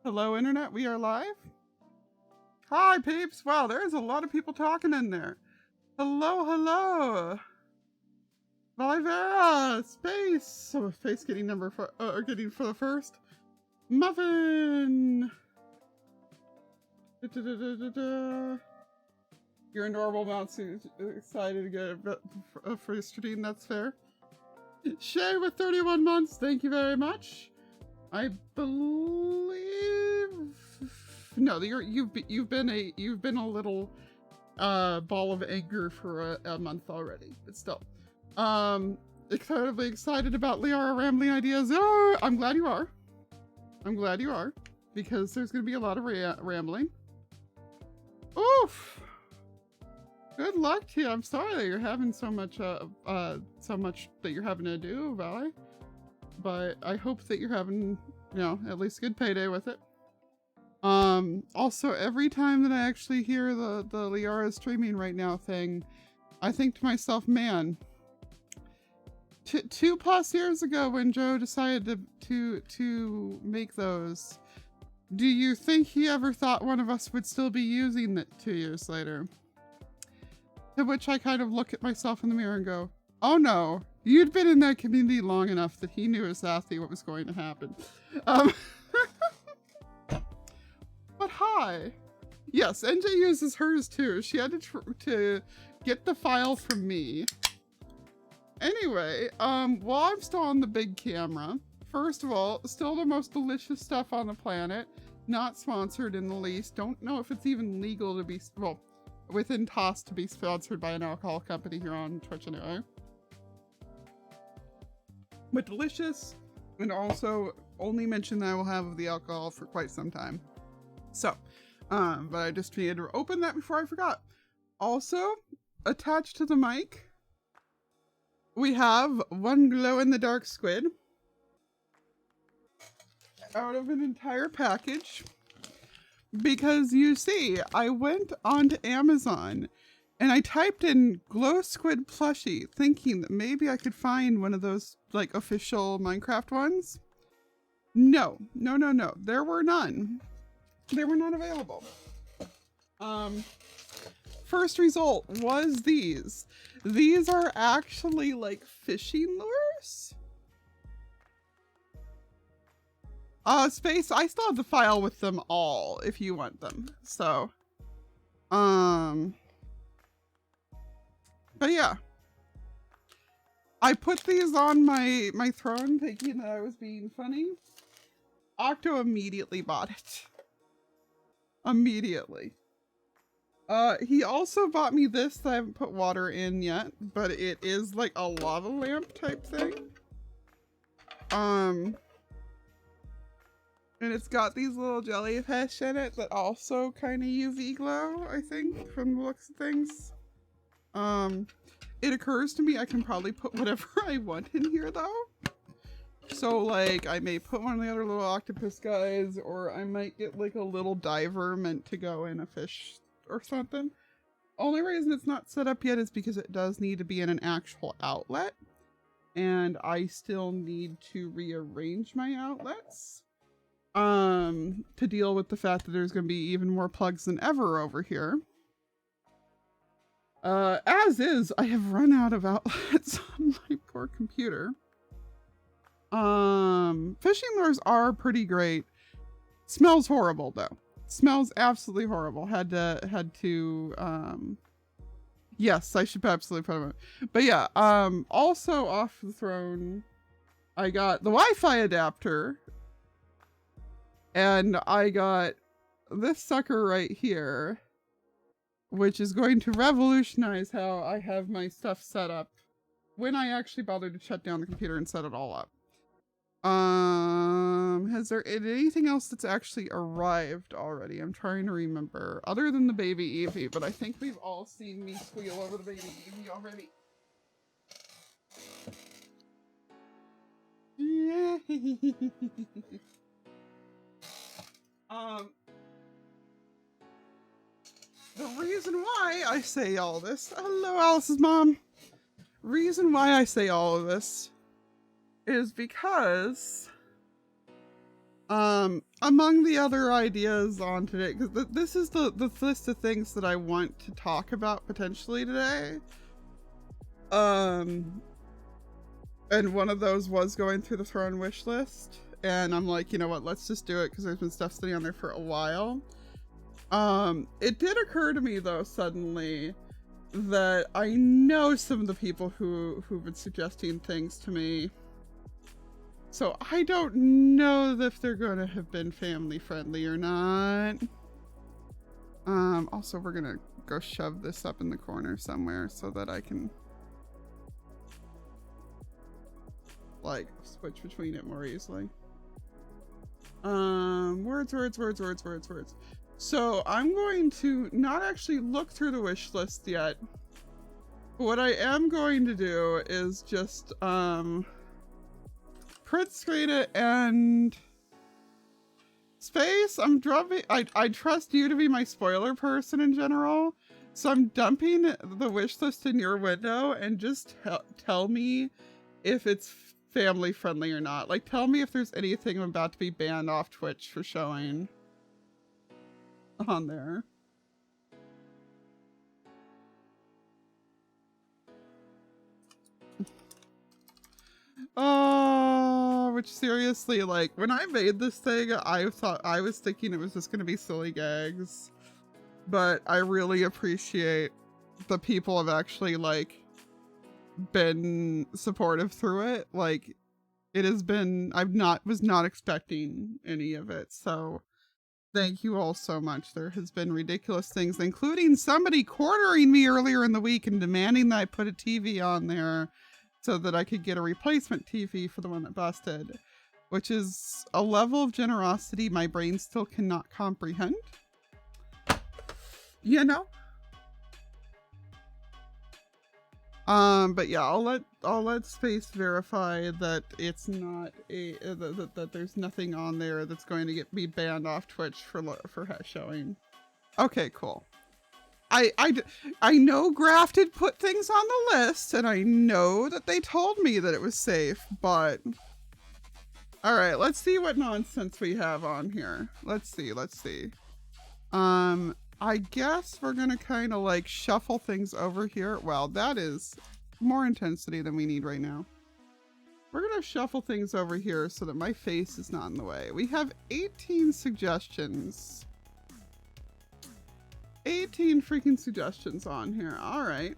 Hello, Internet. We are live. Hi, peeps. Wow, there's a lot of people talking in there. Hello, hello. Valivera, Space. Oh, Space getting getting for the first. Muffin. You're a normal mouse who's excited to get a free stream. That's fair. Shay with 31 months. Thank you very much. I believe no, you've been a little ball of anger for a month already, but still, incredibly excited about Liara rambling ideas. Oh, I'm glad you are. I'm glad you are, because there's going to be a lot of rambling. Oof. Good luck to you. I'm sorry that you're having so much that you're having to do, Valley. But I hope that you're having, at least a good payday with it. Also, every time that I actually hear the Liara streaming right now thing, I think to myself, man, 2+ years ago when Joe decided to make those, do you think he ever thought one of us would still be using it 2 years later? To which I kind of look at myself in the mirror and go, oh no, you'd been in that community long enough that he knew exactly what was going to happen. But hi. Yes, NJ uses hers too. She had to get the file from me. Anyway, while I'm still on the big camera, first of all, still the most delicious stuff on the planet. Not sponsored in the least. Don't know if it's even legal to be, well, within TOS to be sponsored by an alcohol company here on Twitch anyway. But delicious, and also only mention that I will have of the alcohol for quite some time. So, but I just needed to open that before I forgot. Also, attached to the mic, we have one glow-in-the-dark squid out of an entire package. Because you see, I went onto Amazon and I typed in glow squid plushie, thinking that maybe I could find one of those like official Minecraft ones. No. There were none. They were not available. First result was these. These are actually like fishing lures. Space, I still have the file with them all if you want them. So, but yeah. I put these on my throne thinking that I was being funny. Octo immediately bought it. Immediately. He also bought me this that I haven't put water in yet, but it is like a lava lamp type thing. And it's got these little jellyfish in it that also kind of UV glow, I think, from the looks of things. It occurs to me I can probably put whatever I want in here though. So like I may put one of the other little octopus guys, or I might get like a little diver meant to go in a fish or something. Only reason it's not set up yet is because it does need to be in an actual outlet. And I still need to rearrange my outlets. To deal with the fact that there's going to be even more plugs than ever over here. As is, I have run out of outlets on my poor computer. Fishing lures are pretty great. Smells horrible though. Smells absolutely horrible. Had to, yes, I should absolutely put them in. But yeah, also off the throne, I got the Wi-Fi adapter. And I got this sucker right here, which is going to revolutionize how I have my stuff set up when I actually bothered to shut down the computer and set it all up. Has there anything else that's actually arrived already? I'm trying to remember, other than the baby Eevee, but I think we've all seen me squeal over the baby Eevee already. Yay! The reason why I say all this, hello Alice's mom. Reason why I say all of this is because Among the other ideas on today, because this is the list of things that I want to talk about potentially today. And one of those was going through the throne wish list, and I'm like, you know what, let's just do it because there's been stuff sitting on there for a while. It did occur to me though suddenly that I know some of the people who've been suggesting things to me, so I don't know if they're gonna have been family friendly or not. Also we're gonna go shove this up in the corner somewhere so that I can like switch between it more easily. Words. So I'm going to not actually look through the wish list yet. But what I am going to do is just print screen it and space. I'm dropping. I trust you to be my spoiler person in general. So I'm dumping the wish list in your window and just tell me if it's family friendly or not. Like, tell me if there's anything I'm about to be banned off Twitch for showing on there. Oh, which seriously, like, when I made this thing, I was thinking it was just gonna be silly gags, but I really appreciate the people have actually like been supportive through it. Like, it has been, was not expecting any of it, so thank you all so much. There has been ridiculous things, including somebody cornering me earlier in the week and demanding that I put a TV on there so that I could get a replacement TV for the one that busted, which is a level of generosity my brain still cannot comprehend. You know? But yeah, I'll let Space verify that it's not that there's nothing on there that's going to be banned off Twitch for showing. Okay, cool. I know Grafted put things on the list, and I know that they told me that it was safe, but all right, let's see what nonsense we have on here. Let's see. I guess we're gonna kind of like shuffle things over here. Well, that is more intensity than we need right now. We're gonna shuffle things over here so that my face is not in the way. We have 18 suggestions. 18 freaking suggestions on here. All right.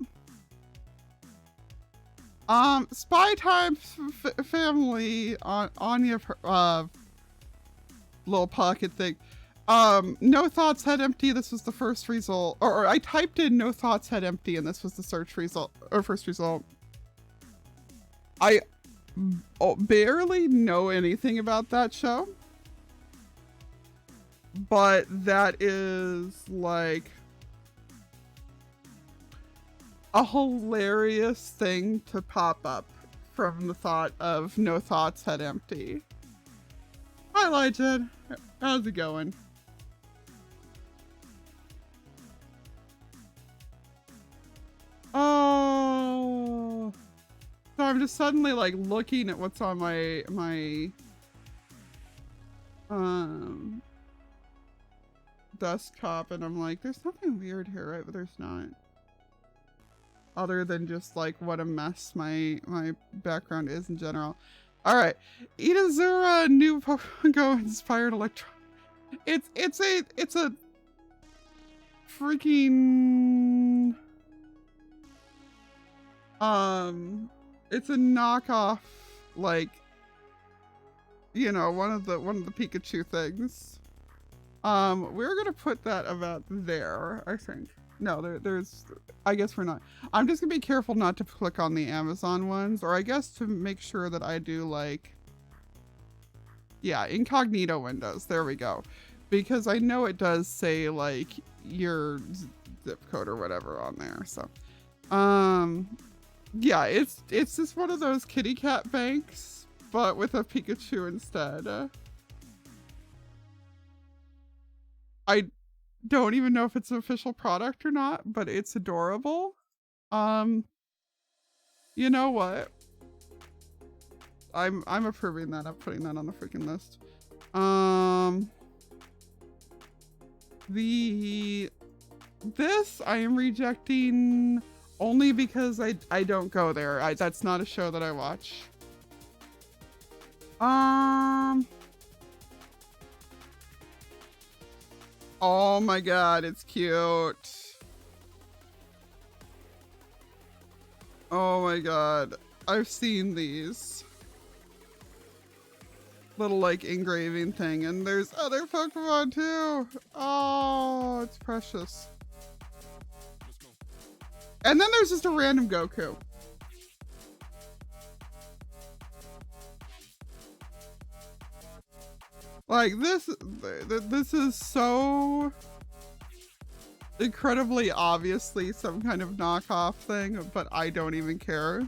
Spy Time family on Anya little pocket thing. No thoughts head empty. This was the first result, or I typed in no thoughts head empty, and this was the search result or first result. I barely know anything about that show, but that is like a hilarious thing to pop up from the thought of no thoughts head empty. Hi, Legend. How's it going? Oh, so I'm just suddenly like looking at what's on my desktop, and I'm like, there's nothing weird here, right? But there's not. Other than just like what a mess my background is in general. All right, Itazura new Pokemon Go inspired electron. It's a freaking it's a knockoff, like, you know, one of the Pikachu things. We're gonna put that about there, I think. No, there's, I guess we're not. I'm just gonna be careful not to click on the Amazon ones, or I guess to make sure that I do like, yeah, incognito windows. There we go. Because I know it does say like your zip code or whatever on there. So, yeah, it's just one of those kitty cat banks, but with a Pikachu instead. I don't even know if it's an official product or not, but it's adorable. You know what? I'm approving that. I'm putting that on the freaking list. This I am rejecting only because I don't go there. That's not a show that I watch. Oh my god, it's cute. Oh my god. I've seen these. Little like engraving thing, and there's other Pokemon too. Oh, it's precious. And then there's just a random Goku. Like this is so incredibly obviously some kind of knockoff thing, but I don't even care.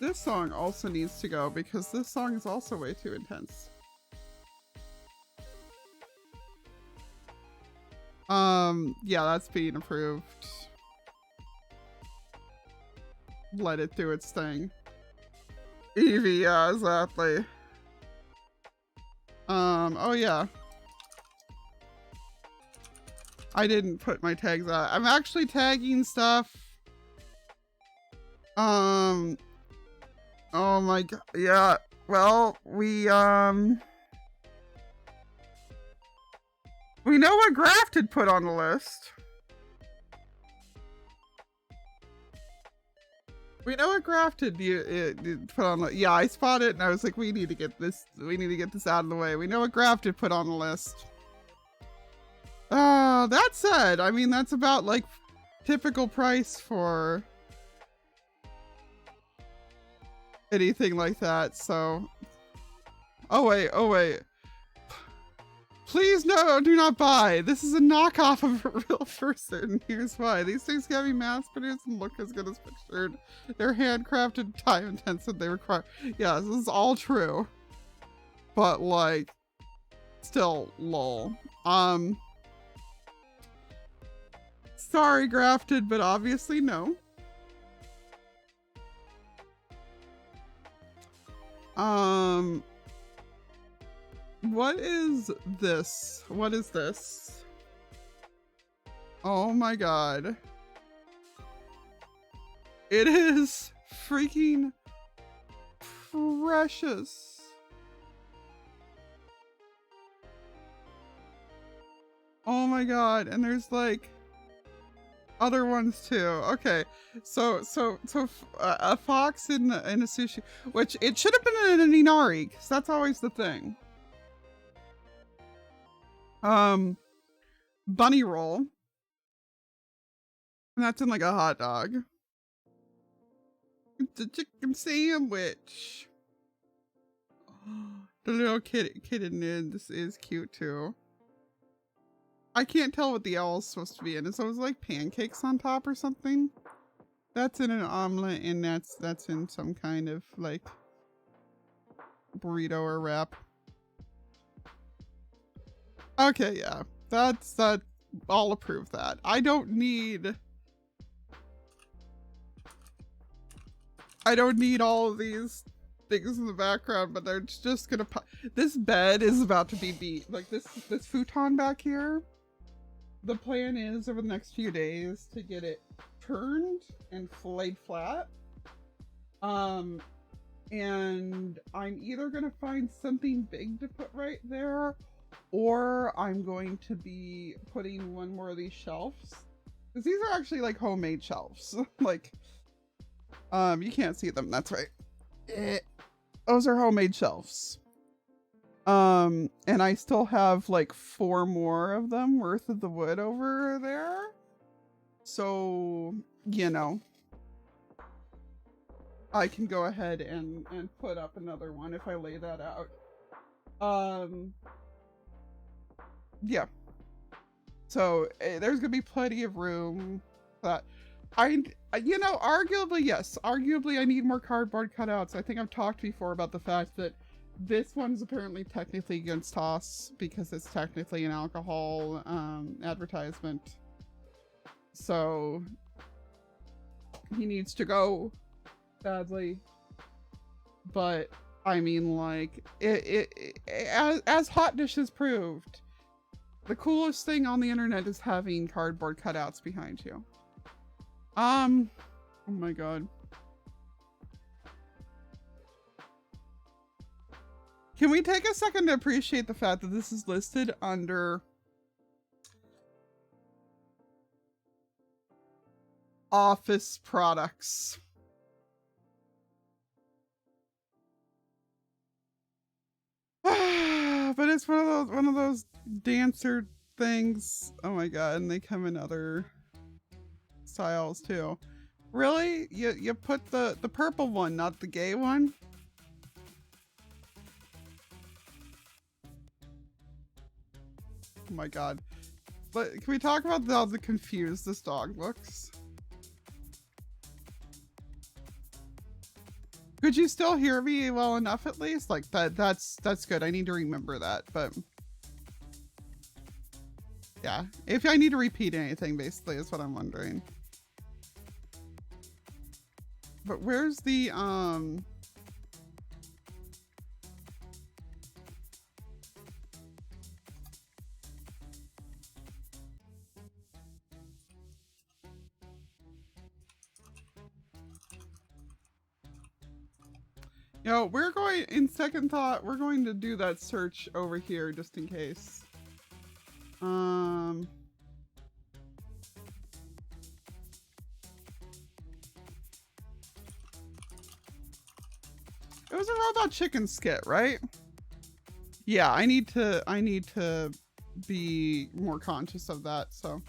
This song also needs to go because this song is also way too intense. Yeah, that's being approved. Let it do its thing. Eevee, yeah, exactly. Oh yeah. I didn't put my tags out. I'm actually tagging stuff. Oh my god, yeah. Well, we know what Grafted put on the list. We know what Grafted you put on the, yeah, I spotted it and I was like, we need to get this out of the way. We know what Grafted put on the list. That said, I mean, that's about like typical price for anything like that, so. Oh wait. Please no, do not buy. This is a knockoff of a real person. Here's why. These things can be mass produced and look as good as pictured. They're handcrafted, time intensive, they require. Yeah, this is all true. But like, still, lol. Sorry, Grafted, but obviously no. What is this? What is this? Oh my god. It is freaking precious. Oh my god, and there's like other ones too. Okay, so a fox in a sushi, which it should have been in an Inari, because that's always the thing. Bunny roll, and that's in like a hot dog. It's a chicken sandwich. The little kitten in this is cute too. I can't tell what the L is supposed to be in. So it's like pancakes on top or something. That's in an omelet, and that's in some kind of like burrito or wrap. Okay, yeah. That's that. I'll approve that. I don't need all of these things in the background, but they're just gonna this bed is about to be beat. Like this futon back here. The plan is over the next few days to get it turned and laid flat. And I'm either gonna find something big to put right there, or I'm going to be putting one more of these shelves, because these are actually like homemade shelves. Like, you can't see them, that's right. Those are homemade shelves. And I still have like 4 more of them worth of the wood over there. So, you know, I can go ahead and put up another one if I lay that out. Yeah. So there's gonna be plenty of room. But you know, arguably, yes. Arguably, I need more cardboard cutouts. I think I've talked before about the fact that this one's apparently technically against toss because it's technically an alcohol advertisement. So he needs to go badly. But I mean, like, as Hot Dish has proved, the coolest thing on the internet is having cardboard cutouts behind you. Oh my god. Can we take a second to appreciate the fact that this is listed under office products? But it's one of those dancer things. Oh my god, and they come in other styles too. Really? You put the purple one, not the gay one? Oh my god. But can we talk about how confused this dog looks? Could you still hear me well enough at least? Like that's good. I need to remember that, but yeah. If I need to repeat anything basically is what I'm wondering. But where's the Yo, we're going, in second thought, we're going to do that search over here just in case. It was a robot chicken skit, right? Yeah, I need to be more conscious of that, so.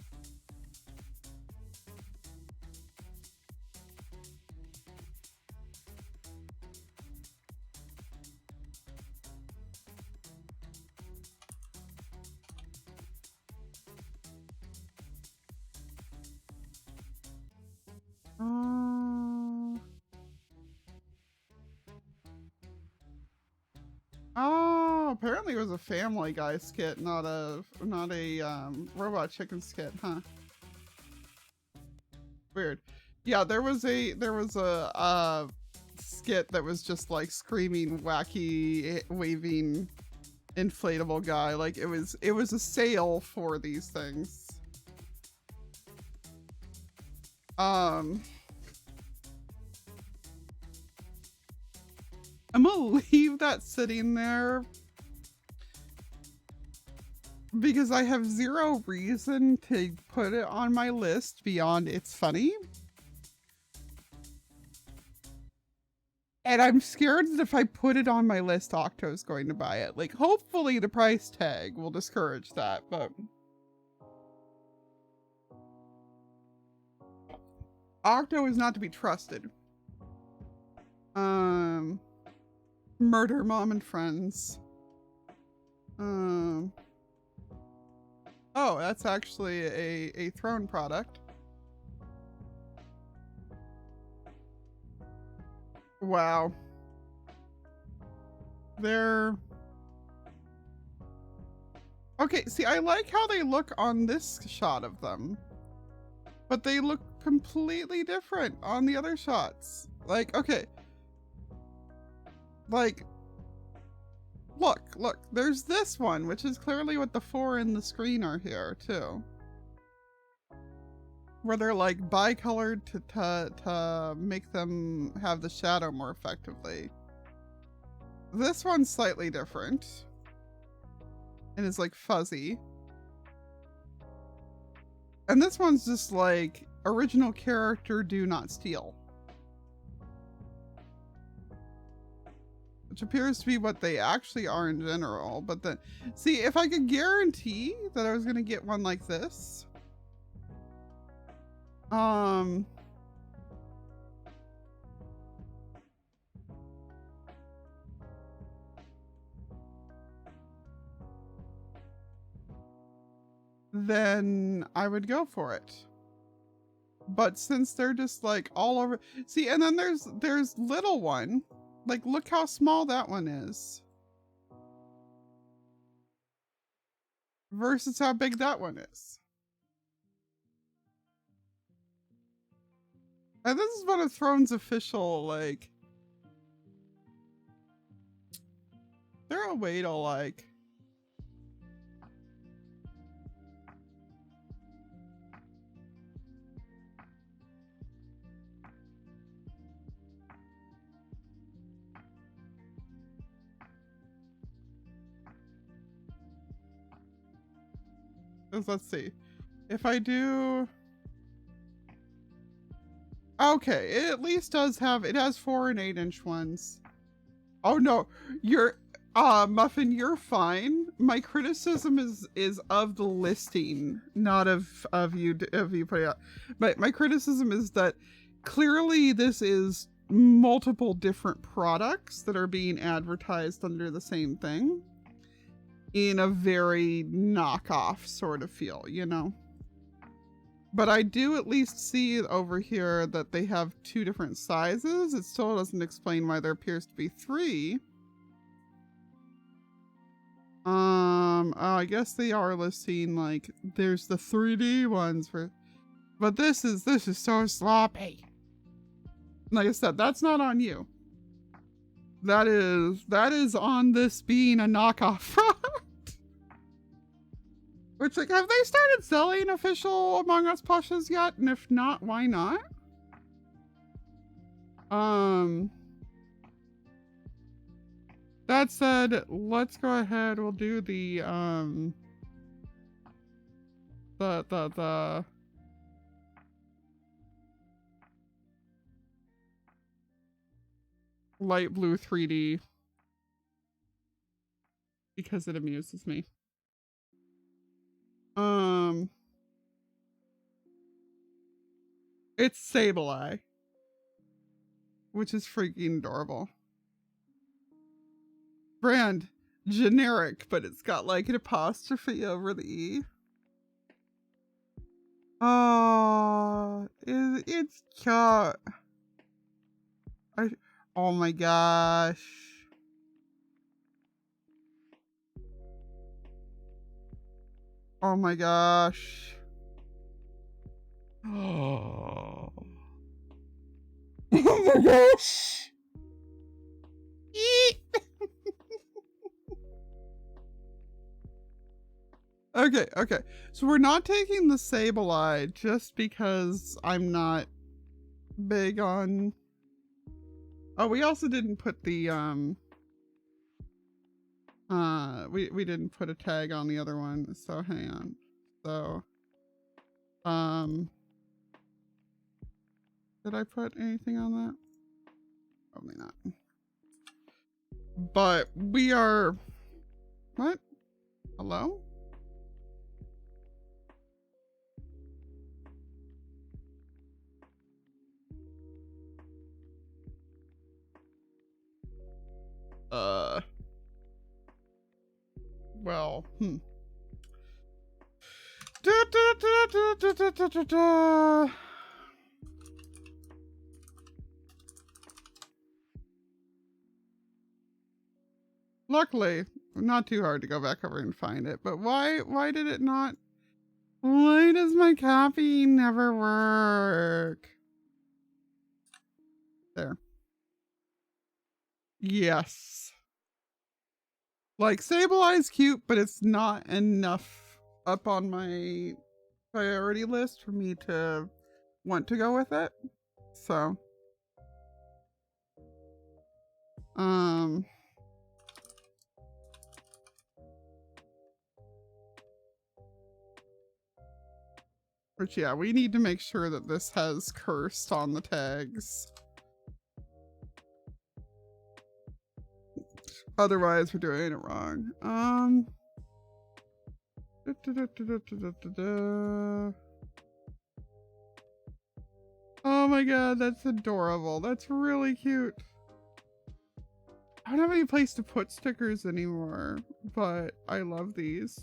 Oh, apparently it was a Family Guy skit, not a robot chicken skit, huh? Weird. Yeah, there was a skit that was just like screaming, wacky, waving, inflatable guy. Like it was a sale for these things. I'm gonna leave that sitting there because I have zero reason to put it on my list beyond it's funny. And I'm scared that if I put it on my list, Octo's going to buy it. Like, hopefully the price tag will discourage that, but Octo is not to be trusted. Murder Mom and Friends. Oh, that's actually a Throne product. Wow. They're... Okay, see, I like how they look on this shot of them. But they look completely different on the other shots. Like, okay. Like, look, there's this one, which is clearly what the 4 in the screen are here, too. Where they're like bicolored to make them have the shadow more effectively. This one's slightly different. And is like fuzzy. And this one's just like original character, do not steal. Which appears to be what they actually are in general. But then, see, if I could guarantee that I was going to get one like this. Then I would go for it. But since they're just like all over, see, and then there's little one. Like, look how small that one is. Versus how big that one is. And this is one of Throne's official, like... there a way to like... Let's see. If I do... Okay, it at least does have... It has 4 and 8-inch ones. Oh no, you're... Muffin, you're fine. My criticism is of the listing, not of you putting out. But my criticism is that clearly this is multiple different products that are being advertised under the same thing in a very knockoff sort of feel, you know? But I do at least see over here that they have 2 different sizes. It still doesn't explain why there appears to be 3. I guess they are listing like there's the 3D ones but this is so sloppy. Like I said, that's not on you. That is on this being a knockoff product. Which, like, have they started selling official Among Us plushes yet? And if not, why not? That said, let's go ahead. We'll do the light blue 3D because it amuses me. It's Sableye, which is freaking adorable. Brand generic, but it's got like an apostrophe over the E. Oh, it's cute. Oh my gosh. Oh my gosh. Oh. Oh my gosh. Okay. So we're not taking the Sableye just because I'm not big on... Oh, we also didn't put the, we didn't put a tag on the other one, so hang on. So, did I put anything on that? Probably not. But we are... What? Hello? Well, Luckily, not too hard to go back over and find it, but why did it not? Why does my copy never work? There. Yes. Like, Sableye's cute, but it's not enough up on my priority list for me to want to go with it. So, which, yeah, we need to make sure that this has cursed on the tags. Otherwise, we're doing it wrong. Oh my god, that's adorable. That's really cute. I don't have any place to put stickers anymore, but I love these.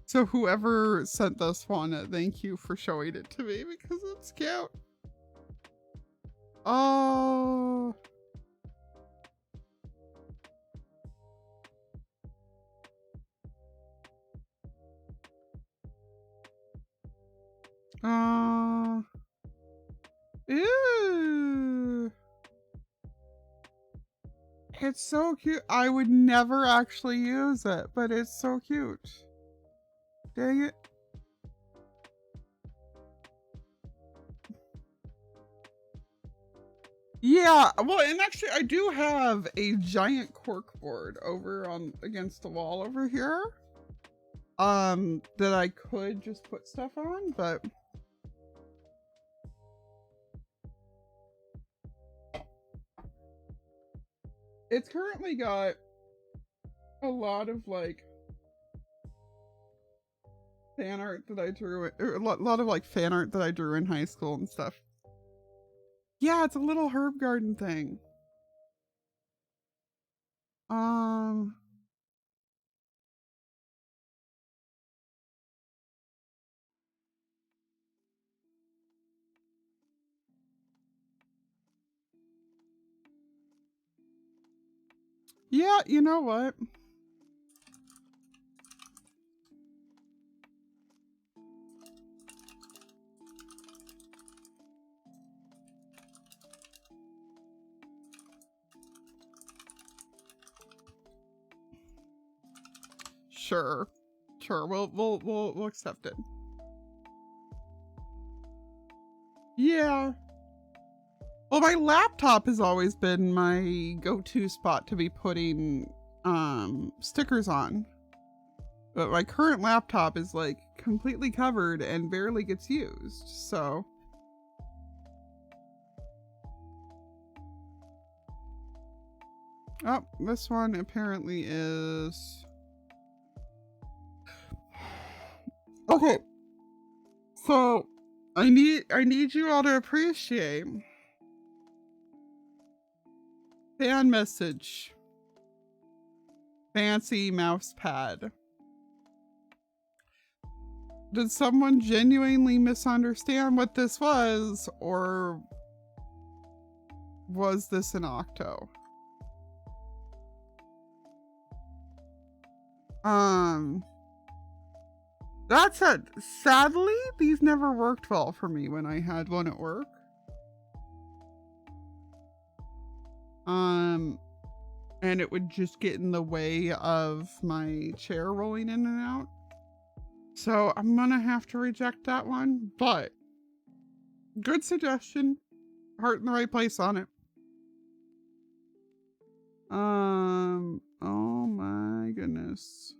So whoever sent this one, thank you for showing it to me because it's cute. Oh. Ew. It's so cute. I would never actually use it, but it's so cute. Dang it. Yeah, well, and actually I do have a giant cork board over on against the wall over here. That I could just put stuff on, but it's currently got a lot of like fan art that I drew, or a lot of like fan art that I drew in high school and stuff. Yeah, it's a little herb garden thing. Um, yeah, you know what? Sure. Sure, we'll accept it. Yeah. Well, my laptop has always been my go-to spot to be putting stickers on. But my current laptop is like completely covered and barely gets used. So oh, this one apparently is okay. So I need you all to appreciate fan message. Fancy mouse pad. Did someone genuinely misunderstand what this was, or was this an octo? That said, sadly, these never worked well for me when I had one at work. And it would just get in the way of my chair rolling in and out. So I'm gonna have to reject that one, but good suggestion. Heart in the right place on it. Oh my goodness.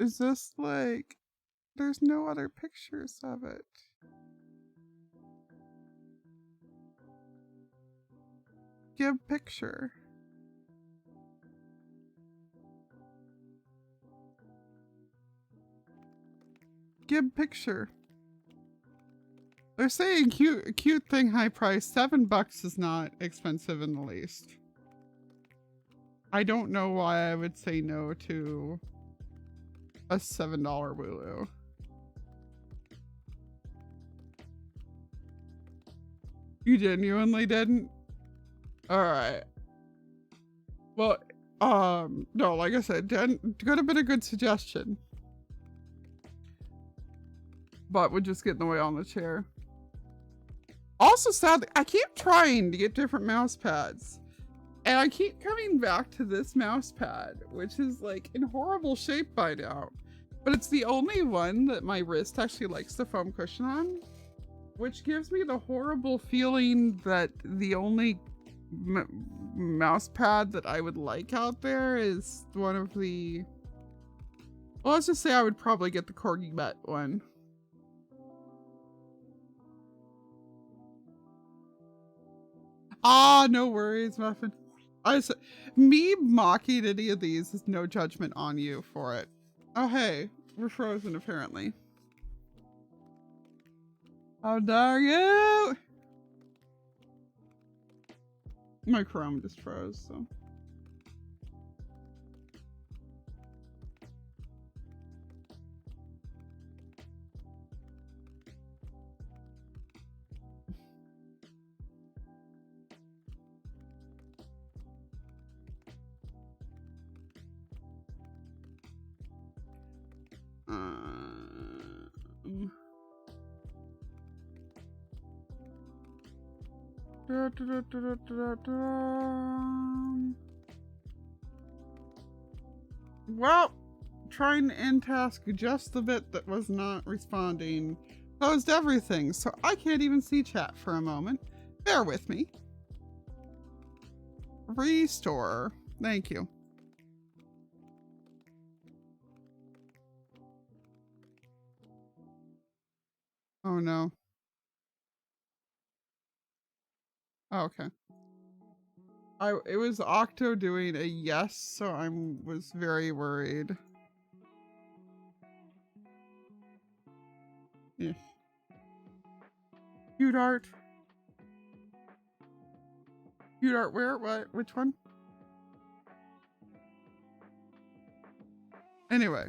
Is this like, there's no other pictures of it. Give picture. Give picture. They're saying cute thing, high price. $7 is not expensive in the least. I don't know why I would say no to a $7 Wooloo. You genuinely didn't? Alright. Well, no, like I said, could have been a good suggestion. But would just get in the way on the chair. Also, sadly, I keep trying to get different mouse pads. And I keep coming back to this mouse pad, which is like in horrible shape by now. But it's the only one that my wrist actually likes the foam cushion on. Which gives me the horrible feeling that the only mouse pad that I would like out there is one of the... Well, let's just say I would probably get the Corgi Mutt one. Ah, no worries, Muffin. Me mocking any of these is no judgment on you for it. Oh, hey, we're frozen apparently. How dare you? My Chrome just froze, so. Well, trying to end task just the bit that was not responding closed everything, so I can't even see chat for a moment. Bear with me. Restore. Thank you. Oh no. Oh, okay. It was Octo doing a yes, so I was very worried. Yeah. Cute art. Cute art where? What? Which one? Anyway.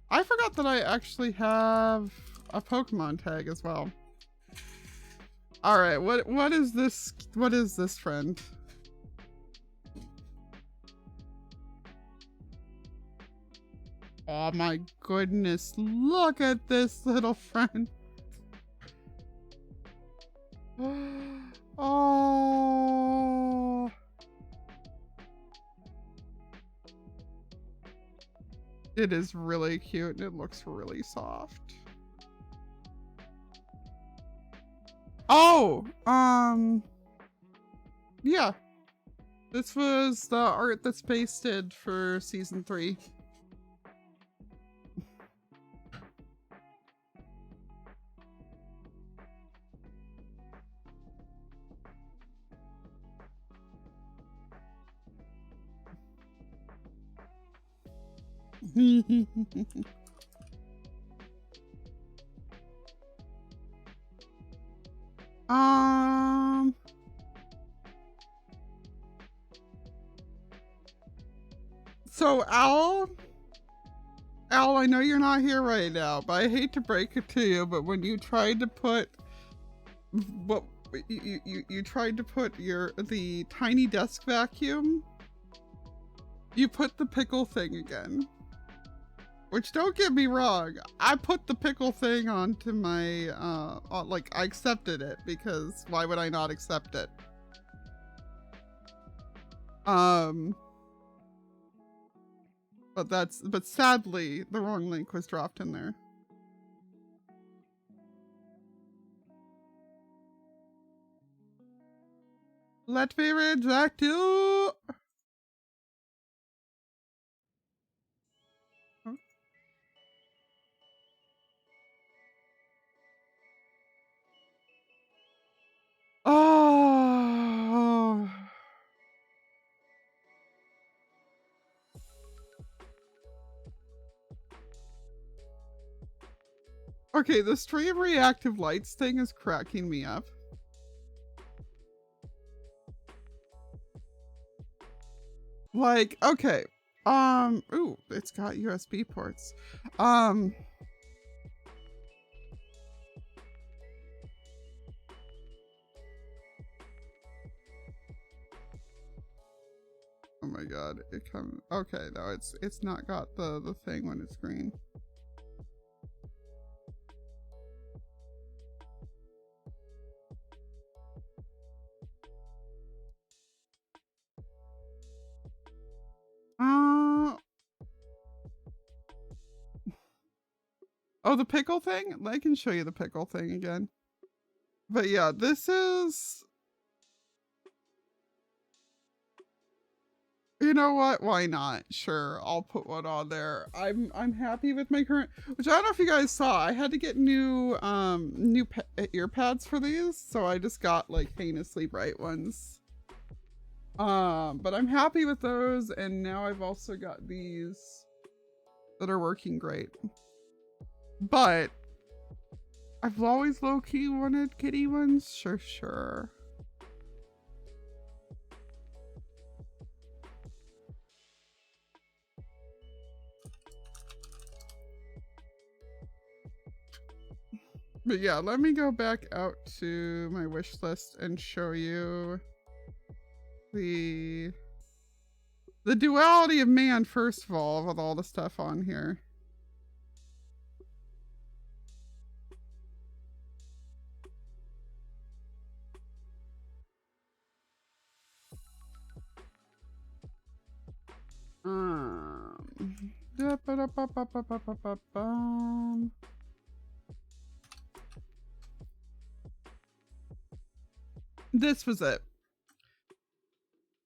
I forgot that I actually have a Pokemon tag as well. All right, what is this? What is this, friend? Oh my goodness, look at this little friend. Oh. It is really cute and it looks really soft. Oh, yeah. This was the art that Space did for season 3. So Al, I know you're not here right now, but I hate to break it to you, but when you tried to put what you tried to put the tiny desk vacuum, you put the pickle thing again. Which, don't get me wrong, I put the pickle thing onto my like, I accepted it because why would I not accept it? But sadly, the wrong link was dropped in there. Let me reject you. Oh. Okay, the stream reactive lights thing is cracking me up. Like, okay. Ooh, it's got USB ports. Oh my god, it comes. Okay, no, it's not got the thing when it's green. Oh, the pickle thing? I can show you the pickle thing again. But yeah, this is... You know what? Why not? Sure, I'll put one on there. I'm happy with my current... Which I don't know if you guys saw. I had to get new ear pads for these, so I just got like heinously bright ones. But I'm happy with those, and now I've also got these that are working great. But I've always low-key wanted kitty ones. Sure. But yeah, let me go back out to my wish list and show you the duality of man, first of all, with all the stuff on here. This was it.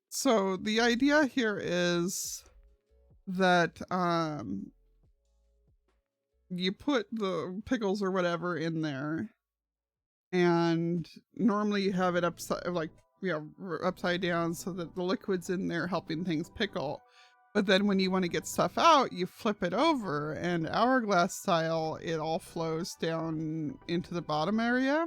So the idea here is that you put the pickles or whatever in there, and normally you have it upside, like, upside down so that the liquid's in there helping things pickle. But then when you want to get stuff out, you flip it over, and hourglass style, it all flows down into the bottom area.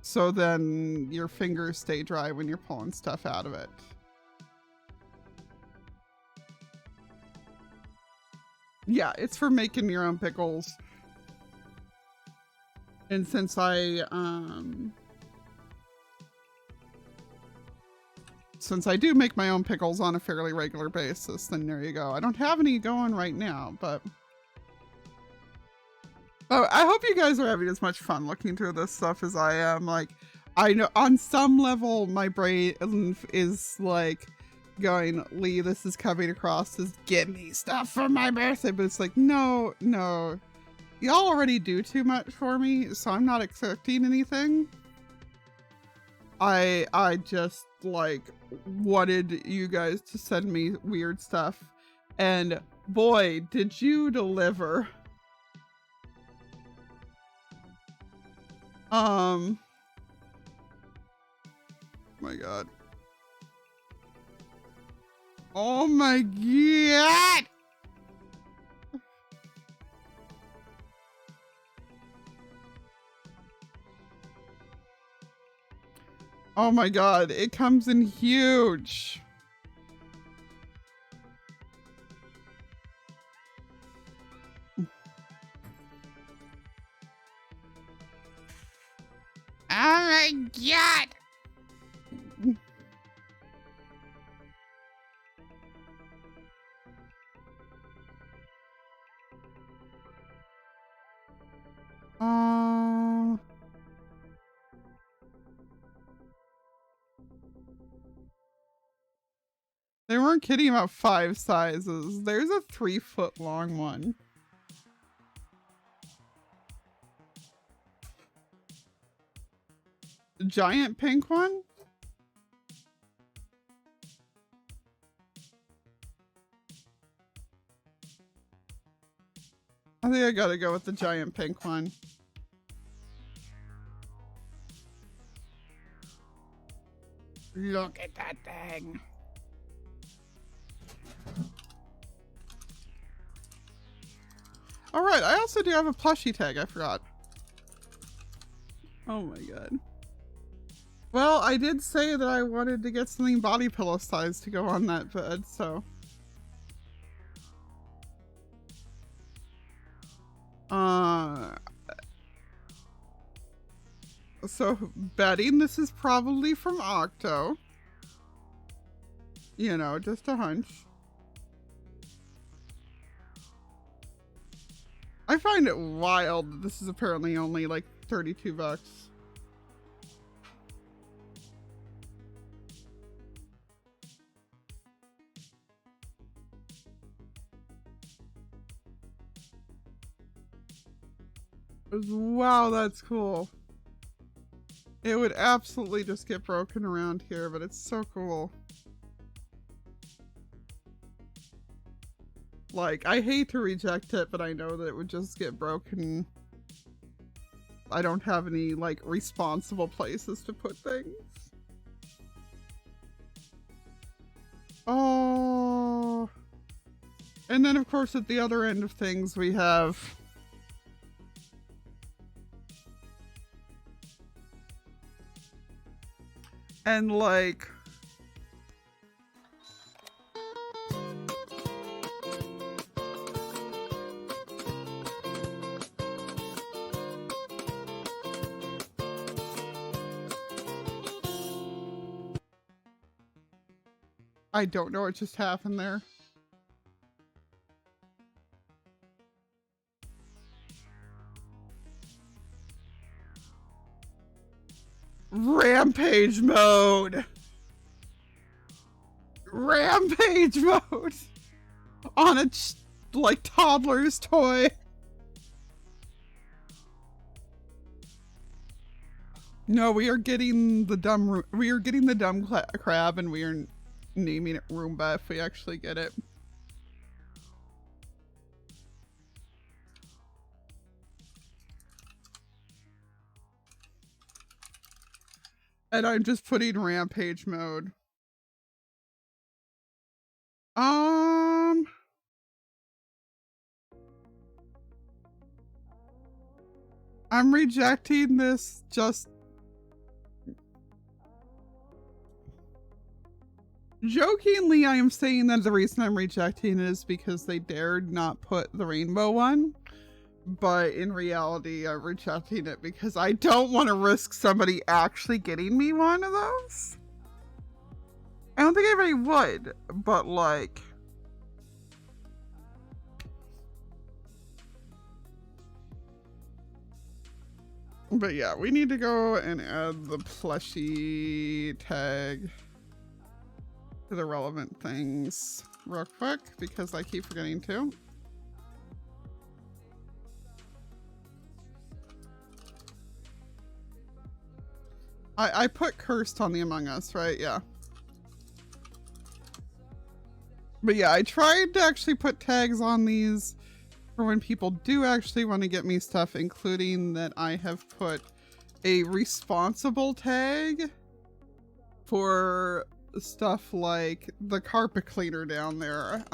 So then your fingers stay dry when you're pulling stuff out of it. Yeah, it's for making your own pickles. And since I do make my own pickles on a fairly regular basis, then there you go. I don't have any going right now, but I hope you guys are having as much fun looking through this stuff as I am. Like, I know on some level my brain is like going, Lee, this is coming across as give me stuff for my birthday, but it's like, no, y'all already do too much for me, so I'm not expecting anything. I just like wanted you guys to send me weird stuff, and boy, did you deliver. My god. Oh my god! Oh my god, it comes in huge. Oh my god! They weren't kidding about 5 sizes. There's a 3-foot long one. The giant pink one? I think I gotta go with the giant pink one. Look at that thing. All right, I also do have a plushie tag, I forgot. Oh my god. Well, I did say that I wanted to get something body pillow size to go on that bed, so. So betting this is probably from Octo. You know, just a hunch. I find it wild that this is apparently only like 32 bucks. Wow, that's cool. It would absolutely just get broken around here, but it's so cool. Like, I hate to reject it, but I know that it would just get broken. I don't have any, like, responsible places to put things. Oh. And then, of course, at the other end of things, we have... And, like... I don't know what just happened there. Rampage mode! rampage mode on a like toddler's toy. No, we are getting the dumb crab, and we are naming it Roomba if we actually get it. And I'm just putting rampage mode. I'm rejecting this just jokingly. I am saying that the reason I'm rejecting it is because they dared not put the rainbow one. But in reality, I'm rejecting it because I don't want to risk somebody actually getting me one of those. I don't think anybody would, but like... But yeah, we need to go and add the plushie tag to the relevant things real quick because I keep forgetting to. I put cursed on the Among Us, right? Yeah. But yeah, I tried to actually put tags on these for when people do actually want to get me stuff, including that I have put a responsible tag for stuff like the carpet cleaner down there.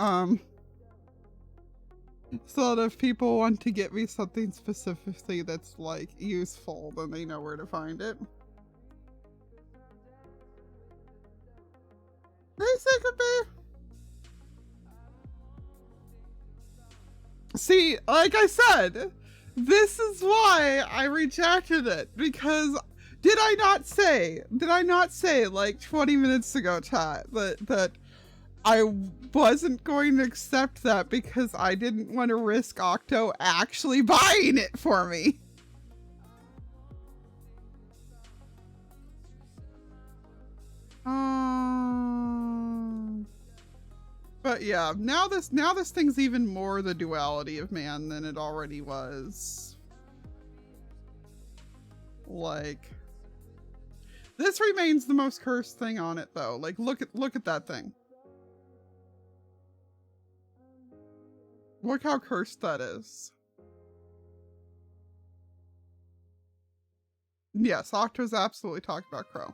So that if people want to get me something specifically that's like useful, then they know where to find it. Basically. See, like I said, this is why I rejected it, because did I not say like 20 minutes ago, chat, that I wasn't going to accept that because I didn't want to risk Octo actually buying it for me? But yeah, now this thing's even more the duality of man than it already was. Like, this remains the most cursed thing on it though. Like, look at that thing. Look how cursed that is. Yes, Octo's absolutely talked about Crow.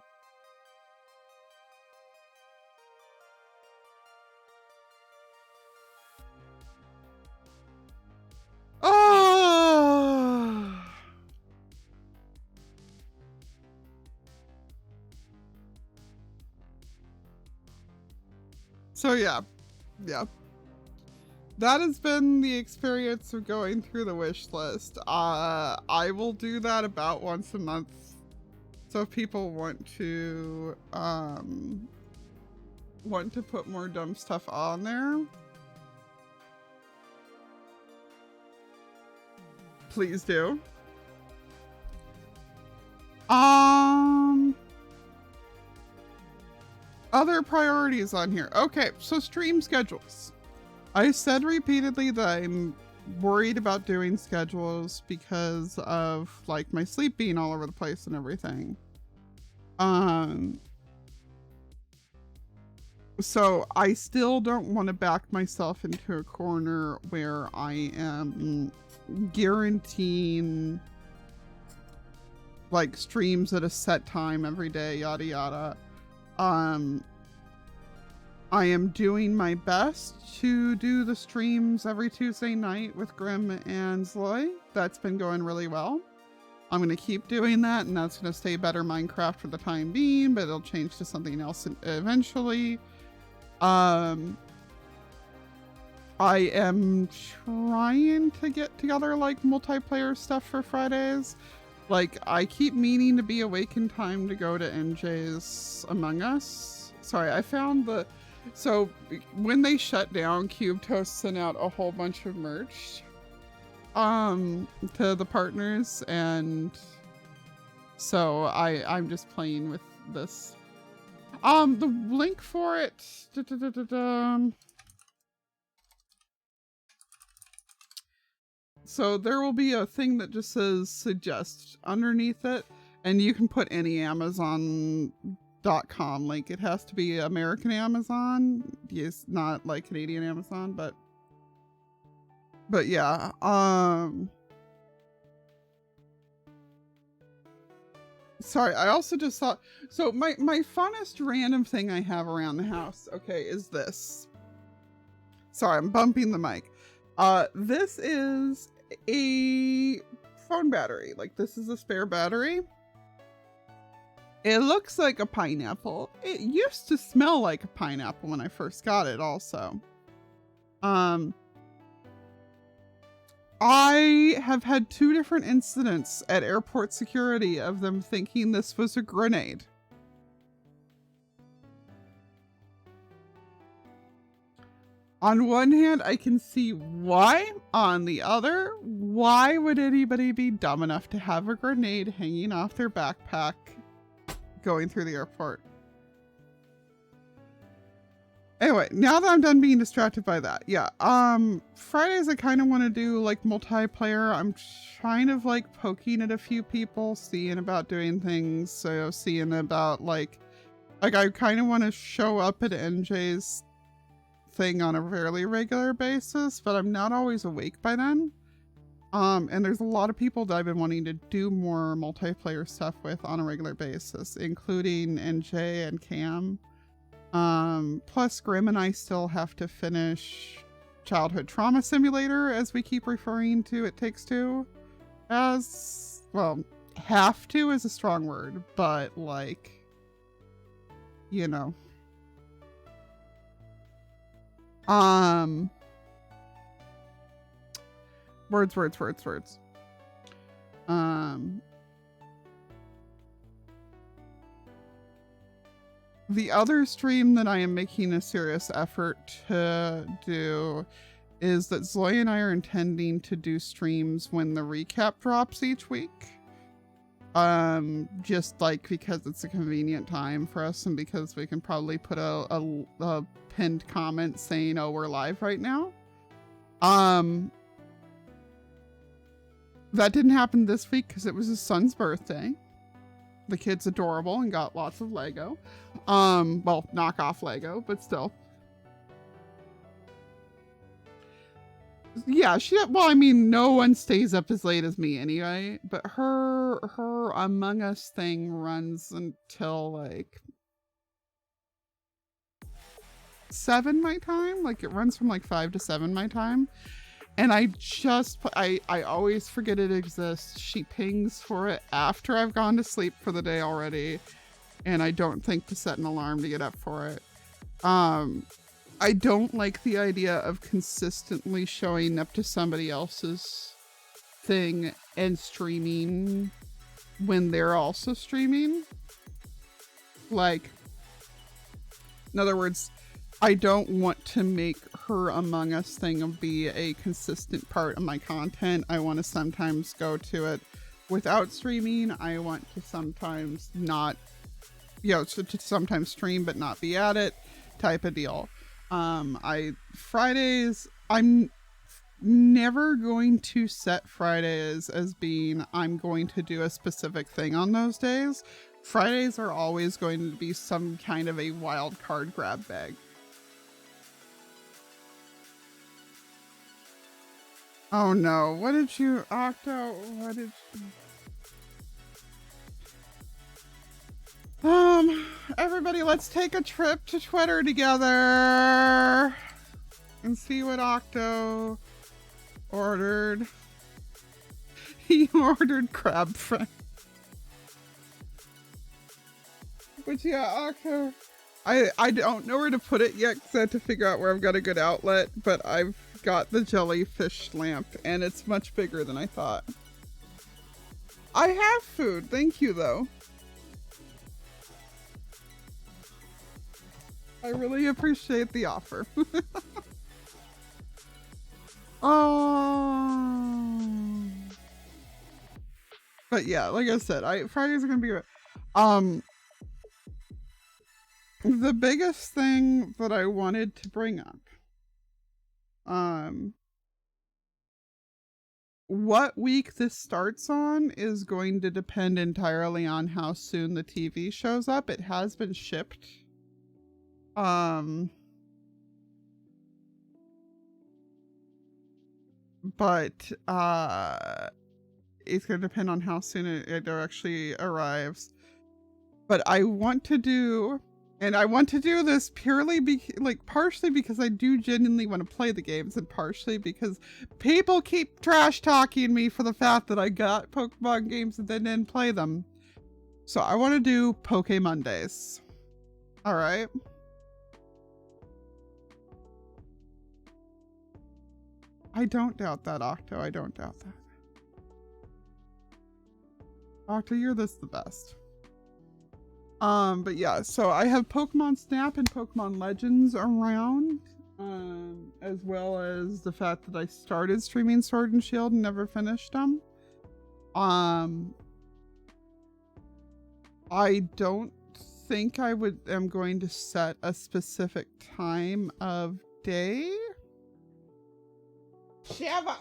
Oh! So yeah. That has been the experience of going through the wish list. I will do that about once a month. So if people want to put more dumb stuff on there, please do. Other priorities on here. Okay, so stream schedules. I said repeatedly that I'm worried about doing schedules because of like my sleep being all over the place and everything. So I still don't want to back myself into a corner where I am guaranteeing like streams at a set time every day, yada yada. I am doing my best to do the streams every Tuesday night with Grim and Zloy. That's been going really well. I'm going to keep doing that, and that's going to stay better Minecraft for the time being, but it'll change to something else eventually. I am trying to get together like multiplayer stuff for Fridays. Like, I keep meaning to be awake in time to go to NJ's Among Us. Sorry, I found the... So, when they shut down, Cube Toast sent out a whole bunch of merch to the partners, and so I'm just playing with this The link for it. So there will be a thing that just says suggest underneath it, and you can put any Amazon.com link. It has to be American Amazon. Yes, not like Canadian Amazon, but yeah. Sorry, I also just thought, so my funnest random thing I have around the house, okay, is this. Sorry, I'm bumping the mic. This is a phone battery. Like, this is a spare battery. It looks like a pineapple. It used to smell like a pineapple when I first got it also. I have had 2 different incidents at airport security of them thinking this was a grenade. On one hand, I can see why. On the other, why would anybody be dumb enough to have a grenade hanging off their backpack going through the airport? Anyway, now that I'm done being distracted by that, yeah. Fridays I kind of want to do like multiplayer. I'm kind of like poking at a few people, seeing about doing things. So seeing about like I kind of want to show up at NJ's thing on a fairly regular basis, but I'm not always awake by then. And there's a lot of people that I've been wanting to do more multiplayer stuff with on a regular basis, including NJ and Cam. Plus Grim and I still have to finish Childhood Trauma Simulator, as we keep referring to It Takes Two as, well, have to is a strong word, but like, you know. Words. The other stream that I am making a serious effort to do is that Zoe and I are intending to do streams when the recap drops each week. Just like because it's a convenient time for us and because we can probably put a pinned comment saying, oh, we're live right now. That didn't happen this week because it was his son's birthday. The kid's adorable and got lots of Lego. Well, knockoff Lego, but still. Yeah, well, I mean, no one stays up as late as me anyway, but her Among Us thing runs until like 7 my time. Like it runs from like 5 to 7 my time. And I always forget it exists. She pings for it after I've gone to sleep for the day already. And I don't think to set an alarm to get up for it. I don't like the idea of consistently showing up to somebody else's thing and streaming when they're also streaming. Like, in other words, I don't want to make her Among Us thing be a consistent part of my content. I want to sometimes go to it without streaming. I want to sometimes not, to sometimes stream but not be at it type of deal. Fridays, I'm never going to set Fridays as being I'm going to do a specific thing on those days. Fridays are always going to be some kind of a wild card grab bag. Oh no, what did you, Octo, what did you... Everybody, let's take a trip to Twitter together and see what Octo ordered. He ordered crab friend. Which, yeah, Octo, I don't know where to put it yet because I had to figure out where I've got a good outlet, but I've got the jellyfish lamp and it's much bigger than I thought. I have food, thank you though. I really appreciate the offer. Oh. But yeah, like I said, Fridays are gonna be The biggest thing that I wanted to bring up, what week this starts on is going to depend entirely on how soon the TV shows up. It has been shipped. But it's going to depend on how soon it actually arrives. But I want to do, and I want to do this purely partially because I do genuinely want to play the games, and partially because people keep trash talking me for the fact that I got Pokemon games and then didn't play them. So I want to do Poke Mondays. All right. I don't doubt that, Octo. I don't doubt that. Octo, you're the best. But yeah, so I have Pokemon Snap and Pokemon Legends around, as well as the fact that I started streaming Sword and Shield and never finished them. I don't think am going to set a specific time of day. Shiva,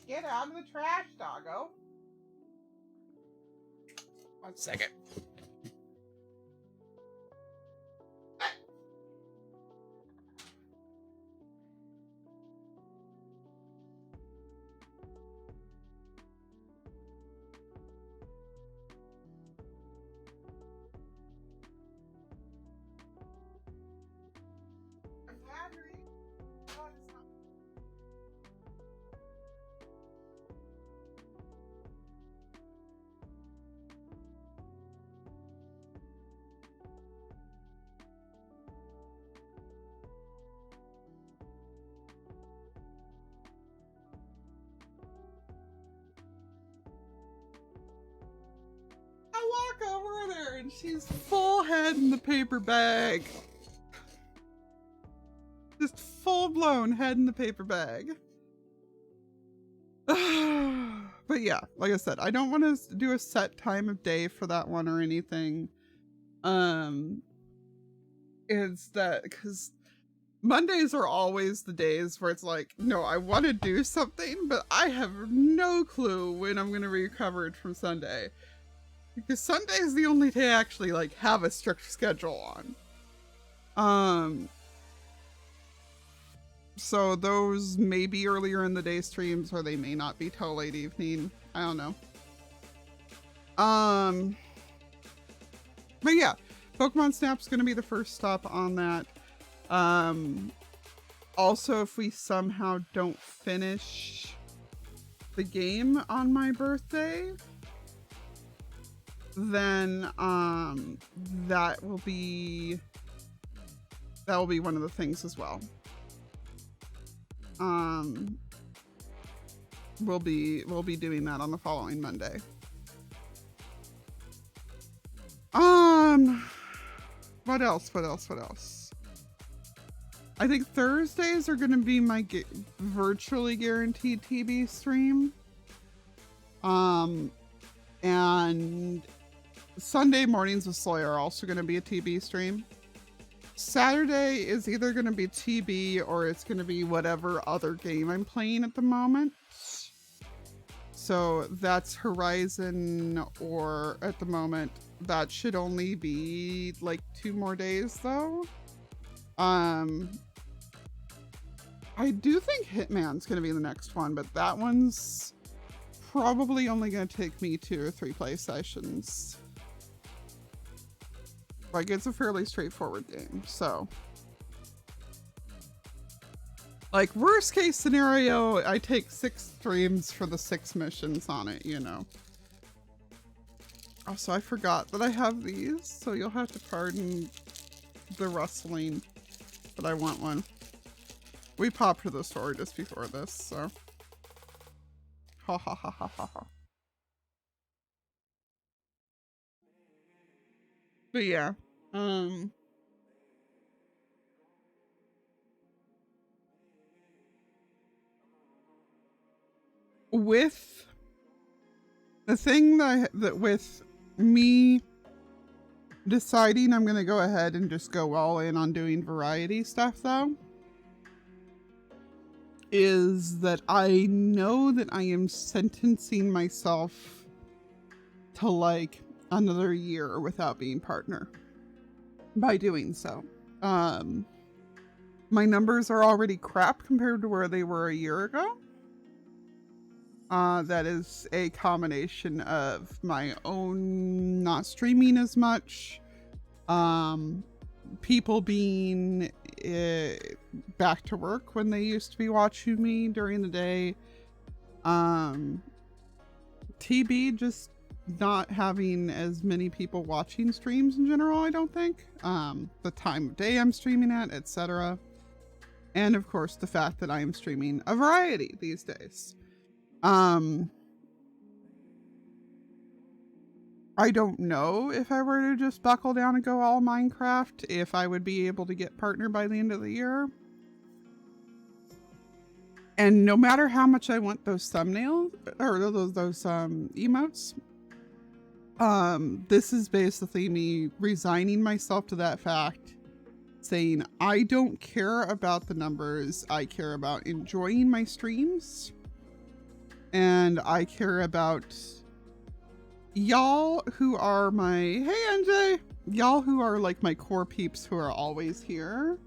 get out of the trash, doggo. 1 second. I walk over there and she's full head in the paper bag. Just full blown head in the paper bag. But yeah, like I said, I don't want to do a set time of day for that one or anything. Is that because Mondays are always the days where it's like, no, I want to do something, but I have no clue when I'm going to be recovered from Sunday. Because Sunday is the only day I actually like have a strict schedule on. So those may be earlier in the day streams, or they may not be till late evening. I don't know. But yeah, Pokemon Snap's gonna be the first stop on that. Also, if we somehow don't finish the game on my birthday, then that will be one of the things as well. We'll be doing that on the following Monday. What else? I think Thursdays are going to be my virtually guaranteed TB stream. And Sunday mornings with Soy are also going to be a TB stream. Saturday is either going to be TB or it's going to be whatever other game I'm playing at the moment. So that's Horizon, or at the moment, that should only be like 2 more days though. I do think Hitman's going to be the next one, but that one's probably only going to take me 2 or 3 play sessions. Like, it's a fairly straightforward game, so. Like, worst case scenario, I take 6 streams for the 6 missions on it, you know. Also, I forgot that I have these, so you'll have to pardon the rustling, but I want one. We popped to the store just before this, so. Ha ha ha ha ha ha. But yeah, with the thing that with me deciding I'm going to go ahead and just go all in on doing variety stuff, though, is that I know that I am sentencing myself to like another year without being partner by doing so. My numbers are already crap compared to where they were a year ago. That is a combination of my own not streaming as much, people being back to work when they used to be watching me during the day, TB just not having as many people watching streams in general, I don't think, the time of day I'm streaming at, etc. And of course the fact that I am streaming a variety these days. I don't know if I were to just buckle down and go all Minecraft, if I would be able to get partner by the end of the year. And no matter how much I want those thumbnails or those emotes, this is basically me resigning myself to that fact, saying I don't care about the numbers. I care about enjoying my streams, and I care about y'all who are my, hey NJ, y'all who are like my core peeps who are always here,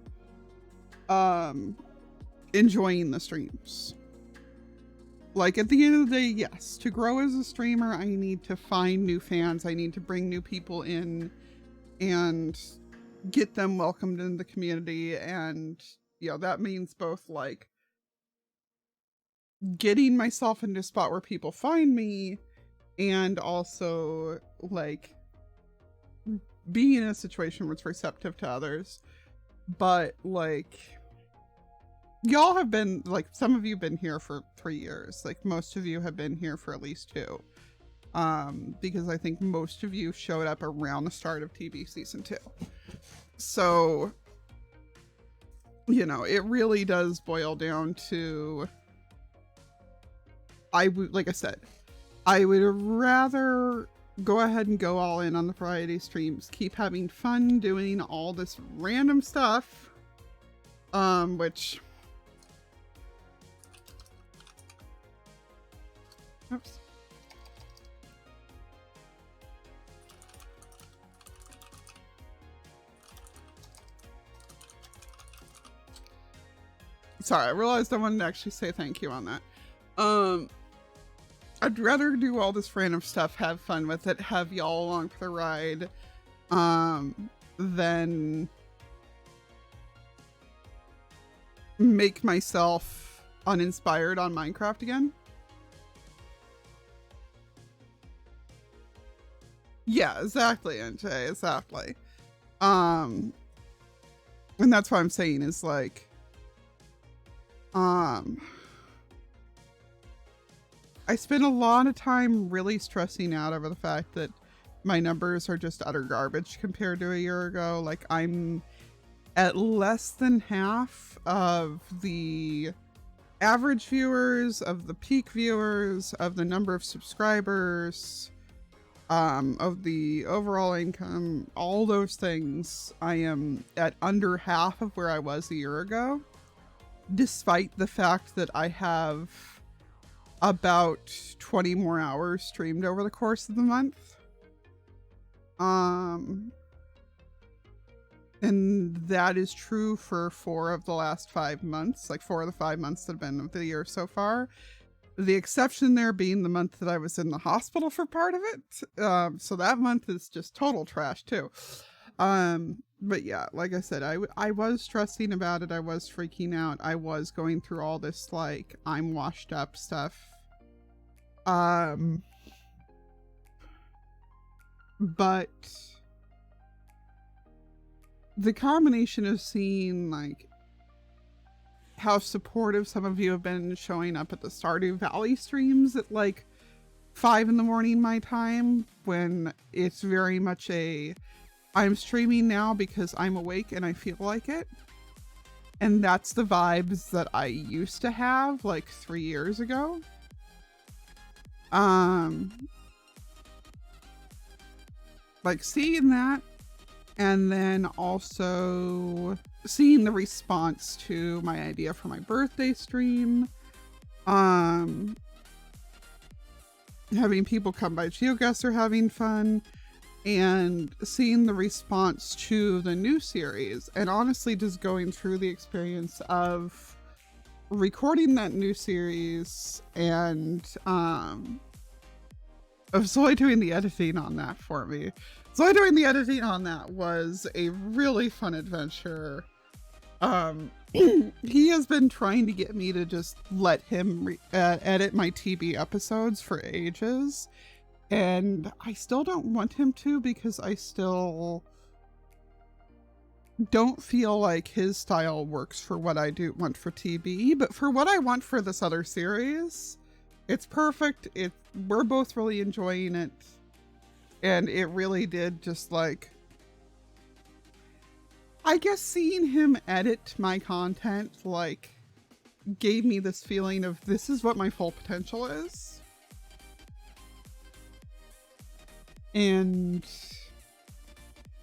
enjoying the streams. Like at the end of the day, yes, to grow as a streamer, I need to find new fans. I need to bring new people in and get them welcomed in the community. And, you know, that means both like getting myself into a spot where people find me, and also like being in a situation where it's receptive to others. But like, y'all have been, like, some of you have been here for 3 years. Like, most of you have been here for at least 2. Because I think most of you showed up around the start of TV season 2. So, you know, it really does boil down to, like I said, I would rather go ahead and go all in on the variety streams, keep having fun doing all this random stuff, which, oops. Sorry, I realized I wanted to actually say thank you on that. I'd rather do all this random stuff, have fun with it, have y'all along for the ride, than make myself uninspired on Minecraft again. Yeah, exactly, NJ, exactly. And that's what I'm saying is like, I spent a lot of time really stressing out over the fact that my numbers are just utter garbage compared to a year ago. Like, I'm at less than half of the average viewers, of the peak viewers, of the number of subscribers, of the overall income, all those things. I am at under half of where I was a year ago, despite the fact that I have about 20 more hours streamed over the course of the month. And that is true for 4 of the last 5 months, like 4 of the 5 months that have been of the year so far. The exception there being the month that I was in the hospital for part of it. So that month is just total trash too. But yeah, like I said, I was stressing about it. I was freaking out. I was going through all this, like, I'm washed up stuff. But the combination of seeing, like, how supportive some of you have been showing up at the Stardew Valley streams at like 5 in the morning my time, when it's very much a, I'm streaming now because I'm awake and I feel like it. And that's the vibes that I used to have like 3 years ago. Like, seeing that And then also seeing the response to my idea for my birthday stream. Having people come by GeoGuessr having fun, and seeing the response to the new series, and honestly just going through the experience of recording that new series and of Zoe doing the editing on that for me. Zoe doing the editing on that was a really fun adventure. He has been trying to get me to just let him edit my TB episodes for ages, and I still don't want him to, because I still don't feel like his style works for what I do want for TB, but for what I want for this other series, it's perfect. We're both really enjoying it, and it really did just like, I guess seeing him edit my content like gave me this feeling of this is what my full potential is. And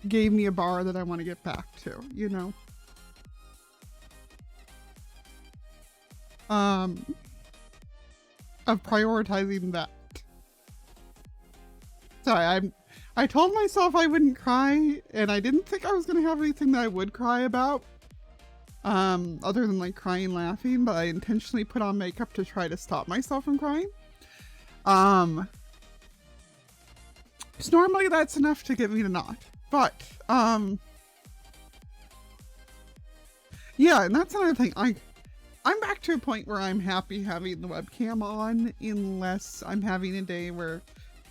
gave me a bar that I want to get back to, you know? Of prioritizing that. Sorry, I told myself I wouldn't cry, and I didn't think I was going to have anything that I would cry about. Other than like crying laughing, but I intentionally put on makeup to try to stop myself from crying. So normally that's enough to get me to not. But, yeah, and that's another thing. I'm back to a point where I'm happy having the webcam on, unless I'm having a day where,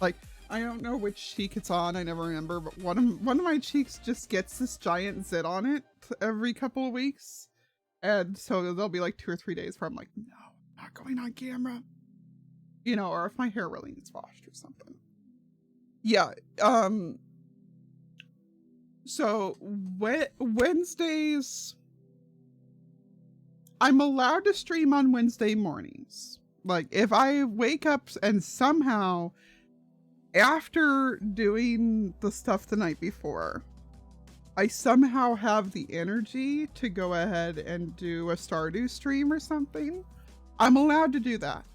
like, I don't know which cheek it's on, I never remember, but one of my cheeks just gets this giant zit on it every couple of weeks. And so there'll be like 2 or 3 days where I'm like, no, I'm not going on camera. You know, or if my hair really needs washed or something. Yeah, so Wednesdays, I'm allowed to stream on Wednesday mornings. Like, if I wake up and somehow, after doing the stuff the night before, I somehow have the energy to go ahead and do a Stardew stream or something, I'm allowed to do that.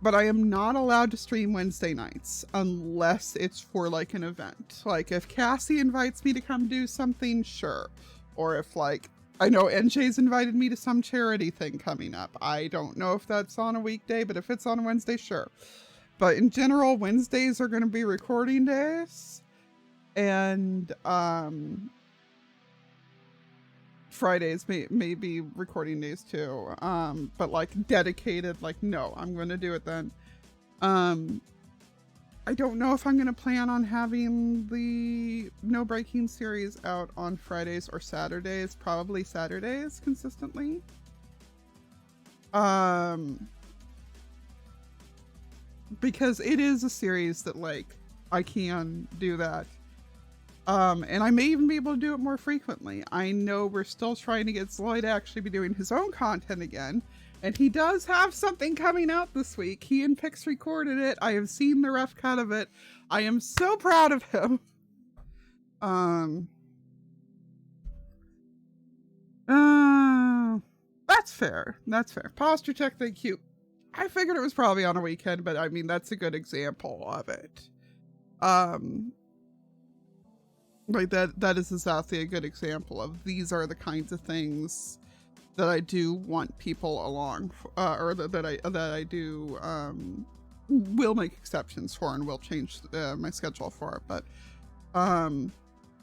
But I am not allowed to stream Wednesday nights unless it's for like an event. Like if Cassie invites me to come do something, sure. Or if like, I know NJ's invited me to some charity thing coming up. I don't know if that's on a weekday, but if it's on a Wednesday, sure. But in general, Wednesdays are going to be recording days. And Fridays may be recording days too, but like dedicated, like no, I'm gonna do it then. I don't know if I'm gonna plan on having the No Breaking series out on Fridays or Saturdays, probably Saturdays consistently. Because it is a series that like I can do that. And I may even be able to do it more frequently. I know we're still trying to get Zoe to actually be doing his own content again. And he does have something coming out this week. He and Pix recorded it. I have seen the rough cut of it. I am so proud of him. That's fair. That's fair. Posture check, thank you. I figured it was probably on a weekend, but I mean, that's a good example of it. Like that is exactly a good example of these are the kinds of things that I do want people along for, or that I do will make exceptions for and will change my schedule for. But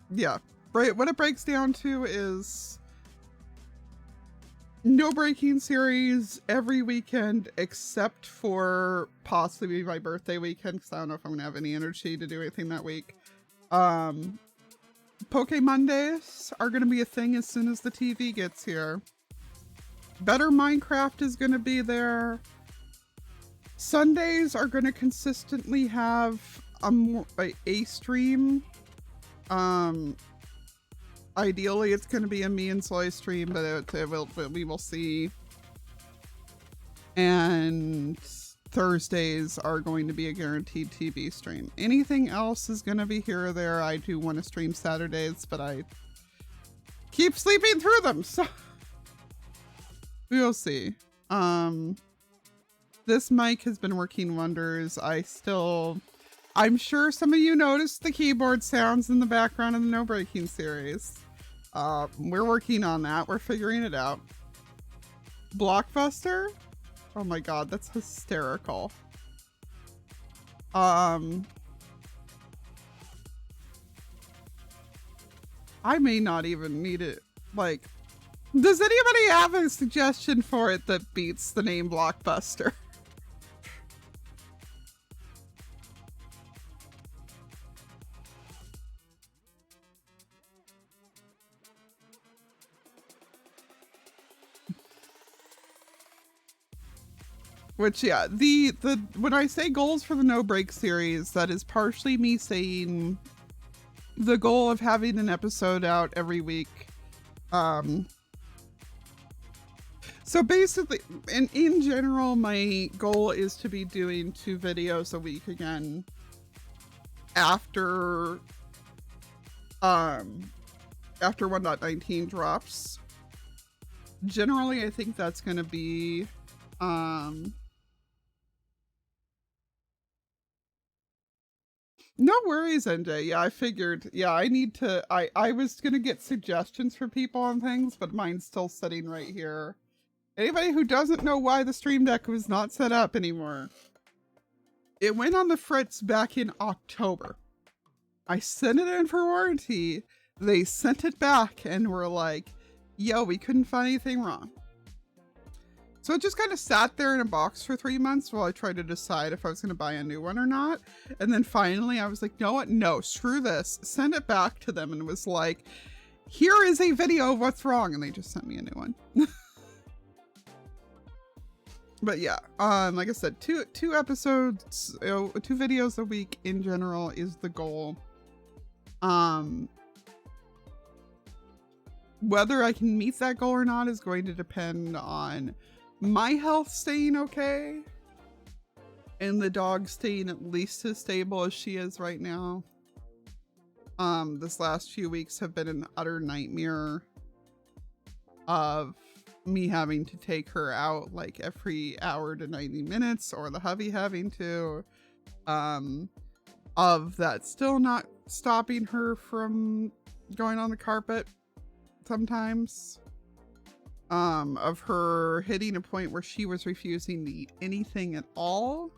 yeah, what it breaks down to is No Breaking series every weekend except for possibly my birthday weekend, because I don't know if I'm gonna have any energy to do anything that week. Poke Mondays are going to be a thing as soon as the TV gets here. Better Minecraft is going to be there. Sundays are going to consistently have a stream. Ideally, it's going to be a me and Soy stream, but we will see. And Thursdays are going to be a guaranteed TV stream. Anything else is going to be here or there. I do want to stream Saturdays, but I keep sleeping through them, so we'll see. This mic has been working wonders. I'm sure some of you noticed the keyboard sounds in the background of the No Breaking series. We're working on that. We're figuring it out. Blockbuster? Oh my god, that's hysterical. I may not even need it. Like, does anybody have a suggestion for it that beats the name Blockbuster? Which, yeah, the when I say goals for the No Break series, that is partially me saying the goal of having an episode out every week. So basically, in general, my goal is to be doing 2 videos a week again after 1.19 drops. Generally, I think that's going to be no worries, NJ. Yeah, I figured. Yeah, I need to. I was gonna get suggestions for people on things, but mine's still sitting right here. Anybody who doesn't know why the Stream Deck was not set up anymore, it went on the fritz back in October. I sent it in for warranty. They sent it back and were like, yo, we couldn't find anything wrong. So it just kind of sat there in a box for 3 months while I tried to decide if I was going to buy a new one or not. And then finally I was like, no, what? No, screw this. Send it back to them and was like, here is a video of what's wrong. And they just sent me a new one. But yeah, like I said, two episodes, 2 videos a week in general is the goal. Whether I can meet that goal or not is going to depend on my health staying okay and the dog staying at least as stable as she is right now. This last few weeks have been an utter nightmare of me having to take her out like every hour to 90 minutes, or the hubby having to, of that still not stopping her from going on the carpet sometimes. Of her hitting a point where she was refusing to eat anything at all.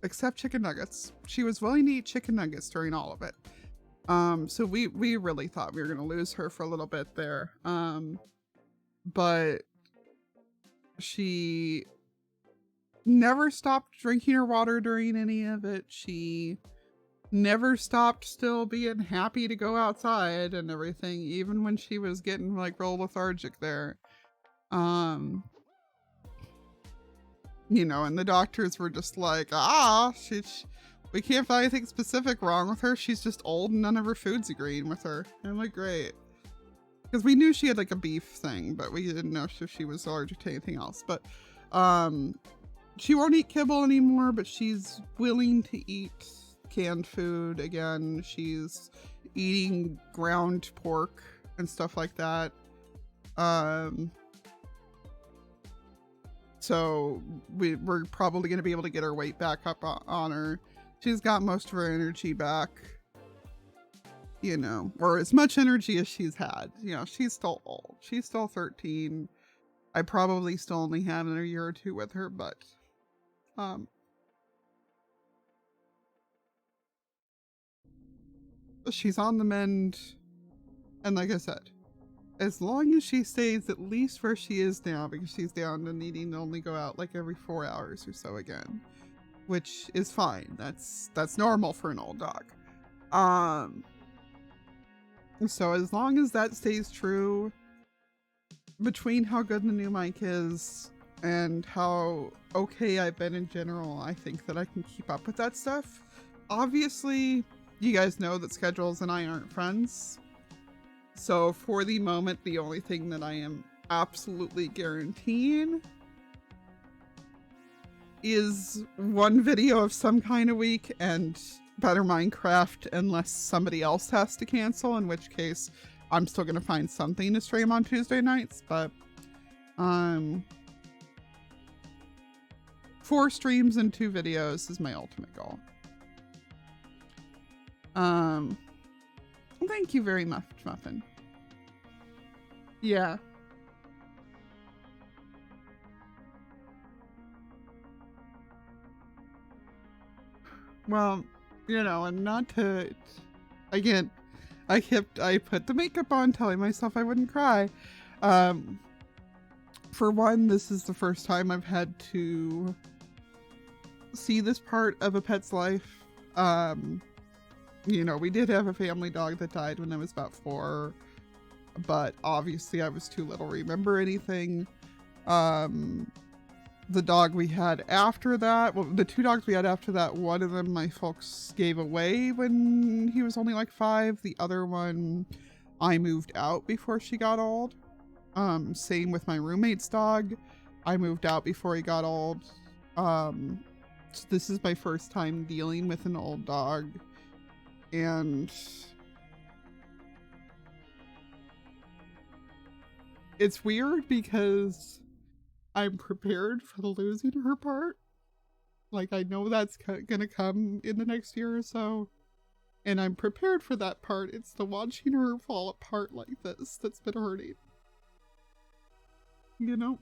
Except chicken nuggets. She was willing to eat chicken nuggets during all of it. So we really thought we were gonna lose her for a little bit there. But she never stopped drinking her water during any of it. She never stopped still being happy to go outside and everything, even when she was getting like real lethargic there. You know, and the doctors were just like, we can't find anything specific wrong with her. She's just old and none of her food's agreeing with her. And I'm like, great. Because we knew she had like a beef thing, but we didn't know if she was allergic to anything else. But she won't eat kibble anymore, but she's willing to eat canned food again. She's eating ground pork and stuff like that. So we're probably going to be able to get her weight back up on her. She's got most of her energy back, you know, or as much energy as she's had. You know, she's still old. She's still 13. I probably still only have another year or 2 with her, but she's on the mend. And like I said, as long as she stays at least where she is now, because she's down to needing to only go out like every 4 hours or so again, which is fine. That's normal for an old dog. So as long as that stays true, between how good the new mic is and how okay I've been in general, I think that I can keep up with that stuff. Obviously, you guys know that Schedules and I aren't friends. So for the moment, the only thing that I am absolutely guaranteeing is one video of some kind a week and better Minecraft unless somebody else has to cancel, in which case I'm still gonna find something to stream on Tuesday nights, but 4 streams and 2 videos is my ultimate goal. Thank you very much, Muffin. Yeah. Well, you know, and not to, again, I put the makeup on telling myself I wouldn't cry. For one, this is the first time I've had to see this part of a pet's life. You know, we did have a family dog that died when I was about 4, but obviously I was too little to remember anything. The dog we had after that, well, the 2 dogs we had after that, one of them my folks gave away when he was only like 5. The other one I moved out before she got old. Same with my roommate's dog. I moved out before he got old. So this is my first time dealing with an old dog. And it's weird because I'm prepared for the losing her part. Like, I know that's gonna come in the next year or so. And I'm prepared for that part. It's the watching her fall apart like this that's been hurting. You know?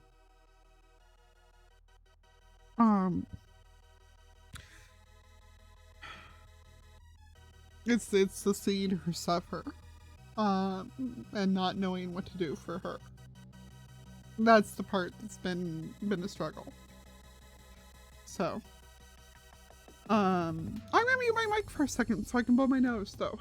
It's the seeing her suffer. And not knowing what to do for her. That's the part that's been a struggle. So, I'm gonna mute my mic for a second so I can blow my nose, though.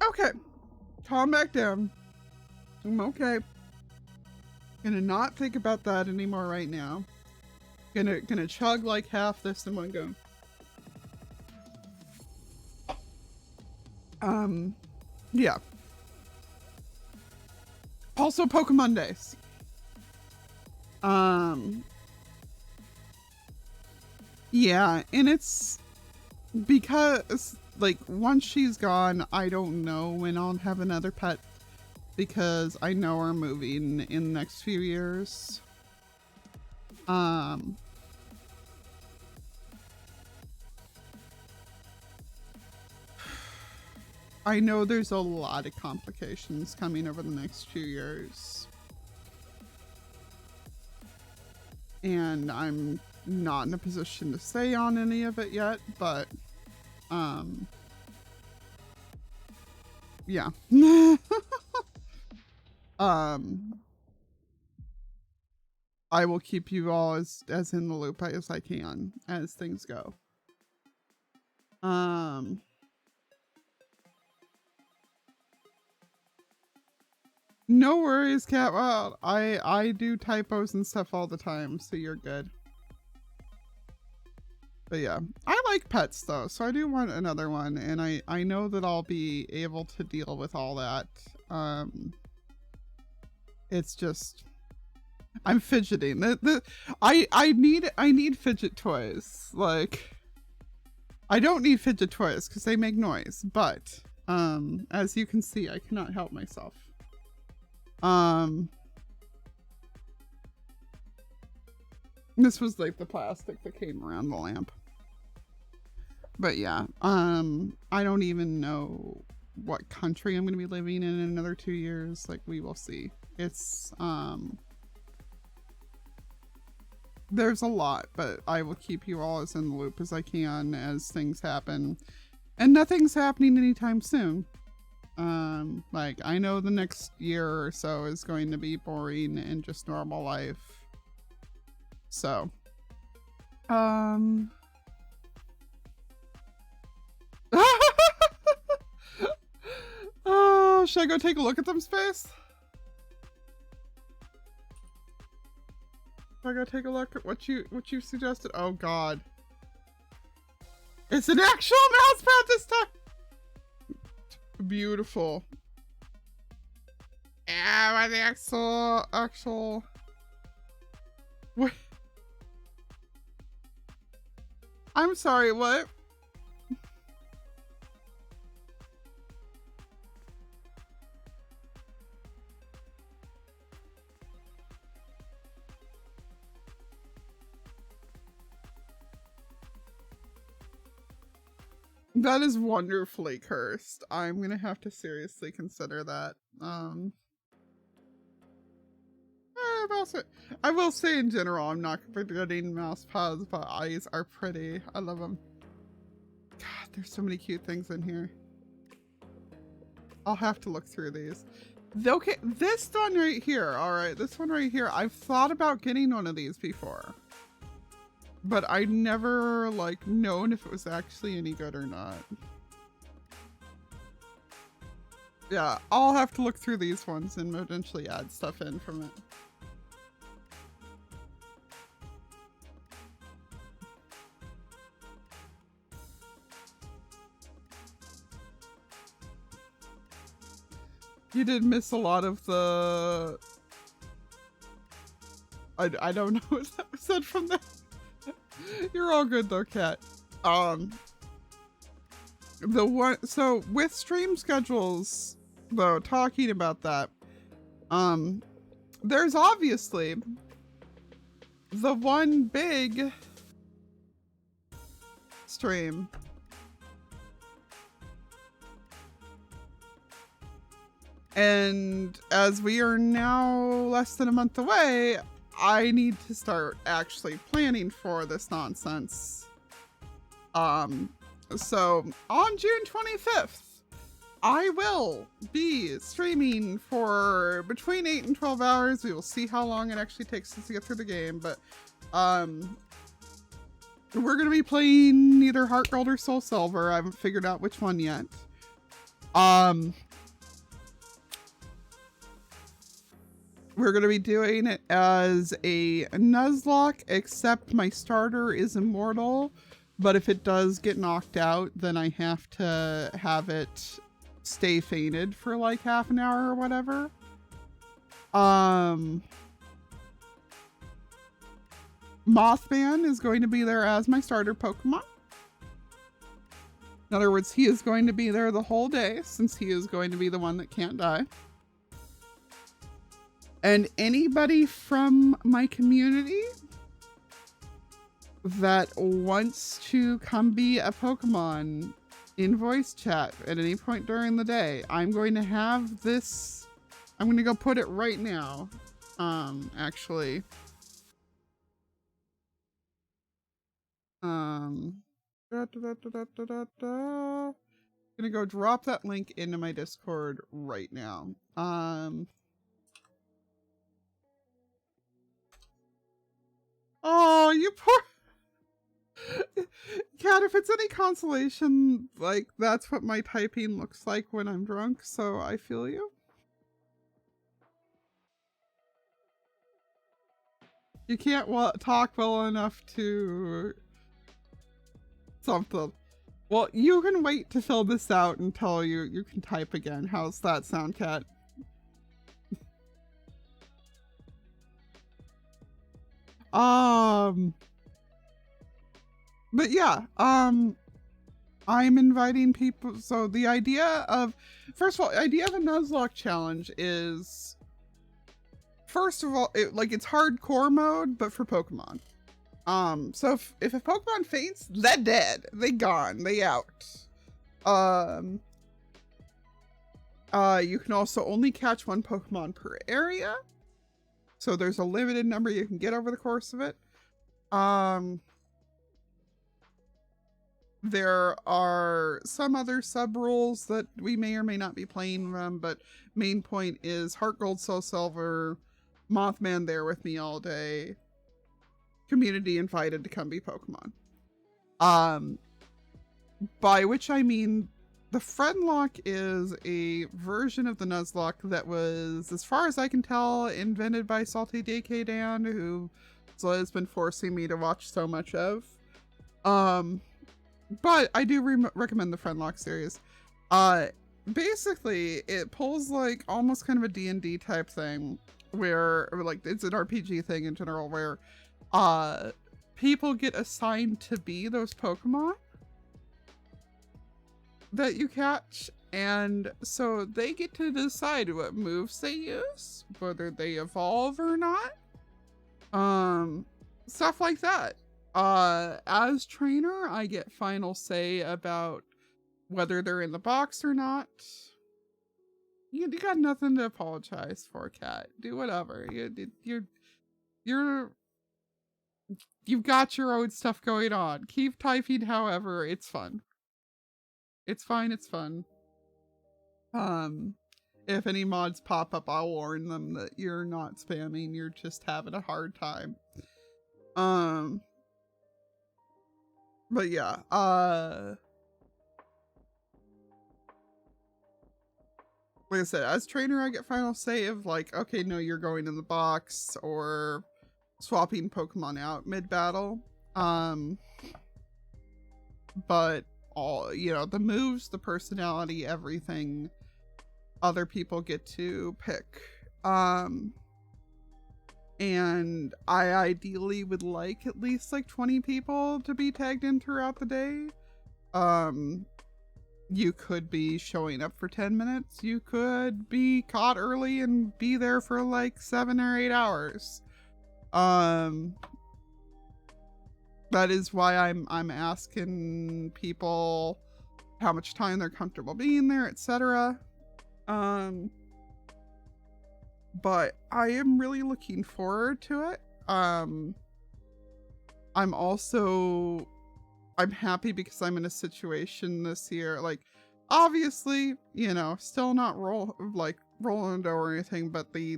Okay, calm back down. I'm okay. Gonna not think about that anymore right now. Gonna chug like half this in one go. Yeah. Also Pokemon Days. Yeah, and it's because, like, once she's gone, I don't know when I'll have another pet because I know we're moving in the next few years. I know there's a lot of complications coming over the next few years. And I'm not in a position to say on any of it yet, but yeah. I will keep you all as in the loop as I can as things go. No worries, Cat. Well, I do typos and stuff all the time, so you're good. But yeah, I like pets though, so I do want another one, and I know that I'll be able to deal with all that. It's just I'm fidgeting. I need fidget toys. Like, I don't need fidget toys because they make noise, but as you can see, I cannot help myself. This was like the plastic that came around the lamp. But yeah, I don't even know what country I'm going to be living in another 2 years. Like, we will see. It's, there's a lot, but I will keep you all as in the loop as I can as things happen. And nothing's happening anytime soon. Like, I know the next year or so is going to be boring and just normal life. So, oh should I go take a look at them, Space? Should I go take a look at what you suggested? Oh God. It's an actual mouse pad this time! Beautiful. Yeah, the actual... What? I'm sorry, what? That is wonderfully cursed. I'm gonna have to seriously consider that. I will say in general, I'm not forgetting mouse pads, but eyes are pretty. I love them. God, there's so many cute things in here. I'll have to look through these. Okay, this one right here, all right, this one right here, I've thought about getting one of these before, but I never like known if it was actually any good or not. Yeah, I'll have to look through these ones and eventually add stuff in from it. You did miss a lot of the... I don't know what that was said from that. You're all good though, Kat. The one, so with stream schedules though, talking about that, there's obviously the one big stream and as we are now less than a month away, I need to start actually planning for this nonsense. So on June 25th, I will be streaming for between 8 and 12 hours. We will see how long it actually takes us to get through the game, but we're going to be playing either Heart Gold or Soul Silver. I haven't figured out which one yet. We're going to be doing it as a Nuzlocke, except my starter is immortal. But if it does get knocked out, then I have to have it stay fainted for like half an hour or whatever. Mothman is going to be there as my starter Pokemon. In other words, he is going to be there the whole day since he is going to be the one that can't die. And anybody from my community that wants to come be a Pokemon in voice chat at any point during the day, I'm going to have this, I'm going to go put it right now, actually. I'm gonna go drop that link into my Discord right now. Oh, you poor... Kat, if it's any consolation, like, that's what my typing looks like when I'm drunk, so I feel you. You can't talk well enough to... something. Well, you can wait to fill this out until you can type again. How's that sound, Kat? But yeah, I'm inviting people. So the idea of, first of all, the idea of a Nuzlocke challenge is, first of all, it's hardcore mode, but for Pokemon. So if a Pokemon faints, they're dead. They gone. They out. You can also only catch one Pokemon per area. So there's a limited number you can get over the course of it. There are some other sub rules that we may or may not be playing them, but main point is Heart Gold, Soul Silver, Mothman there with me all day. Community invited to come be Pokemon. By which I mean The Friendlock is a version of the Nuzlocke that was, as far as I can tell, invented by Salty DK Dan, who has been forcing me to watch so much of. But I do recommend the Friendlock series. Basically, it pulls like almost kind of a D&D type thing, where like it's an RPG thing in general, where people get assigned to be those Pokemon that you catch, and so they get to decide what moves they use, whether they evolve or not, stuff like that. As trainer, I get final say about whether they're in the box or not. You got nothing to apologize for, Cat. Do whatever. You've got your own stuff going on. Keep typing, however, it's fun. It's fine, it's fun. If any mods pop up, I'll warn them that you're not spamming, you're just having a hard time. But yeah, like I said, as trainer, I get final say of like, okay, no, you're going in the box, or swapping Pokemon out mid-battle. But all, you know, the moves, the personality, everything, other people get to pick. And I ideally would like at least like 20 people to be tagged in throughout the day. You could be showing up for 10 minutes. You could be caught early and be there for like 7 or 8 hours. That is why I'm asking people how much time they're comfortable being there, etc. But I am really looking forward to it. I'm happy because I'm in a situation this year, like, obviously, you know, still not rolling or anything, but the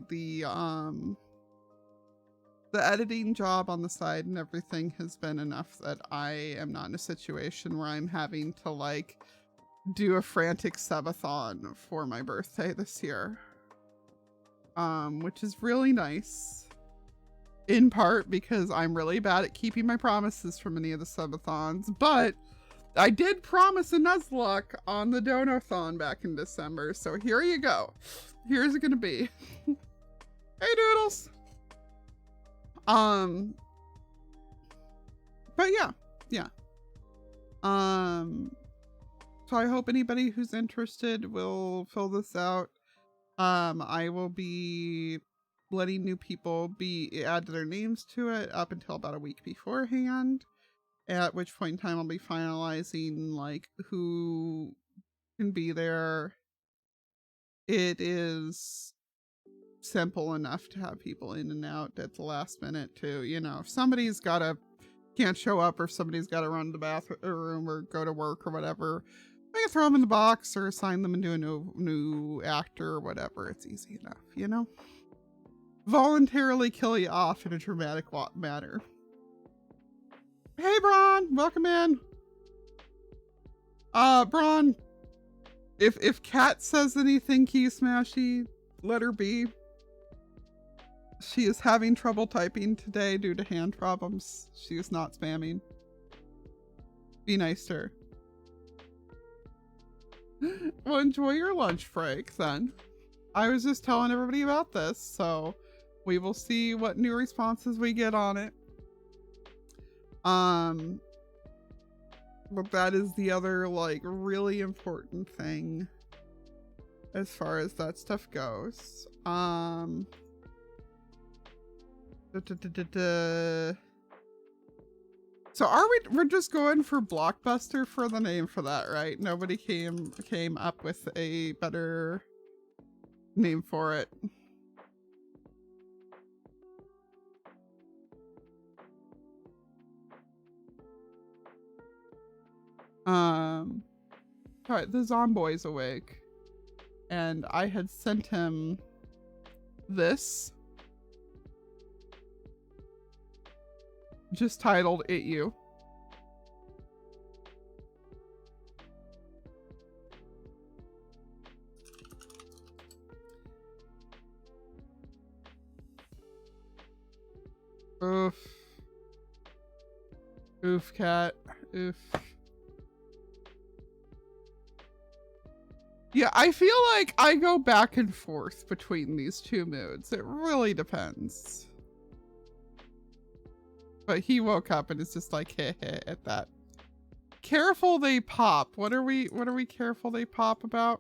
editing job on the side and everything has been enough that I am not in a situation where I'm having to like do a frantic subathon for my birthday this year. Which is really nice. In part because I'm really bad at keeping my promises from any of the subathons, but I did promise a Nuzlocke on the Donathon back in December, so here you go. Here's it gonna be. Hey Doodles! But yeah. So I hope anybody who's interested will fill this out. I will be letting new people add their names to it up until about a week beforehand, at which point in time I'll be finalizing like who can be there. It is simple enough to have people in and out at the last minute too. You know, if somebody's can't show up, or somebody's got to run to the bathroom or go to work or whatever, I can throw them in the box or assign them into a new actor or whatever. It's easy enough, you know? Voluntarily kill you off in a dramatic manner. Hey, Braun! Welcome in! Braun, if Kat says anything key smashy, let her be. She is having trouble typing today due to hand problems. She is not spamming. Be nice to her. Well, enjoy your lunch break then. I was just telling everybody about this, so we will see what new responses we get on it. But that is the other like really important thing as far as that stuff goes. So we're just going for Blockbuster for the name for that, right? Nobody came up with a better name for it. Alright, the Zomboy's awake. And I had sent him this. Just titled It You. Oof. Oof, cat. Oof. Yeah, I feel like I go back and forth between these two moods. It really depends. But he woke up and is just like, heh heh at that. Careful they pop. What are we careful they pop about?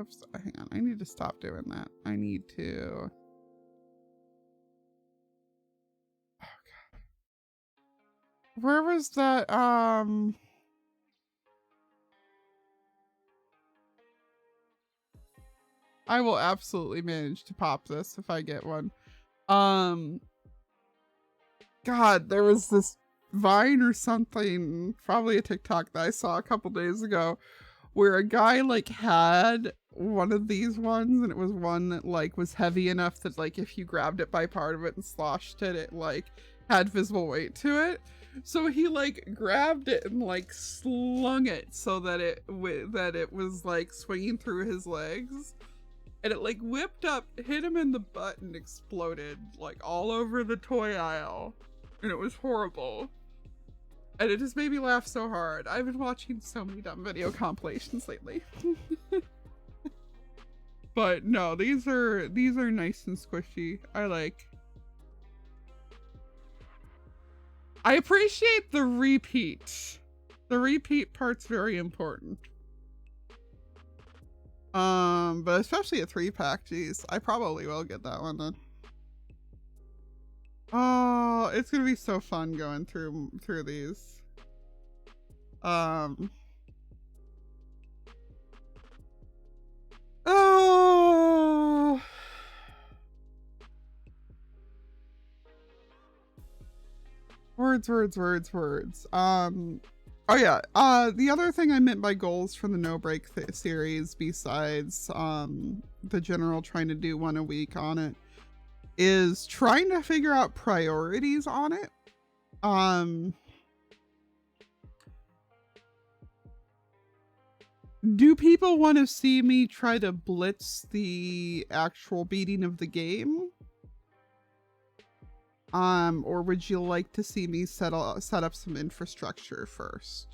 Oops, hang on. I need to stop doing that. I need to. Oh god. Where was that? I will absolutely manage to pop this if I get one. God, there was this Vine or something, probably a TikTok that I saw a couple days ago, where a guy like had one of these ones, and it was one that like was heavy enough that like if you grabbed it by part of it and sloshed it, it like had visible weight to it. So he like grabbed it and like slung it so that it was like swinging through his legs. And it like whipped up, hit him in the butt, and exploded like all over the toy aisle. And it was horrible. And it just made me laugh so hard. I've been watching so many dumb video compilations lately. But no, these are nice and squishy. I appreciate the repeat. The repeat part's very important. But especially a 3-pack, geez. I probably will get that one then. Oh, it's gonna be so fun going through these. Oh. Words. Oh yeah, the other thing I meant by goals for the No Break series, besides the general trying to do one a week on it, is trying to figure out priorities on it. Do people want to see me try to blitz the actual beating of the game? Or would you like to see me set up some infrastructure first?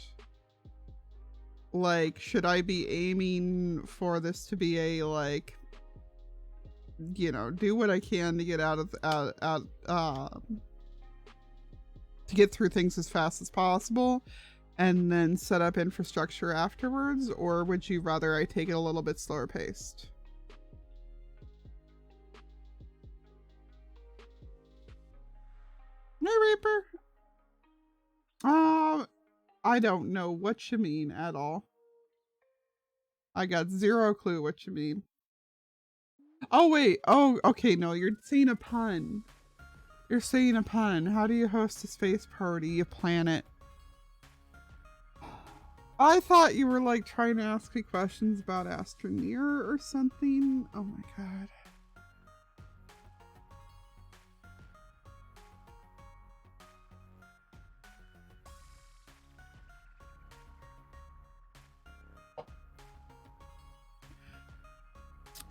Like, should I be aiming for this to be a, like, you know, do what I can to get to get through things as fast as possible and then set up infrastructure afterwards? Or would you rather I take it a little bit slower paced? Hey, Reaper. I don't know what you mean at all. I got zero clue what you mean. Oh, wait. Oh, okay. No, you're saying a pun. You're saying a pun. How do you host a space party? You plan it. I thought you were like trying to ask me questions about Astroneer or something. Oh my god.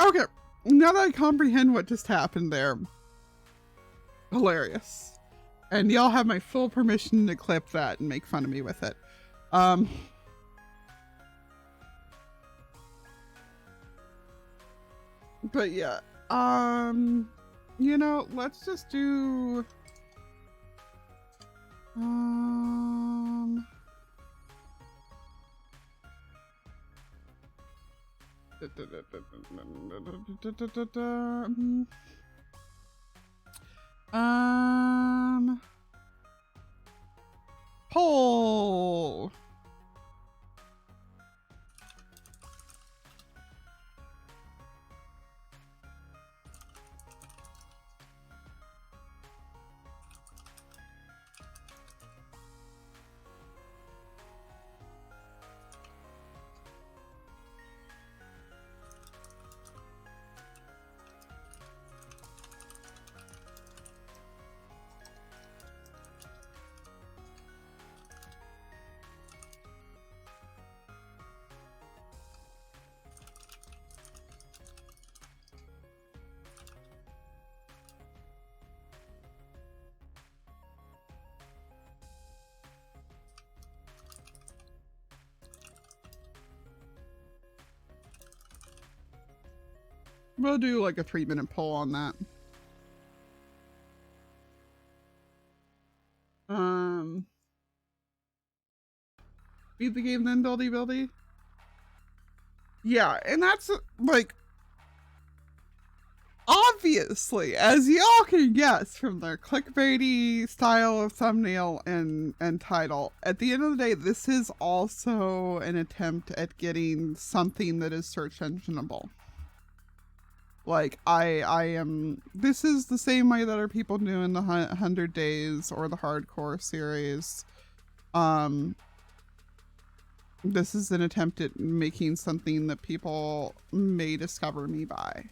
Okay, now that I comprehend what just happened there, hilarious. And y'all have my full permission to clip that and make fun of me with it. But yeah, you know, let's just do, poll. We'll do like a 3-minute poll on that. Beat the game then buildy. Yeah, and that's like, obviously, as y'all can guess from their clickbaity style of thumbnail and title, at the end of the day, this is also an attempt at getting something that is search engineable. Like, this is the same way that our people do in the 100 Days or the Hardcore series. This is an attempt at making something that people may discover me by.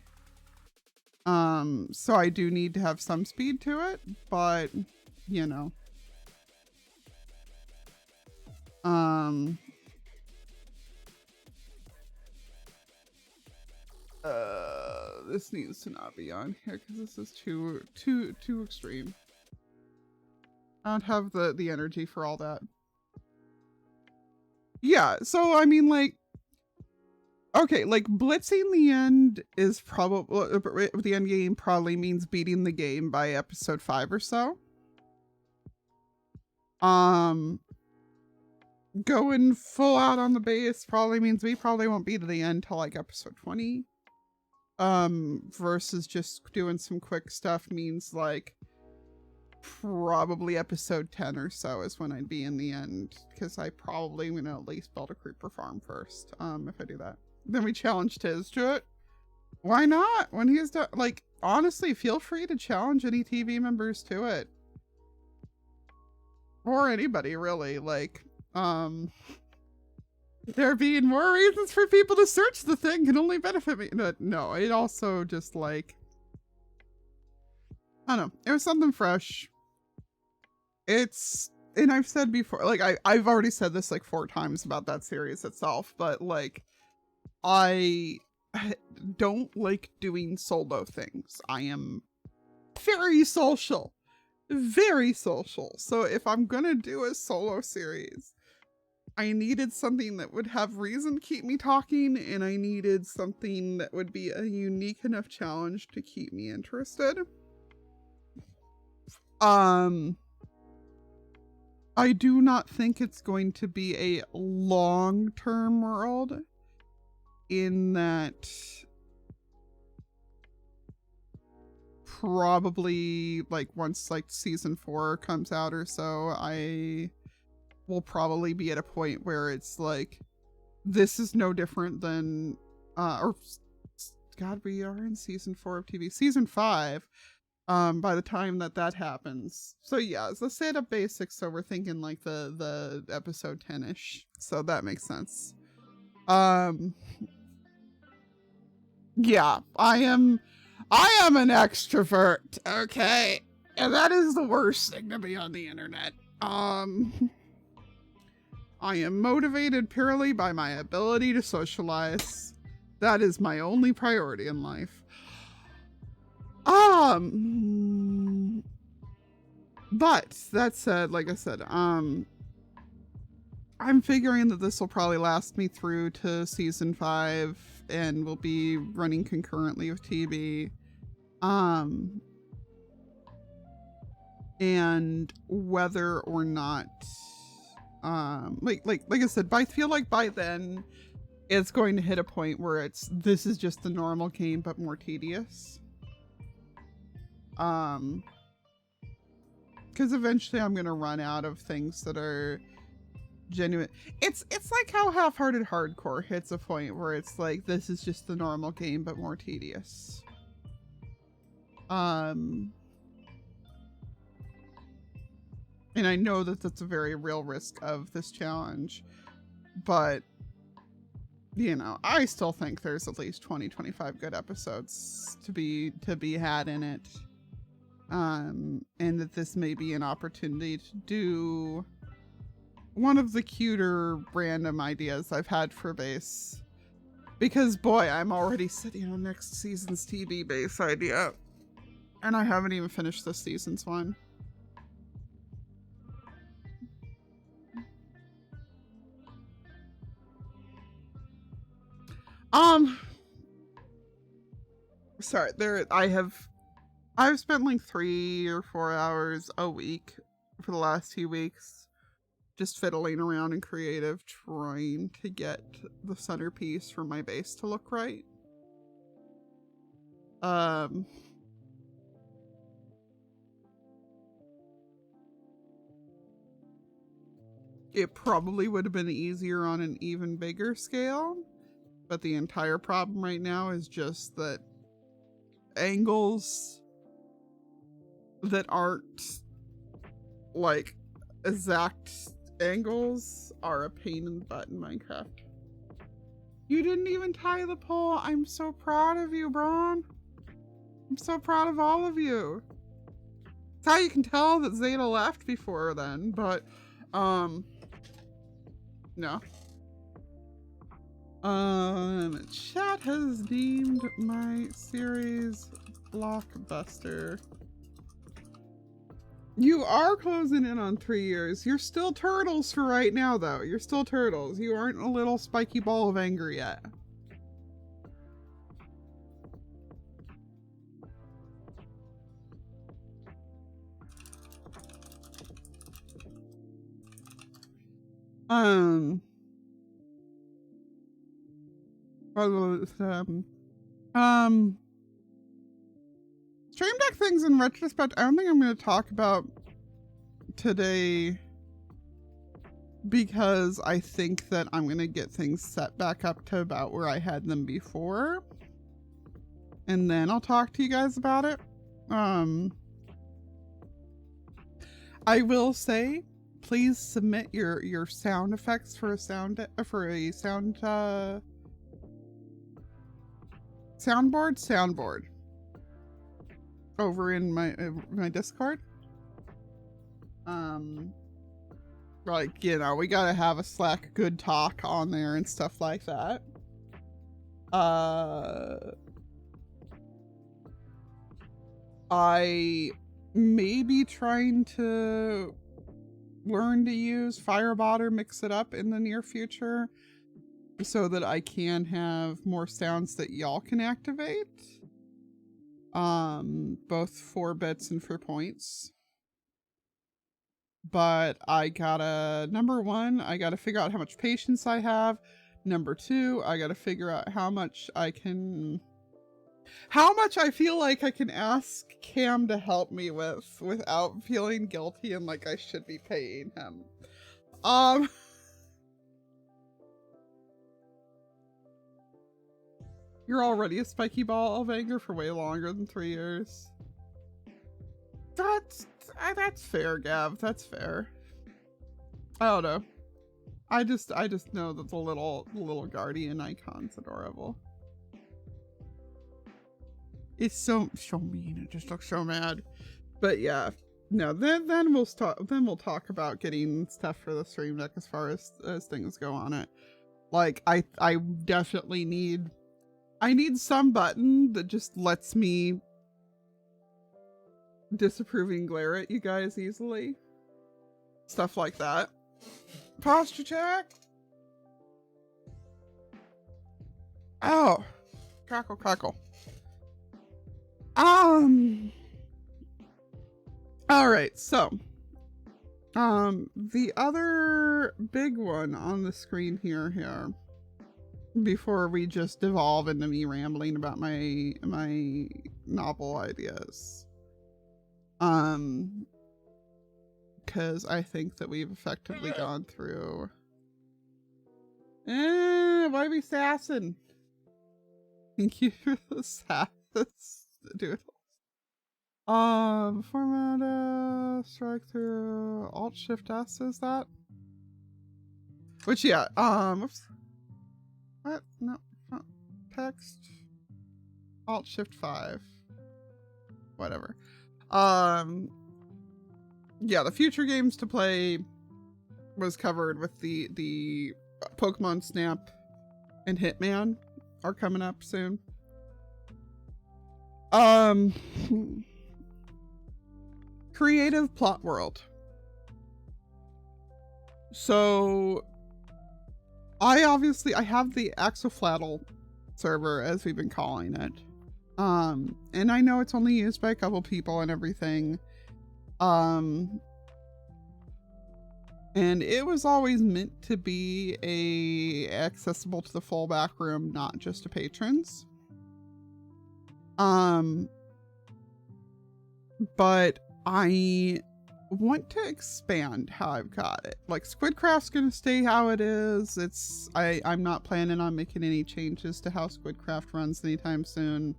So I do need to have some speed to it, but, you know. This needs to not be on here because this is too extreme. I don't have the energy for all that. Yeah, so I mean, like, okay, like blitzing the end is probably, the end game probably means beating the game by episode 5 or so. Going full out on the base probably means we probably won't be to the end till like episode 20. Versus just doing some quick stuff means like probably episode 10 or so is when I'd be in the end, because I probably am gonna at least build a creeper farm first. If I do that, then we challenge Tiz to it. Why not? When he's done, like, honestly, feel free to challenge any TV members to it, or anybody really. Like, there being more reasons for people to search the thing can only benefit me. No, it also just like, I don't know, it was something fresh. And I've said before, like, I've already said this like 4 times about that series itself, but like, I don't like doing solo things. I am very social. So if I'm gonna do a solo series, I needed something that would have reason to keep me talking, and I needed something that would be a unique enough challenge to keep me interested. I do not think it's going to be a long-term world, in that probably like once like season 4 comes out or so, I will probably be at a point where it's like, this is no different than or god, we are in season 4 of TV, season 5 by the time that happens. So yeah, it's the setup basics, so we're thinking like the episode 10ish, so that makes sense. Yeah, I am an extrovert, okay? And that is the worst thing to be on the internet. I am motivated purely by my ability to socialize. That is my only priority in life. But that said, like I said, I'm figuring that this will probably last me through to season 5 and will be running concurrently with TB. And whether or not, like I said, I feel like by then it's going to hit a point where this is just the normal game, but more tedious. Because eventually I'm gonna run out of things that are genuine. It's like how Half-Hearted Hardcore hits a point where it's like, this is just the normal game, but more tedious. And I know that that's a very real risk of this challenge, but you know, I still think there's at least 20-25 good episodes to be had in it. And that this may be an opportunity to do one of the cuter random ideas I've had for base. Because boy, I'm already sitting on next season's TV base idea, and I haven't even finished this season's one. sorry, I've spent like 3 or 4 hours a week for the last 2 weeks just fiddling around in creative, trying to get the centerpiece for my base to look right. It probably would have been easier on an even bigger scale, but the entire problem right now is just that angles that aren't like exact angles are a pain in the butt in Minecraft. You didn't even tie the pole. I'm so proud of you, Braun. I'm so proud of all of you. That's how you can tell that Zeta left before then, but no. Chat has deemed my series blockbuster. You are closing in on 3 years. You're still turtles for right now, though. You're still turtles. You aren't a little spiky ball of anger yet. Stream Deck things in retrospect, I don't think I'm going to talk about today because I think that I'm going to get things set back up to about where I had them before. And then I'll talk to you guys about it. I will say, please submit your sound effects for a soundboard over in my Discord. Like, you know, we gotta have a Slack good talk on there and stuff like that. I may be trying to learn to use Firebot or mix it up in the near future so that I can have more sounds that y'all can activate. Both for bits and for points. But I gotta, number one, I gotta figure out how much patience I have. Number two, I gotta figure out how much I feel like I can ask Cam to help me with without feeling guilty and like I should be paying him. You're already a spiky ball of anger for way longer than 3 years. That's fair, Gav. That's fair. I don't know. I just know that the little guardian icon's adorable. It's so mean. It just looks so mad. But yeah, no. Then we'll talk about getting stuff for the stream deck as far as things go on it. Like I definitely need some button that just lets me disapproving glare at you guys easily. Stuff like that. Posture check. Oh, crackle. Alright, so the other big one on the screen here before we just devolve into me rambling about my novel ideas, because I think that we've effectively gone through why be sassing? Thank you for the sass doodles. Format strike through Alt Shift S, is that? Which yeah, oops. What? No, text. Alt Shift 5. Whatever. Yeah, the future games to play was covered with the Pokemon Snap and Hitman are coming up soon. Creative plot world. So I have the Axoflatl server, as we've been calling it. And I know it's only used by a couple people and everything. And it was always meant to be accessible to the full back room, not just to patrons. But I want to expand how I've got it. Like, Squidcraft's gonna stay how it is. I'm not planning on making any changes to how Squidcraft runs anytime soon.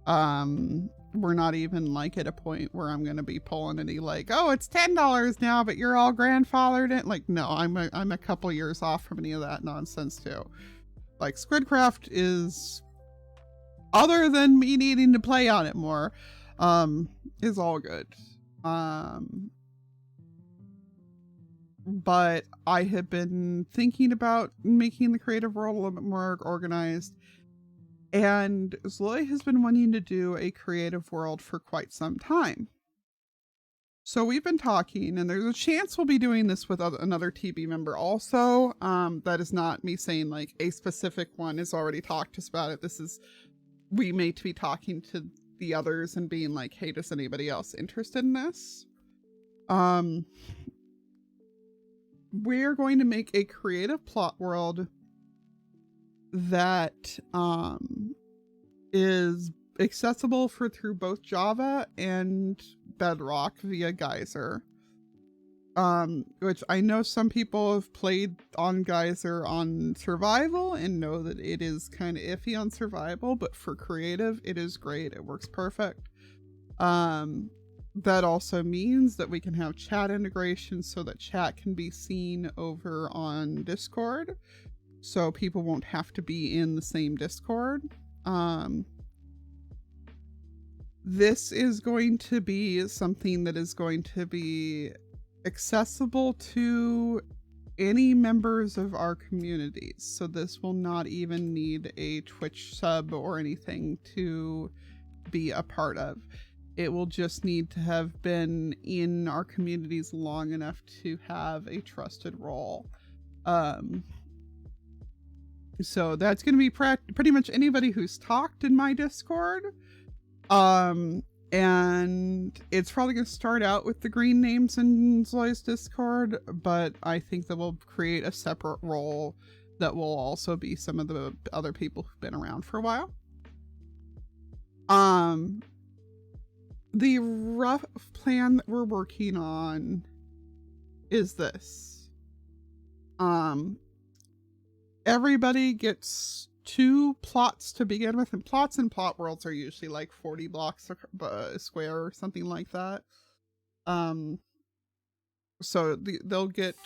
We're not even like at a point where I'm gonna be pulling any like, oh, it's $10 now, but you're all grandfathered in. Like, no, I'm a couple years off from any of that nonsense too. Like, Squidcraft is, other than me needing to play on it more, is all good. But I have been thinking about making the creative world a little bit more organized, and Zoe has been wanting to do a creative world for quite some time. So we've been talking, and there's a chance we'll be doing this with another TB member also. That is not me saying like a specific one has already talked to us about it. This is, we may be talking to the others and being like, hey, does anybody else interested in this? We're going to make a creative plot world that is accessible through both Java and Bedrock via Geyser. Which I know some people have played on Geyser on survival and know that it is kind of iffy on survival, but for creative, it is great. It works perfect. That also means that we can have chat integration so that chat can be seen over on Discord. So people won't have to be in the same Discord. This is going to be something that is going to be accessible to any members of our communities. So this will not even need a Twitch sub or anything to be a part of. It will just need to have been in our communities long enough to have a trusted role. So that's going to be pretty much anybody who's talked in my Discord. And it's probably going to start out with the green names in Zoe's Discord, but I think that we'll create a separate role that will also be some of the other people who've been around for a while. The rough plan that we're working on is this. Everybody gets 2 plots to begin with, and plots in plot worlds are usually like 40 blocks a square or something like that. So they'll get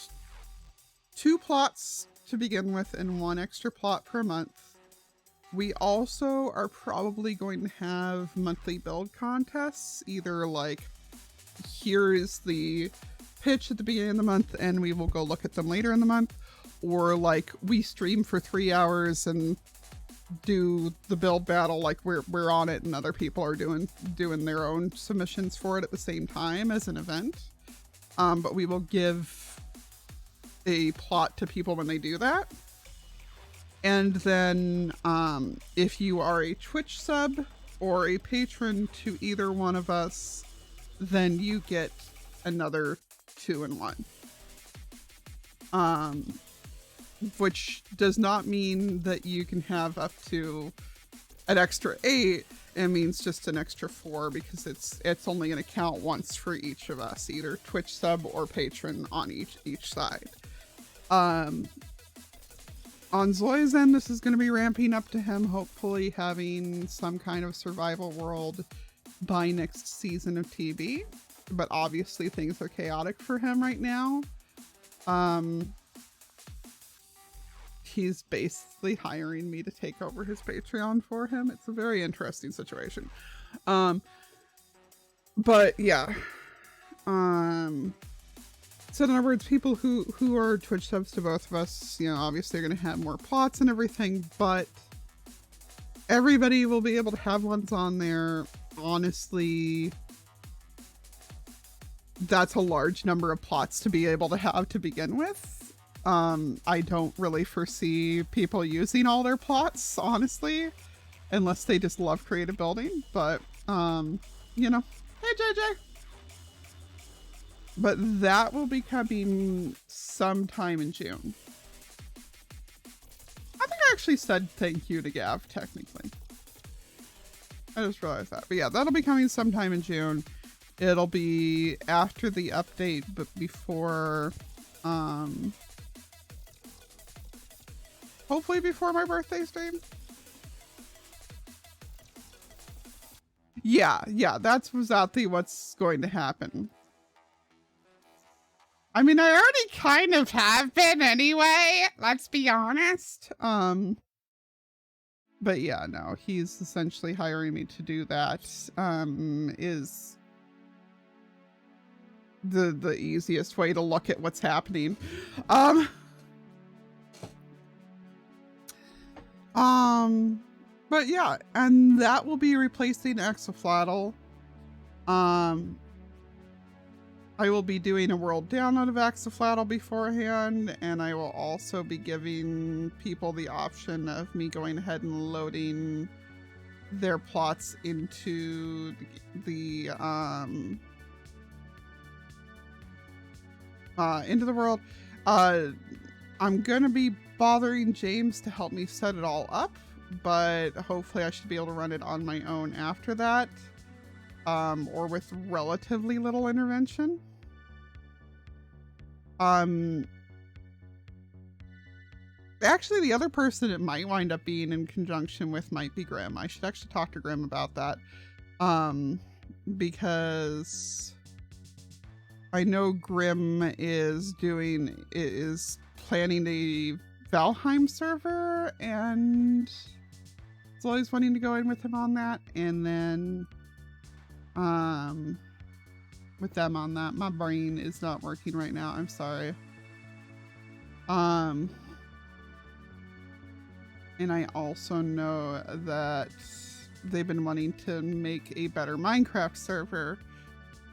2 plots to begin with and 1 extra plot per month. We also are probably going to have monthly build contests, either like, here is the pitch at the beginning of the month and we will go look at them later in the month, or like we stream for 3 hours and do the build battle, like we're on it and other people are doing their own submissions for it at the same time as an event. But we will give a plot to people when they do that. And then if you are a Twitch sub or a patron to either one of us, then you get another 2 in 1. Which does not mean that you can have up to an extra 8. It means just an extra 4, because it's only going to count once for each of us, either Twitch sub or patron on each side. On Zoe's end, this is going to be ramping up to him hopefully having some kind of survival world by next season of TB. But obviously things are chaotic for him right now. He's basically hiring me to take over his Patreon for him. It's a very interesting situation. But yeah. So in other words, people who are Twitch subs to both of us, you know, obviously are going to have more plots and everything, but everybody will be able to have ones on there. Honestly, that's a large number of plots to be able to have to begin with. I don't really foresee people using all their plots, honestly. unless they just love creative building. But, you know, hey JJ. But that will be coming sometime in June. I think I actually said thank you to Gav, technically. I just realized that. But yeah, that'll be coming sometime in June. It'll be after the update, but before, hopefully before my birthday stream. Yeah, that's exactly what's going to happen. I mean, I already kind of have been anyway, let's be honest. But yeah, no, he's essentially hiring me to do that, is the easiest way to look at what's happening. But yeah, and that will be replacing Exaflatl. I will be doing a world download of Exaflatl beforehand, and I will also be giving people the option of me going ahead and loading their plots into the world. I'm gonna be bothering James to help me set it all up, but hopefully I should be able to run it on my own after that, or with relatively little intervention. Actually, the other person it might wind up being in conjunction with might be Grim. I should actually talk to Grim about that, because I know Grim is planning a Valheim server, and is always wanting to go in with him on that. And then, with them on that, my brain is not working right now. I'm sorry. And I also know that they've been wanting to make a better Minecraft server.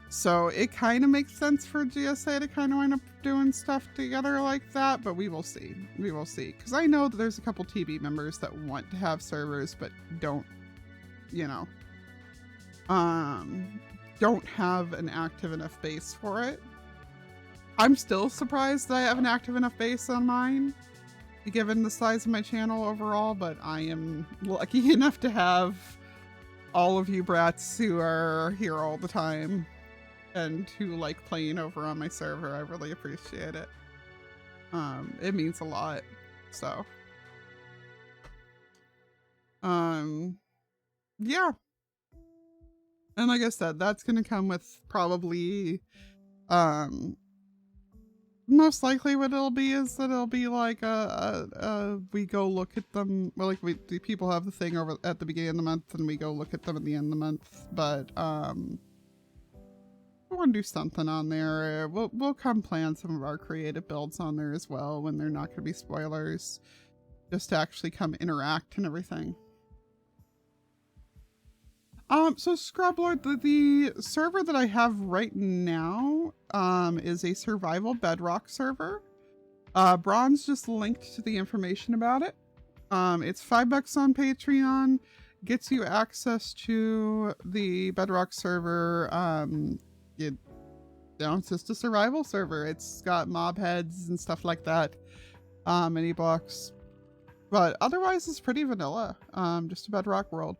So it kind of makes sense for GSA to kind of wind up doing stuff together like that, but we will see. We will see. Because I know that there's a couple TB members that want to have servers, but don't, you know, don't have an active enough base for it. I'm still surprised that I have an active enough base on mine, given the size of my channel overall, but I am lucky enough to have all of you brats who are here all the time and who like playing over on my server. I really appreciate it. It means a lot. So, yeah. And like I said, that's going to come with probably, most likely what it'll be is that it'll be like we go look at them. Well, like the people have the thing over at the beginning of the month, and we go look at them at the end of the month. But we want to do something on there. We'll come plan some of our creative builds on there as well when they're not going to be spoilers, just to actually come interact and everything. So Scrublord, the server that I have right now, is a survival bedrock server. Bronze just linked to the information about it. It's $5 on Patreon, gets you access to the bedrock server. It's just a survival server. It's got mob heads and stuff like that, mini blocks, but otherwise it's pretty vanilla. Just a bedrock world.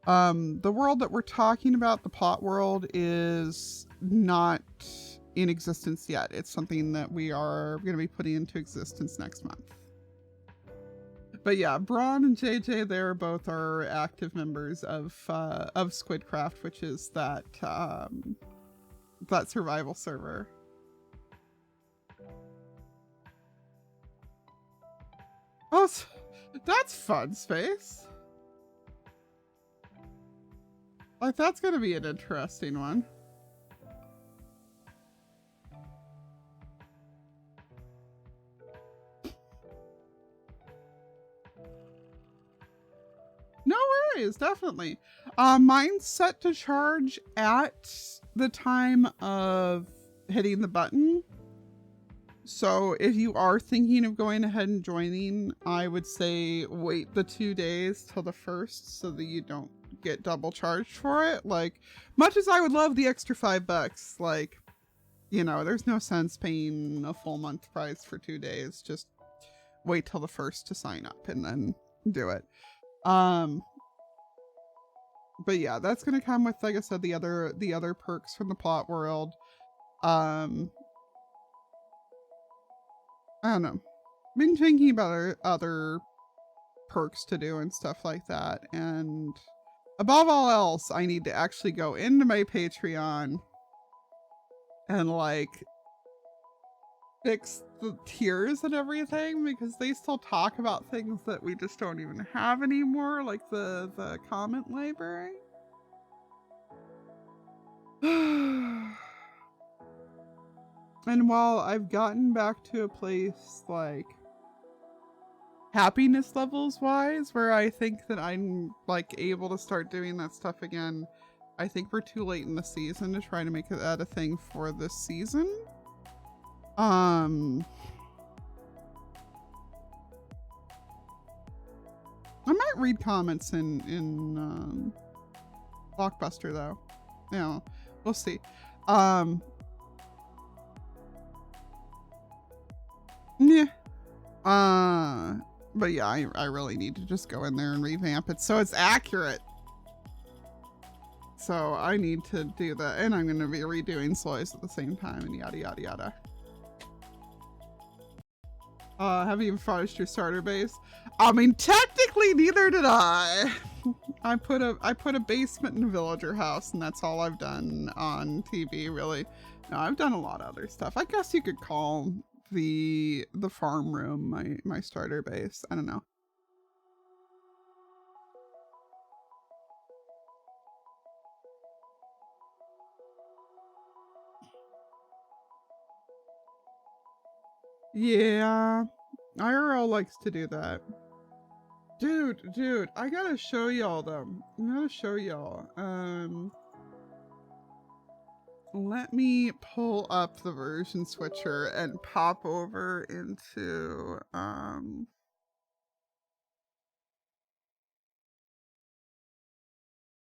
The world that we're talking about, the plot world, is not in existence yet. It's something that we are going to be putting into existence next month. But yeah, Braun and JJ, they're both our active members of Squidcraft, which is that survival server. Oh, that's fun, Space. Like, that's gonna be an interesting one. No worries, definitely. Mine's set to charge at the time of hitting the button. So if you are thinking of going ahead and joining, I would say wait the 2 days till the 1st so that you don't get double charged for it. Like, much as I would love the extra $5, like, you know, there's no sense paying a full month price for 2 days. Just wait till the 1st to sign up and then do it. But yeah, that's gonna come with, like I said, the other perks from the plot world. I don't know. Been thinking about other perks to do and stuff like that. And above all else, I need to actually go into my Patreon and like fix the tiers and everything, because they still talk about things that we just don't even have anymore, like the comment library. And while I've gotten back to a place like happiness levels wise where I think that I'm like able to start doing that stuff again, I think we're too late in the season to try to make that a thing for this season. I might read comments in Blockbuster though. Yeah, we'll see. Yeah. But yeah, I really need to just go in there and revamp it so it's accurate. So I need to do that, and I'm going to be redoing Sloys at the same time, and yada yada yada. Have you even finished your starter base? I mean, technically neither did I. I put a basement in a villager house, and that's all I've done on TV, really. No, I've done a lot of other stuff. I guess you could call the farm room my starter base. I don't know. Yeah, IRL likes to do that. Dude, I gotta show y'all them. I'm gonna show y'all. Let me pull up the version switcher and pop over into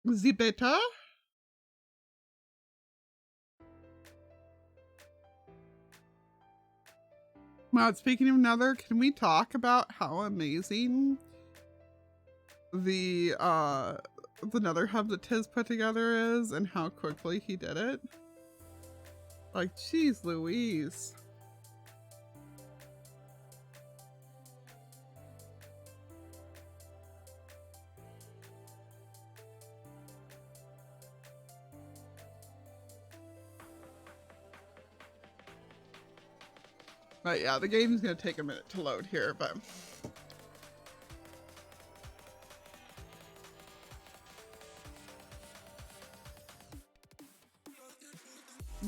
the beta. Well, speaking of Nether, can we talk about how amazing the Nether hub that Tiz put together is and how quickly he did it? Like, geez Louise. But yeah, the game's gonna take a minute to load here, but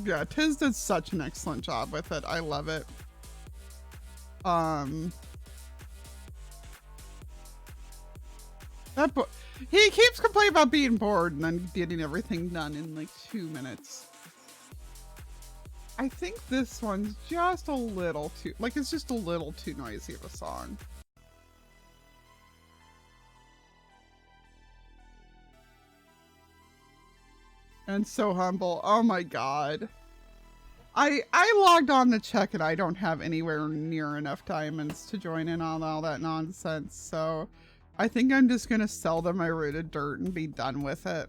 yeah, Tiz did such an excellent job with it. I love it. He keeps complaining about being bored and then getting everything done in like 2 minutes. I think this one's just a little too, like, it's just a little too noisy of a song. And so humble. Oh my god. I logged on to check and I don't have anywhere near enough diamonds to join in on all that nonsense, so I think I'm just gonna sell them my rooted dirt and be done with it.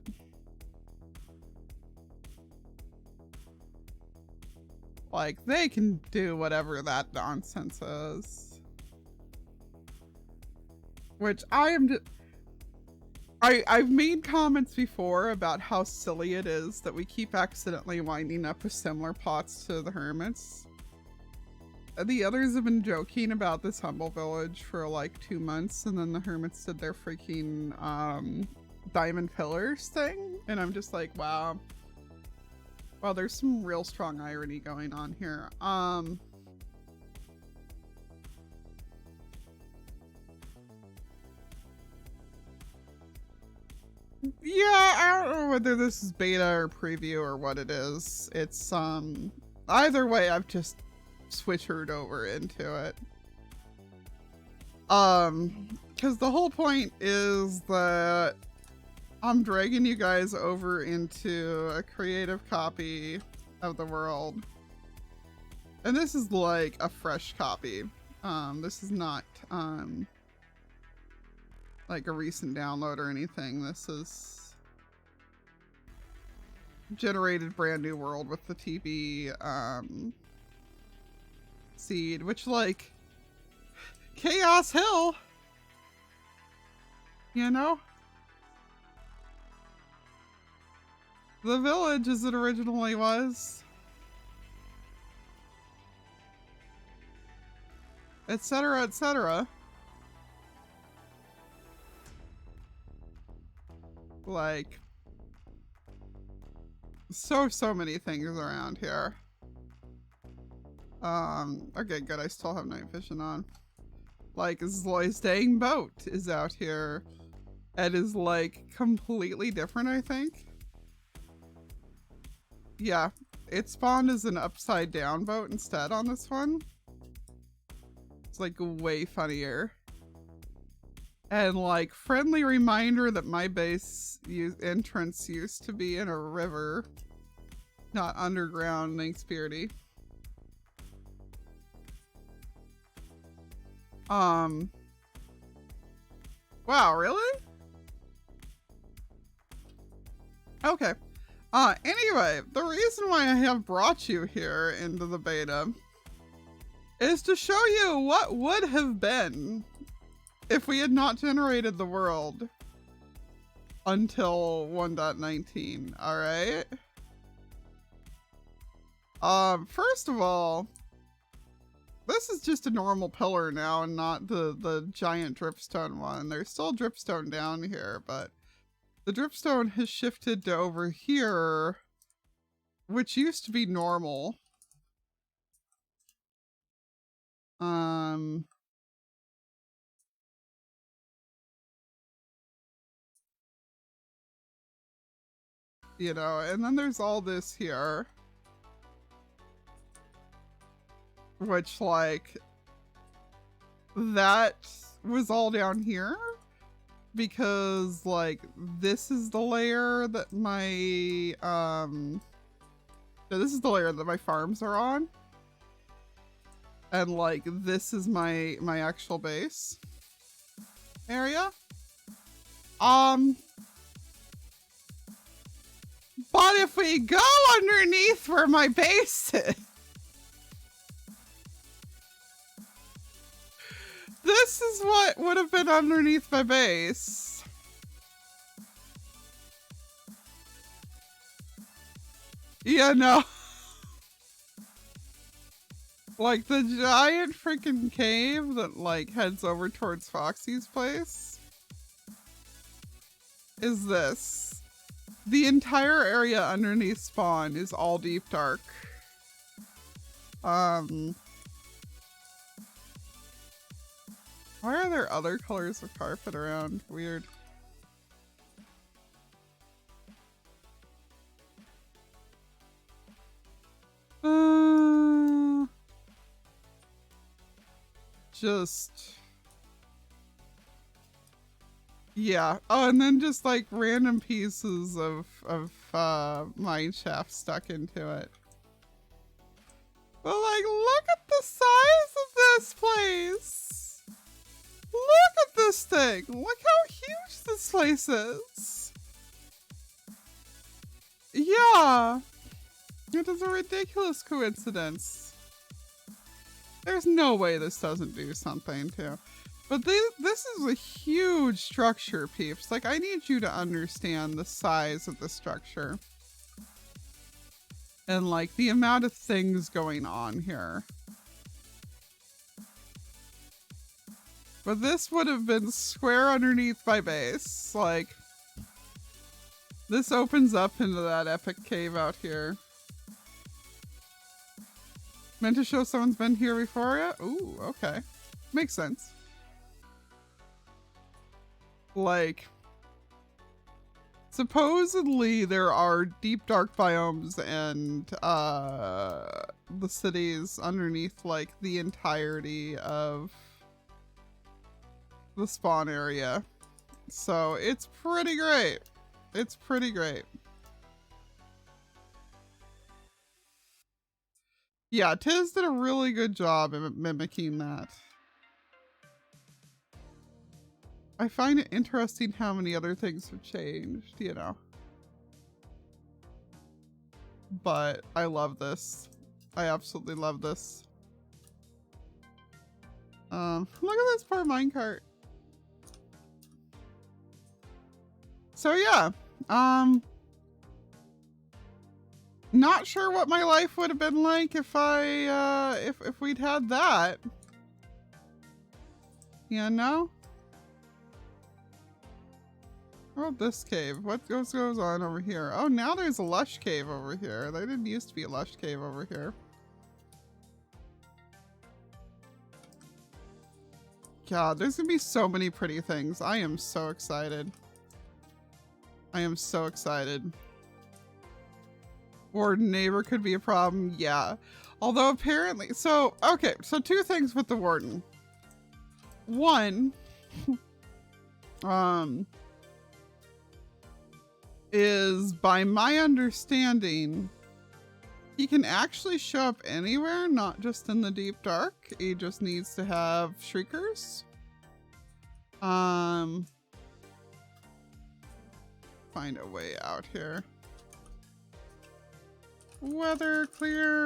Like, they can do whatever that nonsense is. Which I've made comments before about how silly it is that we keep accidentally winding up with similar plots to the hermits. The others have been joking about this humble village for like 2 months, and then the hermits did their freaking diamond pillars thing, and I'm just like, wow. Well, there's some real strong irony going on here. Yeah, I don't know whether this is beta or preview or what it is. It's either way, I've just switchered over into it. Because the whole point is that I'm dragging you guys over into a creative copy of the world. And this is like a fresh copy. This is not like a recent download or anything. This is generated brand new world with the TB seed, which like Chaos Hill, you know? The village as it originally was. Etc., etc. Like, so many things around here. Okay, good. I still have night vision on. Like, Zloy's dang boat is out here. It is, like, completely different, I think. Yeah, it spawned as an upside down boat instead on this one. It's, like, way funnier. And, like, friendly reminder that my base entrance used to be in a river. Not underground, thanks, Beardy. Wow, really? Okay. Anyway, the reason why I have brought you here into the beta is to show you what would have been if we had not generated the world until 1.19, alright? First of all, this is just a normal pillar now and not the giant dripstone one. There's still dripstone down here, but the dripstone has shifted to over here, which used to be normal. You know, and then there's all this here. Which, like, that was all down here because, like, this is the layer that my, this is the layer that my farms are on. And, like, this is my actual base area. But if we go underneath where my base is, this is what would have been underneath my base. Yeah, no. Like the giant freaking cave that like heads over towards Foxy's place is this. The entire area underneath spawn is all deep dark. Why are there other colors of carpet around? Weird. Just... yeah. Oh, and then just like random pieces of mine shaft stuck into it. But like, look at the size of this place! Look at this thing! Look how huge this place is! Yeah! It is a ridiculous coincidence. There's no way this doesn't do something too. But this is a huge structure, peeps. Like, I need you to understand the size of the structure. And like, the amount of things going on here. But this would have been square underneath my base. Like, this opens up into that epic cave out here. Meant to show someone's been here before yet? Ooh, okay. Makes sense. Like, Supposedly there are deep dark biomes and the cities underneath like the entirety of the spawn area. So it's pretty great. It's pretty great. Yeah, Tiz did a really good job of mimicking that. I find it interesting how many other things have changed, you know. But I love this. I absolutely love this. Look at this poor minecart. So yeah, not sure what my life would have been like if I, if we'd had that. You know? Oh, this cave. What goes on over here? Oh, now there's a lush cave over here. There didn't used to be a lush cave over here. God, there's gonna be so many pretty things. I am so excited. I am so excited. Warden neighbor could be a problem. Yeah. Although apparently, so, okay. So two things with the warden. One, is by my understanding, he can actually show up anywhere, not just in the deep dark. He just needs to have shriekers. Find a way out here. Weather clear.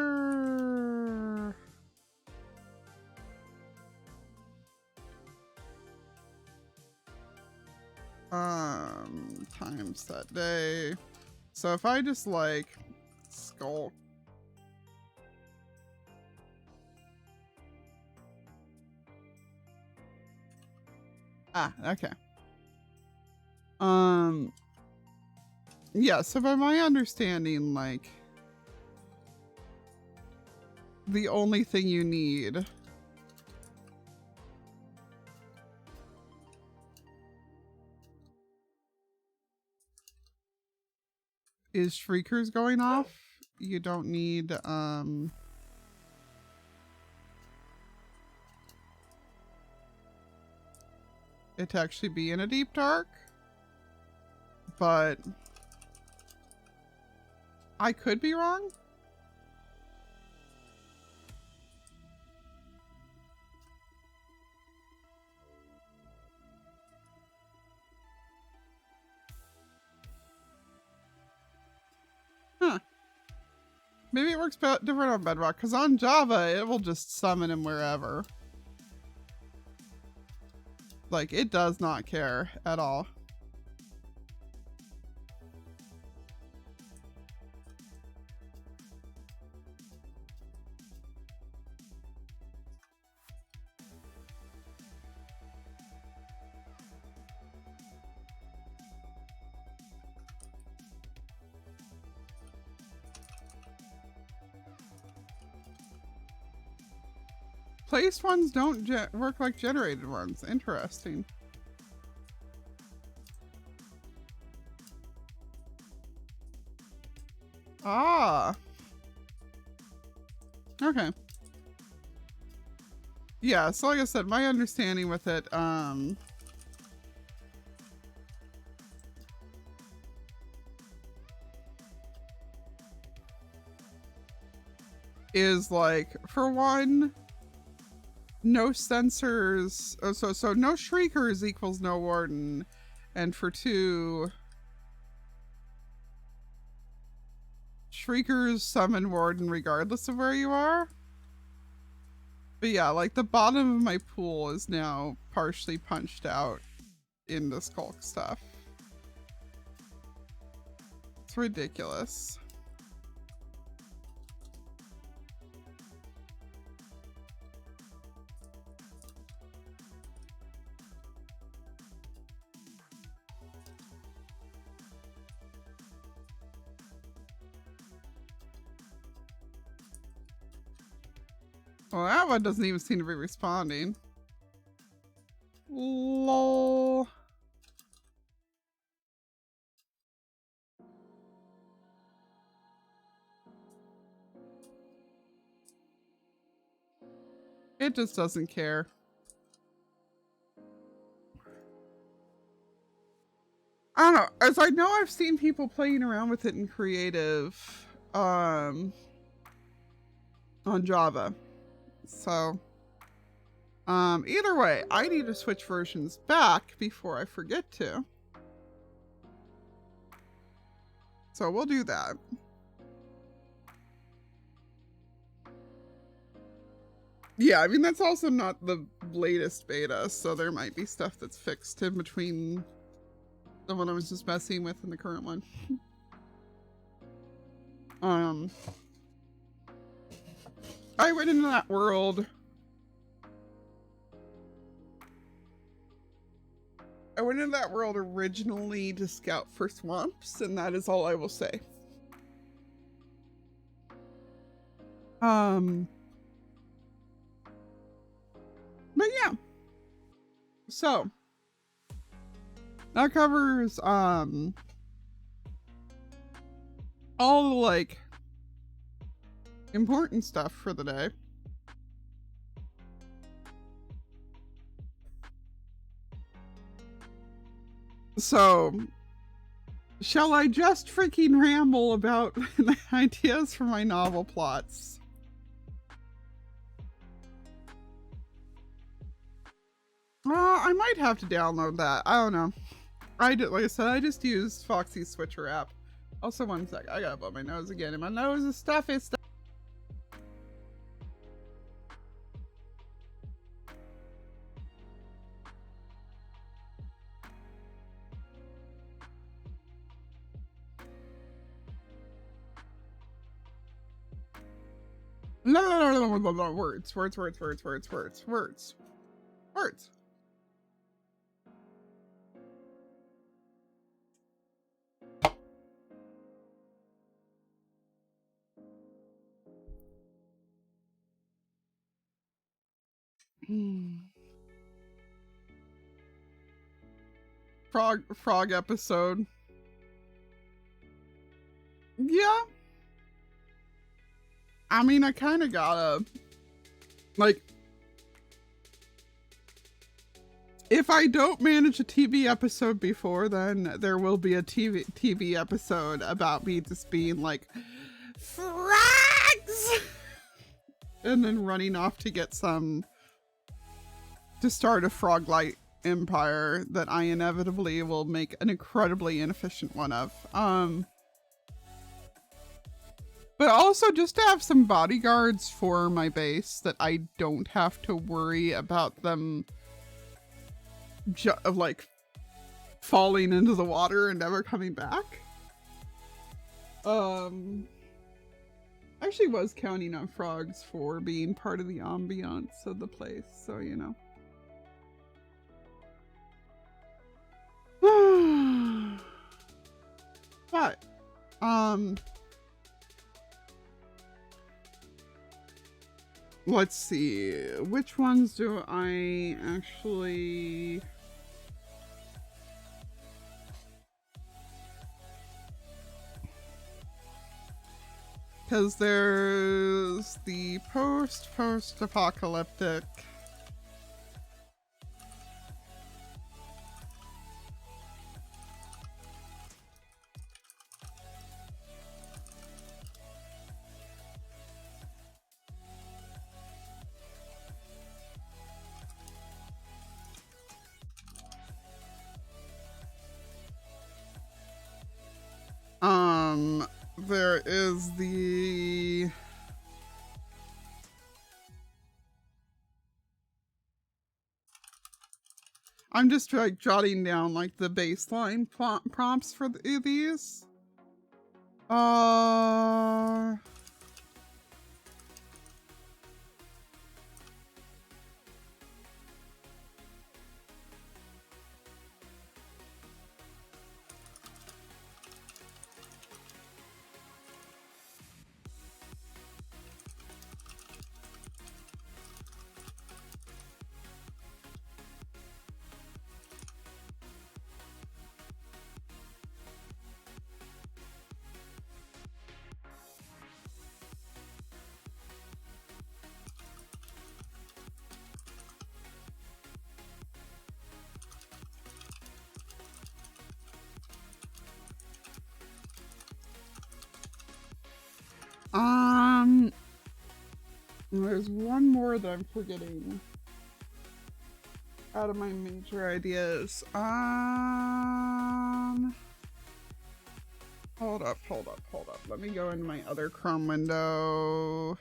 Time set day. So if I just like skulk. Ah, okay. Yeah, so by my understanding, like, the only thing you need is shriekers going off. You don't need, it to actually be in a deep dark. But I could be wrong. Huh. Maybe it works different on Bedrock, because on Java, it will just summon him wherever. Like, it does not care at all. Placed ones don't work like generated ones. Interesting. Ah. Okay. Yeah, so like I said, my understanding with it, is like, for one, no sensors, so no shriekers equals no warden, and for two, shriekers summon warden regardless of where you are. But yeah, like the bottom of my pool is now partially punched out in the skulk stuff. It's ridiculous. Well, that one doesn't even seem to be responding. Lol. It just doesn't care. I don't know. As I know, I've seen people playing around with it in creative on Java. So either way, I need to switch versions back before I forget to. So we'll do that. Yeah, I mean, that's also not the latest beta, so there might be stuff that's fixed in between the one I was just messing with and the current one. I went into that world. I went into that world originally to scout for swamps, and that is all I will say. But yeah. So that covers all the like important stuff for the day. So shall I just freaking ramble about the ideas for my novel plots? I might have to download that. I don't know. Like I said, I just used Foxy's Switcher app. Also, one sec. I gotta blow my nose again, and my nose is stuffy. No, words. Frog episode. Yeah. I mean, I kind of gotta, like, if I don't manage a TV episode before, then there will be a TV episode about me just being like, frogs! And then running off to get some, to start a frog-light empire that I inevitably will make an incredibly inefficient one of. But also just to have some bodyguards for my base that I don't have to worry about them like falling into the water and never coming back. I actually was counting on frogs for being part of the ambiance of the place, so you know. But let's see, which ones do I actually... Because there's the post-apocalyptic. There is the... I'm just like jotting down like the baseline prompts for these. And there's one more that I'm forgetting out of my major ideas. Hold up. Let me go into my other Chrome window.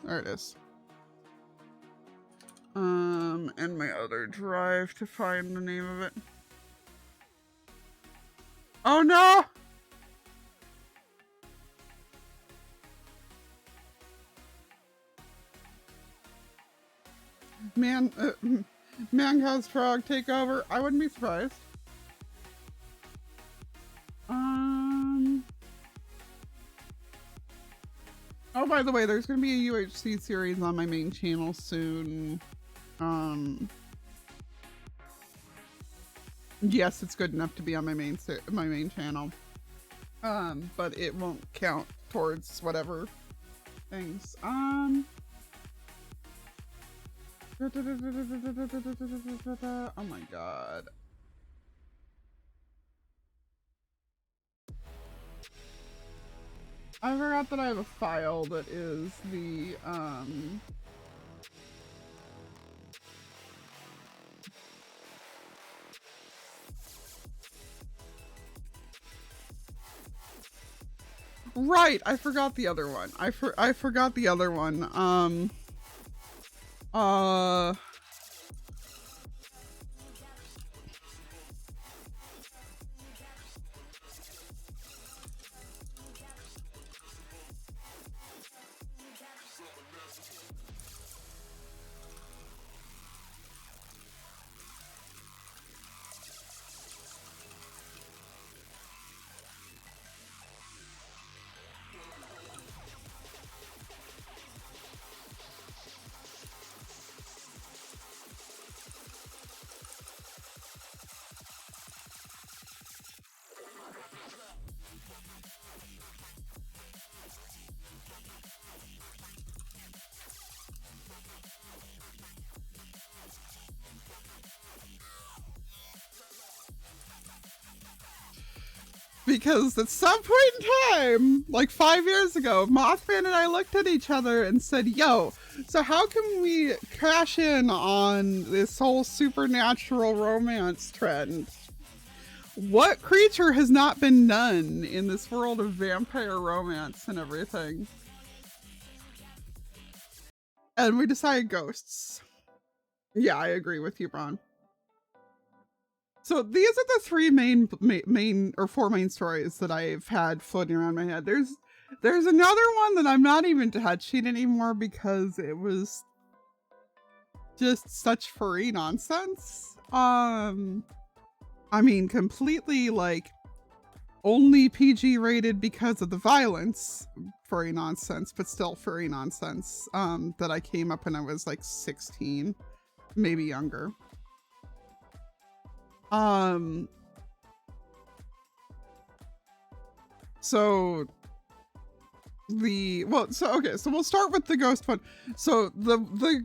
There it is. And my other drive to find the name of it. Oh no! Man caused frog takeover. I wouldn't be surprised. Oh, by the way, there's going to be a UHC series on my main channel soon. Yes, it's good enough to be on my main channel. But it won't count towards whatever things. Oh my god. I forgot that I have a file that is the, right, I forgot the other one. I forgot the other one. Because at some point in time, like 5 years ago, Mothman and I looked at each other and said, yo, so how can we cash in on this whole supernatural romance trend? What creature has not been done in this world of vampire romance and everything? And we decided ghosts. Yeah, I agree with you, Bron. So these are the three four main stories that I've had floating around my head. There's another one that I'm not even touching anymore because it was just such furry nonsense. I mean, completely like only PG rated because of the violence, furry nonsense, but still furry nonsense. That I came up when I was like 16, maybe younger. So we'll start with the ghost one. So the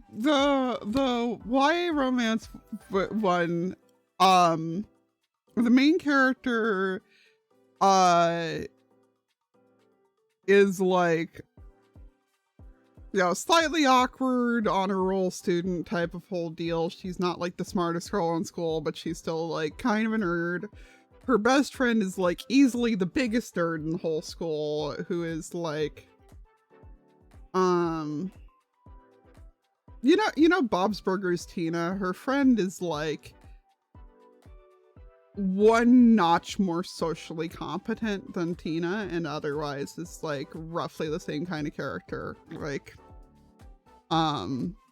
YA romance one, the main character is like, you know, slightly awkward honor roll student type of whole deal. She's not like the smartest girl in school, but she's still like kind of a nerd. Her best friend is like easily the biggest nerd in the whole school, who is like, you know Bob's Burgers Tina. Her friend is like one notch more socially competent than Tina, and otherwise is like roughly the same kind of character. Like,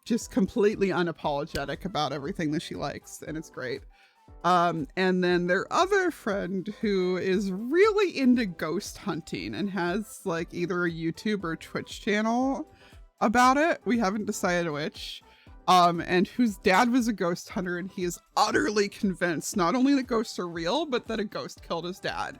just completely unapologetic about everything that she likes, and it's great. And then their other friend who is really into ghost hunting and has like either a YouTube or Twitch channel about it. We haven't decided which. And whose dad was a ghost hunter, and he is utterly convinced not only that ghosts are real, but that a ghost killed his dad.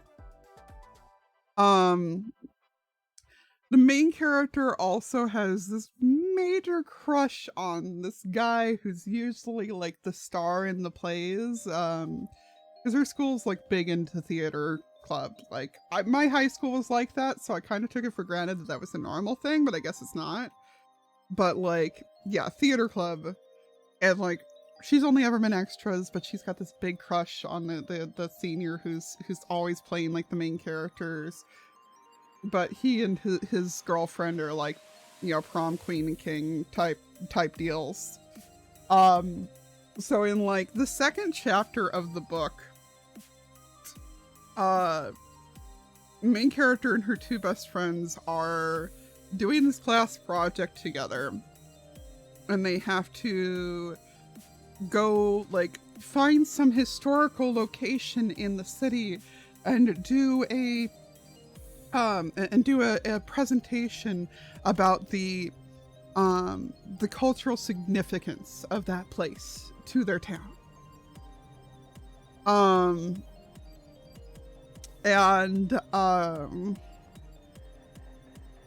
The main character also has this major crush on this guy who's usually like the star in the plays. because her school's like big into theater club. Like my high school was like that, so I kind of took it for granted that that was a normal thing, but I guess it's not. But like, yeah, theater club, and like she's only ever been extras, but she's got this big crush on the senior who's always playing like the main characters. But he and his girlfriend are like, you know, prom queen and king type deals. So in like the second chapter of the book, main character and her two best friends are doing this class project together, and they have to go like find some historical location in the city and do a presentation about the cultural significance of that place to their town.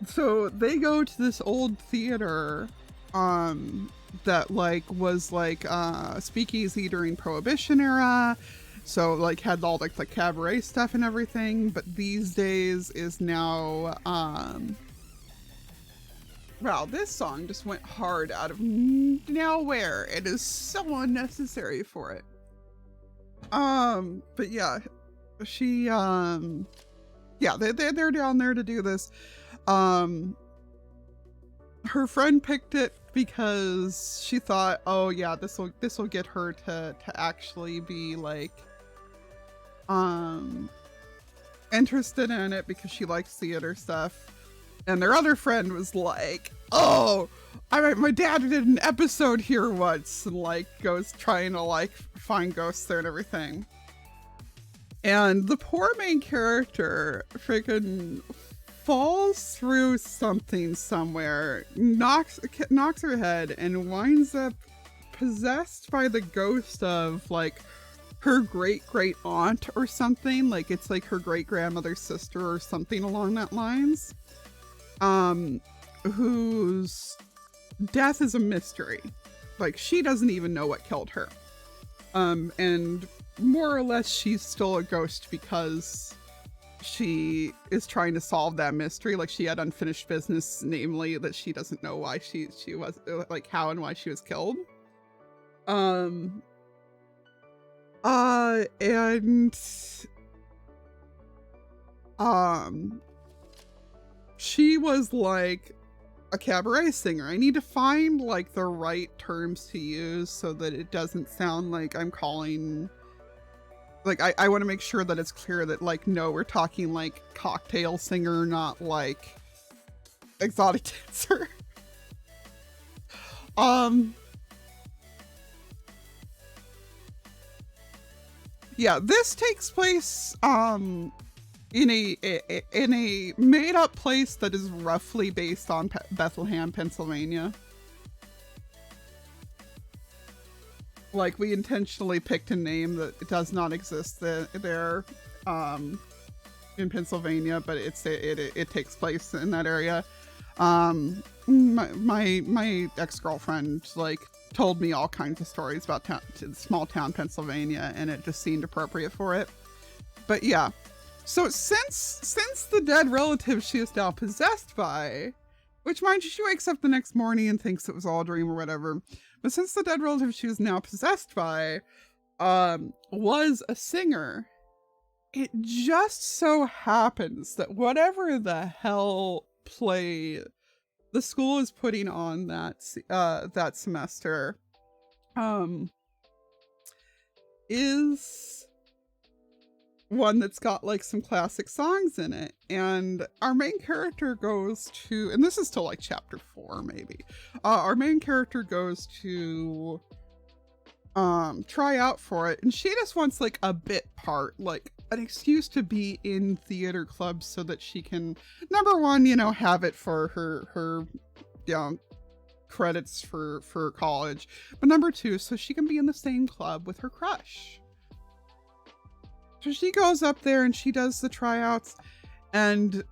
So they go to this old theater that like was like speakeasy during Prohibition era, so like had all like the cabaret stuff and everything, but these days is now wow, this song just went hard out of nowhere. It is so unnecessary for it. But yeah, she yeah, they're down there to do this. Her friend picked it because she thought, oh yeah, this will get her to actually be like interested in it because she likes theater stuff. And their other friend was like, oh, my dad did an episode here once, and like goes trying to like find ghosts there and everything. And the poor main character freaking falls through something somewhere, knocks her head, and winds up possessed by the ghost of like her great aunt or something. Like it's like her great grandmother's sister or something along that lines. Whose death is a mystery. Like she doesn't even know what killed her. And more or less she's still a ghost because she is trying to solve that mystery. Like she had unfinished business, namely that she doesn't know why she was like how and why she was killed. And she was like a cabaret singer. I need to find like the right terms to use so that it doesn't sound like I'm calling, like I want to make sure that it's clear that like, no, we're talking like cocktail singer, not like exotic dancer. Yeah, this takes place in a made up place that is roughly based on Bethlehem, Pennsylvania. Like we intentionally picked a name that does not exist there in Pennsylvania, but it takes place in that area. My ex-girlfriend like told me all kinds of stories about small town Pennsylvania, and it just seemed appropriate for it. But yeah, so since the dead relative she is now possessed by, which mind you, she wakes up the next morning and thinks it was all a dream or whatever, but since the dead relative she was now possessed by was a singer, it just so happens that whatever the hell play the school is putting on that semester is one that's got like some classic songs in it. And our main character goes to, and this is till like chapter 4 maybe, our main character goes to try out for it, and she just wants like a bit part, like an excuse to be in theater clubs so that she can, number one, you know, have it for her you know, credits for college, but number two, so she can be in the same club with her crush. So she goes up there and she does the tryouts, and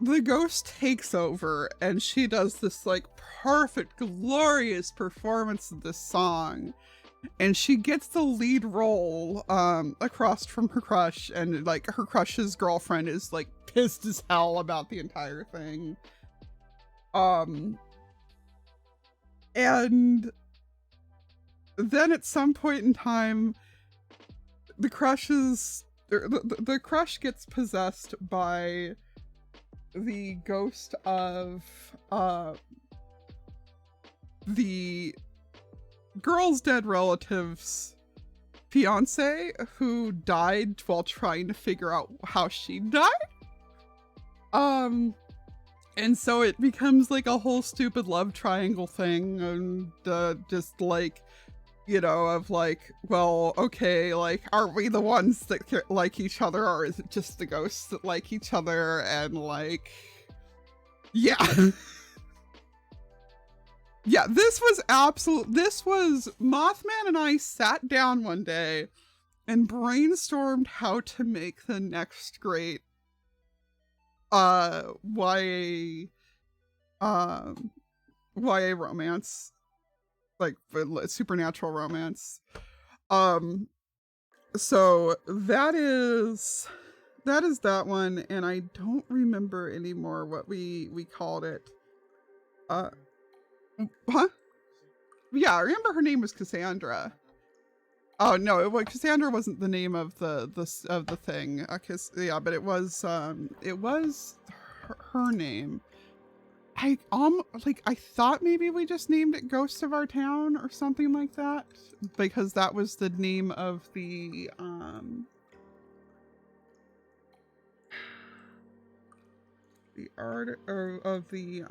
the ghost takes over, and she does this like perfect, glorious performance of this song. and she gets the lead role across from her crush, and like her crush's girlfriend is like pissed as hell about the entire thing. And then at some point in time, the crush gets possessed by the ghost of the girl's dead relative's fiance, who died while trying to figure out how she died. And so it becomes like a whole stupid love triangle thing, and just like, you know, of like, well, okay, like, aren't we the ones that like each other, or is it just the ghosts that like each other? And like, yeah. Yeah, this was Mothman and I sat down one day and brainstormed how to make the next great YA romance, like supernatural romance. So that is that one, and I don't remember anymore what we called it. Huh? Yeah, I remember her name was Cassandra. Oh no, Cassandra wasn't the name of the thing. Yeah, but it was her name. I thought maybe we just named it Ghost of Our Town or something like that, because that was the name of the art of the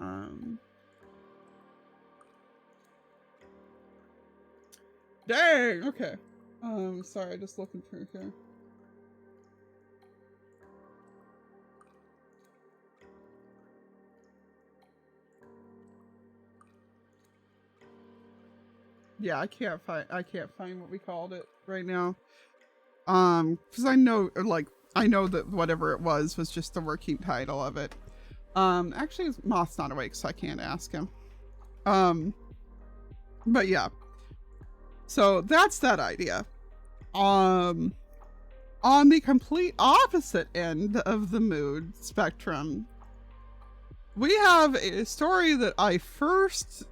dang, okay. Sorry, just looking through here. Yeah, I can't find what we called it right now. Because I know that whatever it was just the working title of it. Actually, Moth's not awake, so I can't ask him. But yeah. So that's that idea. On the complete opposite end of the mood spectrum, we have a story that I first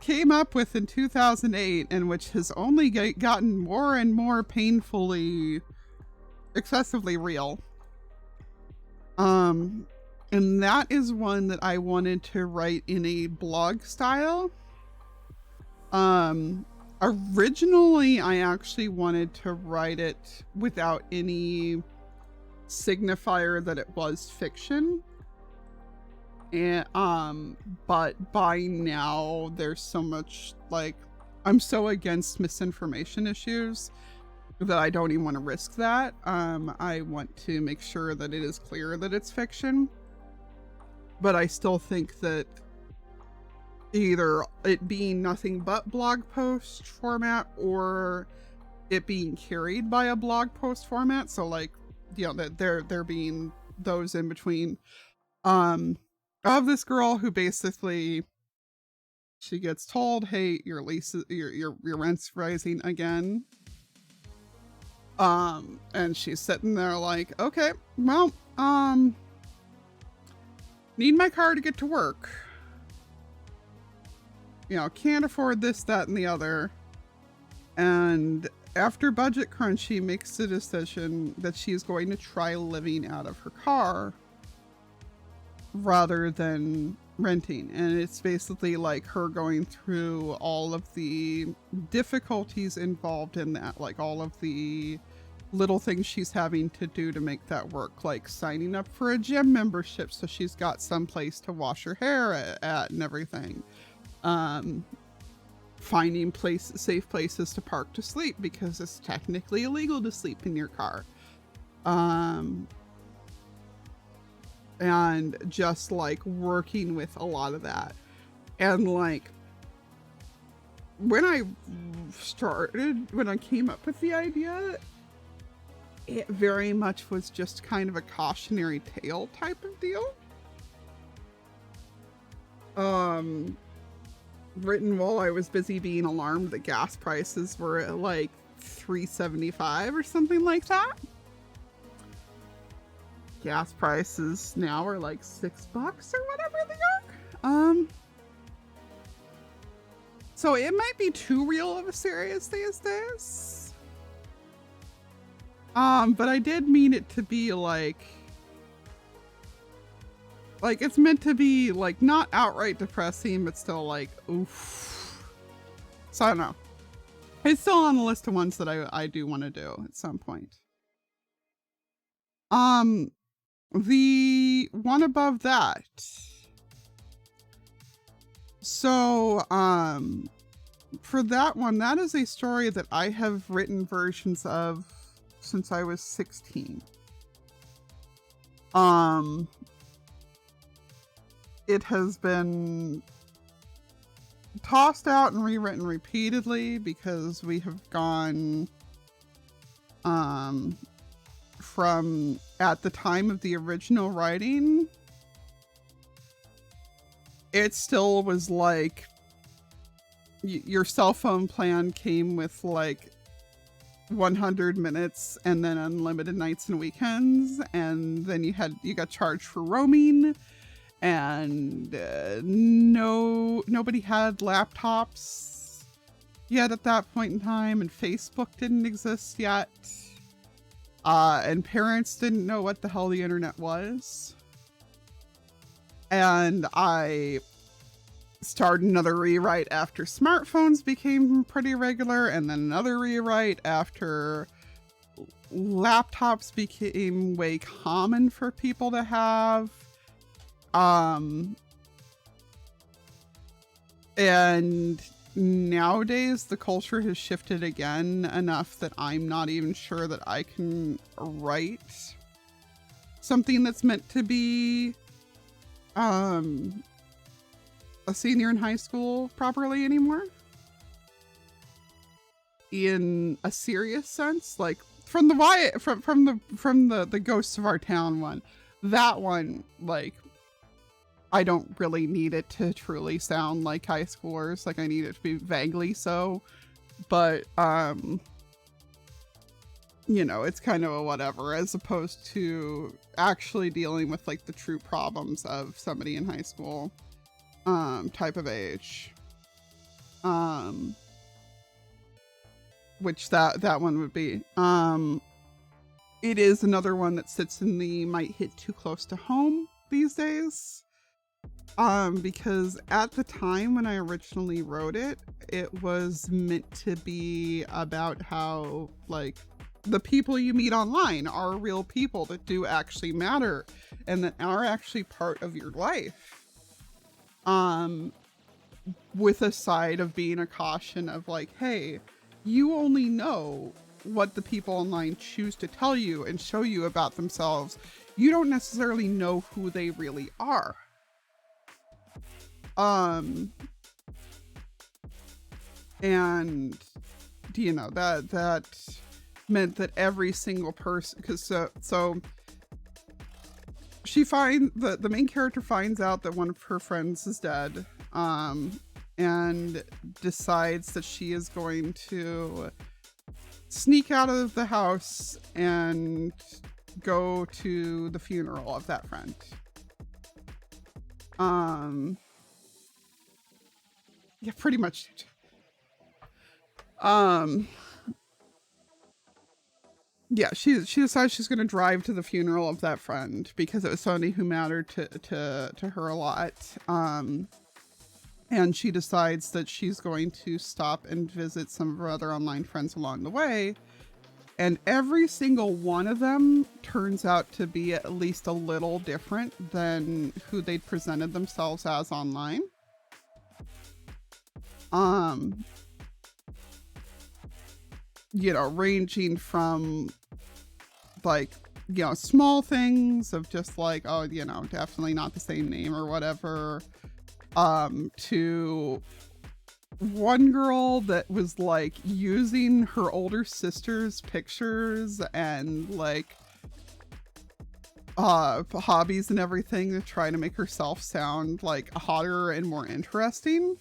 came up with in 2008, and which has only gotten more and more painfully, excessively real. And that is one that I wanted to write in a blog style. Originally, I actually wanted to write it without any signifier that it was fiction. And, but by now there's so much, like, I'm so against misinformation issues that I don't even want to risk that. I want to make sure that it is clear that it's fiction, but I still think that either it being nothing but blog post format, or it being carried by a blog post format, so like, you know, that there being those in between, of this girl who basically, she gets told, hey, your lease, your rent's rising again, and she's sitting there like, okay, well, need my car to get to work, you know, can't afford this, that, and the other. And after budget crunch, she makes the decision that she's going to try living out of her car rather than renting. And it's basically like her going through all of the difficulties involved in that, like all of the little things she's having to do to make that work, like signing up for a gym membership so she's got some place to wash her hair at and everything. Finding safe places to park to sleep, because it's technically illegal to sleep in your car. And just like working with a lot of that. And like, when I came up with the idea, it very much was just kind of a cautionary tale type of deal. written while I was busy being alarmed that gas prices were at like $3.75 or something like that. Gas prices now are like $6 or whatever they are. So it might be too real of a serious these days. But I did mean it to be like it's meant to be like not outright depressing, but still like, oof. So I don't know. It's still on the list of ones that I do want to do at some point. The one above that. So, for that one, that is a story that I have written versions of since I was 16. It has been tossed out and rewritten repeatedly because we have gone, from at the time of the original writing, it still was like your cell phone plan came with like 100 minutes and then unlimited nights and weekends, and then you got charged for roaming, and nobody had laptops yet at that point in time, and Facebook didn't exist yet, and parents didn't know what the hell the internet was. And I started another rewrite after smartphones became pretty regular, and then another rewrite after laptops became way common for people to have. And nowadays the culture has shifted again enough that I'm not even sure that I can write something that's meant to be a senior in high school properly anymore, in a serious sense. Like from the Ghosts of Our Town one, that one, like, I don't really need it to truly sound like high schoolers. Like, I need it to be vaguely so, but you know, it's kind of a whatever, as opposed to actually dealing with like the true problems of somebody in high school type of age, which that one would be. It is another one that sits in the might hit too close to home these days, because at the time when I originally wrote it, it was meant to be about how, like, the people you meet online are real people that do actually matter and that are actually part of your life. With a side of being a caution of like, hey, you only know what the people online choose to tell you and show you about themselves. You don't necessarily know who they really are. And you know, that meant that every single person, because so she the main character finds out that one of her friends is dead, and decides that she is going to sneak out of the house and go to the funeral of that friend. Yeah, pretty much. Yeah, she decides she's going to drive to the funeral of that friend because it was somebody who mattered to her a lot. And she decides that she's going to stop and visit some of her other online friends along the way. And every single one of them turns out to be at least a little different than who they'd presented themselves as online. You know, ranging from like, you know, small things of just like, oh, you know, definitely not the same name or whatever, to one girl that was like using her older sister's pictures and like hobbies and everything to try to make herself sound like hotter and more interesting.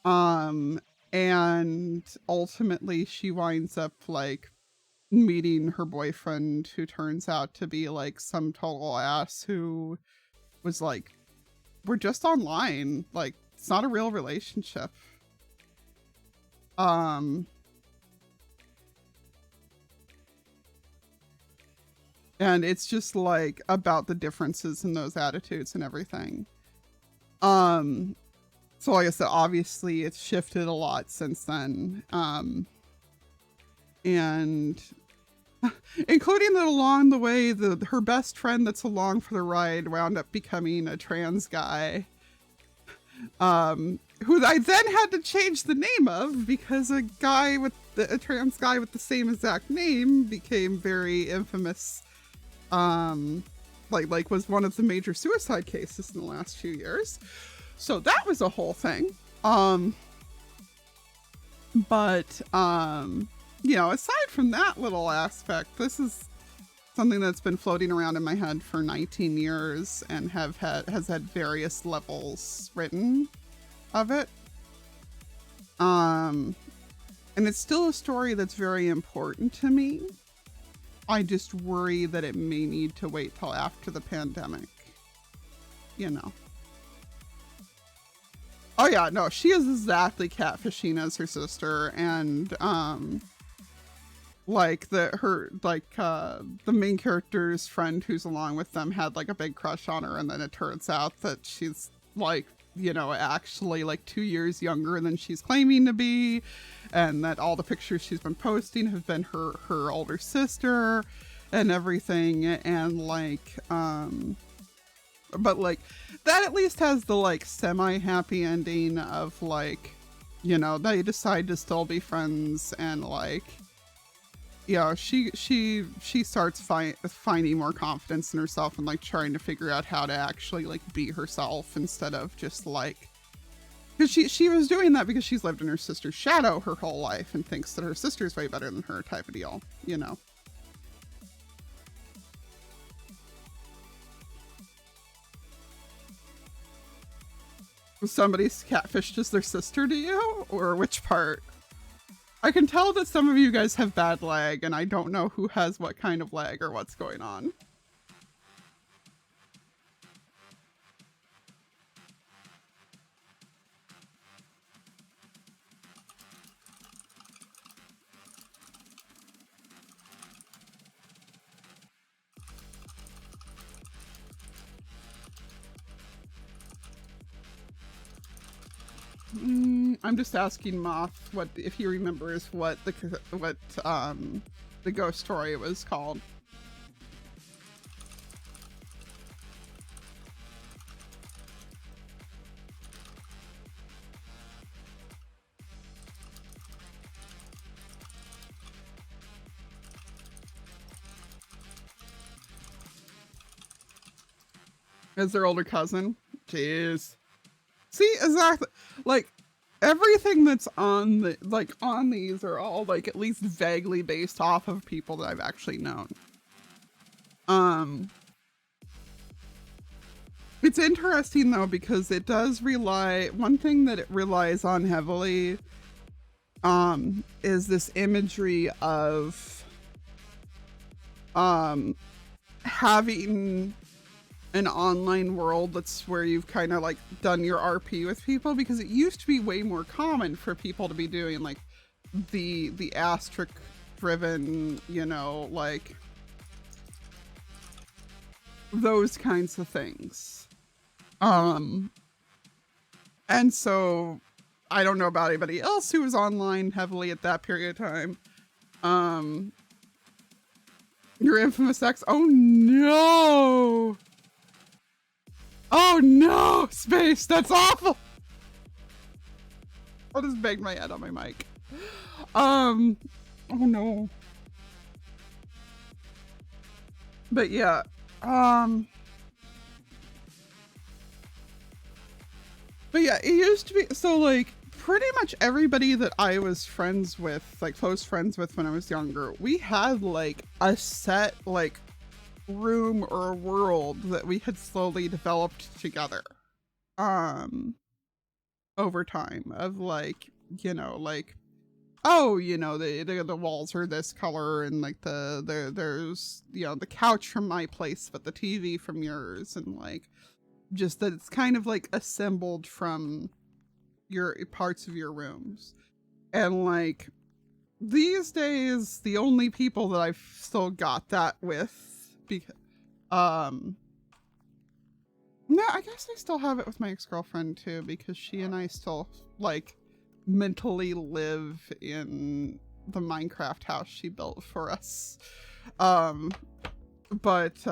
Um, and ultimately she winds up like meeting her boyfriend, who turns out to be like some total ass who was like, we're just online. Like, it's not a real relationship. And it's just like about the differences in those attitudes and everything. So like I said, obviously it's shifted a lot since then. And including that along the way, her best friend that's along for the ride wound up becoming a trans guy. Who I then had to change the name of because a trans guy with the same exact name became very infamous. Like was one of the major suicide cases in the last few years. So that was a whole thing. But you know, aside from that little aspect, this is something that's been floating around in my head for 19 years and has had various levels written of it. And it's still a story that's very important to me. I just worry that it may need to wait till after the pandemic. You know. Oh yeah, no, she is exactly catfishing as her sister, and like the main character's friend who's along with them had like a big crush on her, and then it turns out that she's like, you know, actually like 2 years younger than she's claiming to be, and that all the pictures she's been posting have been her older sister and everything, and like but like that at least has the like semi-happy ending of like, you know, they decide to still be friends, and like, you know, she starts finding more confidence in herself and like trying to figure out how to actually like be herself instead of just like, because she was doing that because she's lived in her sister's shadow her whole life and thinks that her sister's way better than her, type of deal, you know. Somebody's catfished as their sister to you, or which part? I can tell that some of you guys have bad lag, and I don't know who has what kind of lag or what's going on. I'm just asking Moth what if he remembers what the ghost story was called. As their older cousin. Jeez. See, exactly. Like, everything that's on these are all like at least vaguely based off of people that I've actually known. It's interesting though, because it does one thing that it relies on heavily is this imagery of having an online world that's where you've kind of like done your RP with people, because it used to be way more common for people to be doing like the asterisk driven, you know, like those kinds of things. And so I don't know about anybody else who was online heavily at that period of time. Your infamous ex. Oh no. Oh no, Space, that's awful. I'll just bang my head on my mic. Oh no. But yeah, but yeah, it used to be, so like pretty much everybody that I was friends with, like close friends with when I was younger, we had like a set like room or world that we had slowly developed together. over time of like, like, oh, the walls are this color, and like there's the couch from my place but the TV from yours, and like just that it's kind of like assembled from your parts of your rooms. And like these days the only people that I've still got that with, because no, I guess I still have it with my ex-girlfriend too, because she and I still like mentally live in the Minecraft house she built for us. But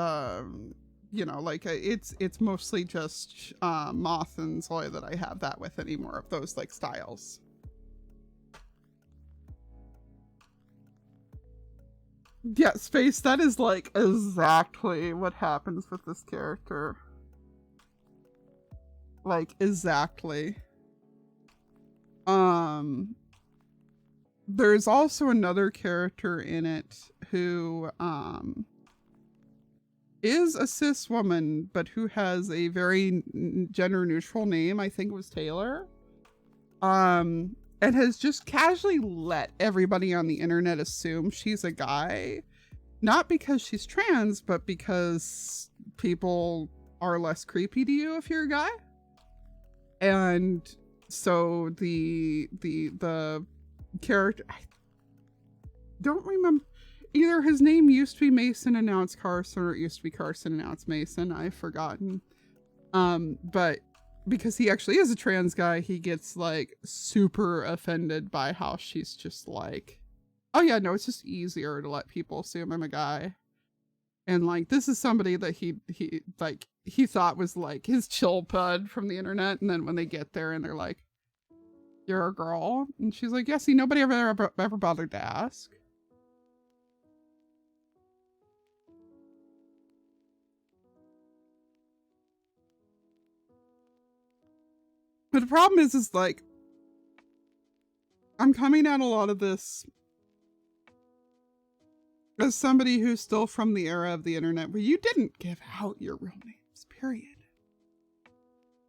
like it's mostly just Moth and Zoya that I have that with anymore, of those like styles. Yeah, Space, that is like exactly what happens with this character. Like, exactly. There's also another character in it who is a cis woman, but who has a very gender neutral name. I think it was Taylor. And has just casually let everybody on the internet assume she's a guy. Not because she's trans, but because people are less creepy to you if you're a guy. And so the character, I don't remember, either his name used to be Mason and now it's Carson, or it used to be Carson and now it's Mason. I've forgotten. But because he actually is a trans guy, he gets like super offended by how she's just like, oh yeah, no, it's just easier to let people assume I'm a guy. And like, this is somebody that he thought was like his chill bud from the internet. And then when they get there and they're like, you're a girl? And she's like, yeah, see, nobody ever bothered to ask. But the problem is like, I'm coming at a lot of this as somebody who's still from the era of the internet where you didn't give out your real names, period.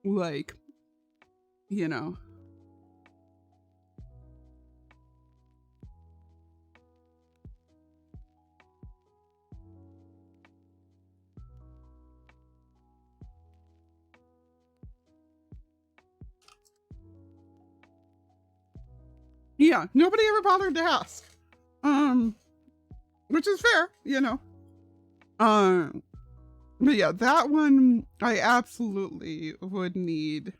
Like, Yeah, nobody ever bothered to ask. Which is fair, But yeah, that one I absolutely would need.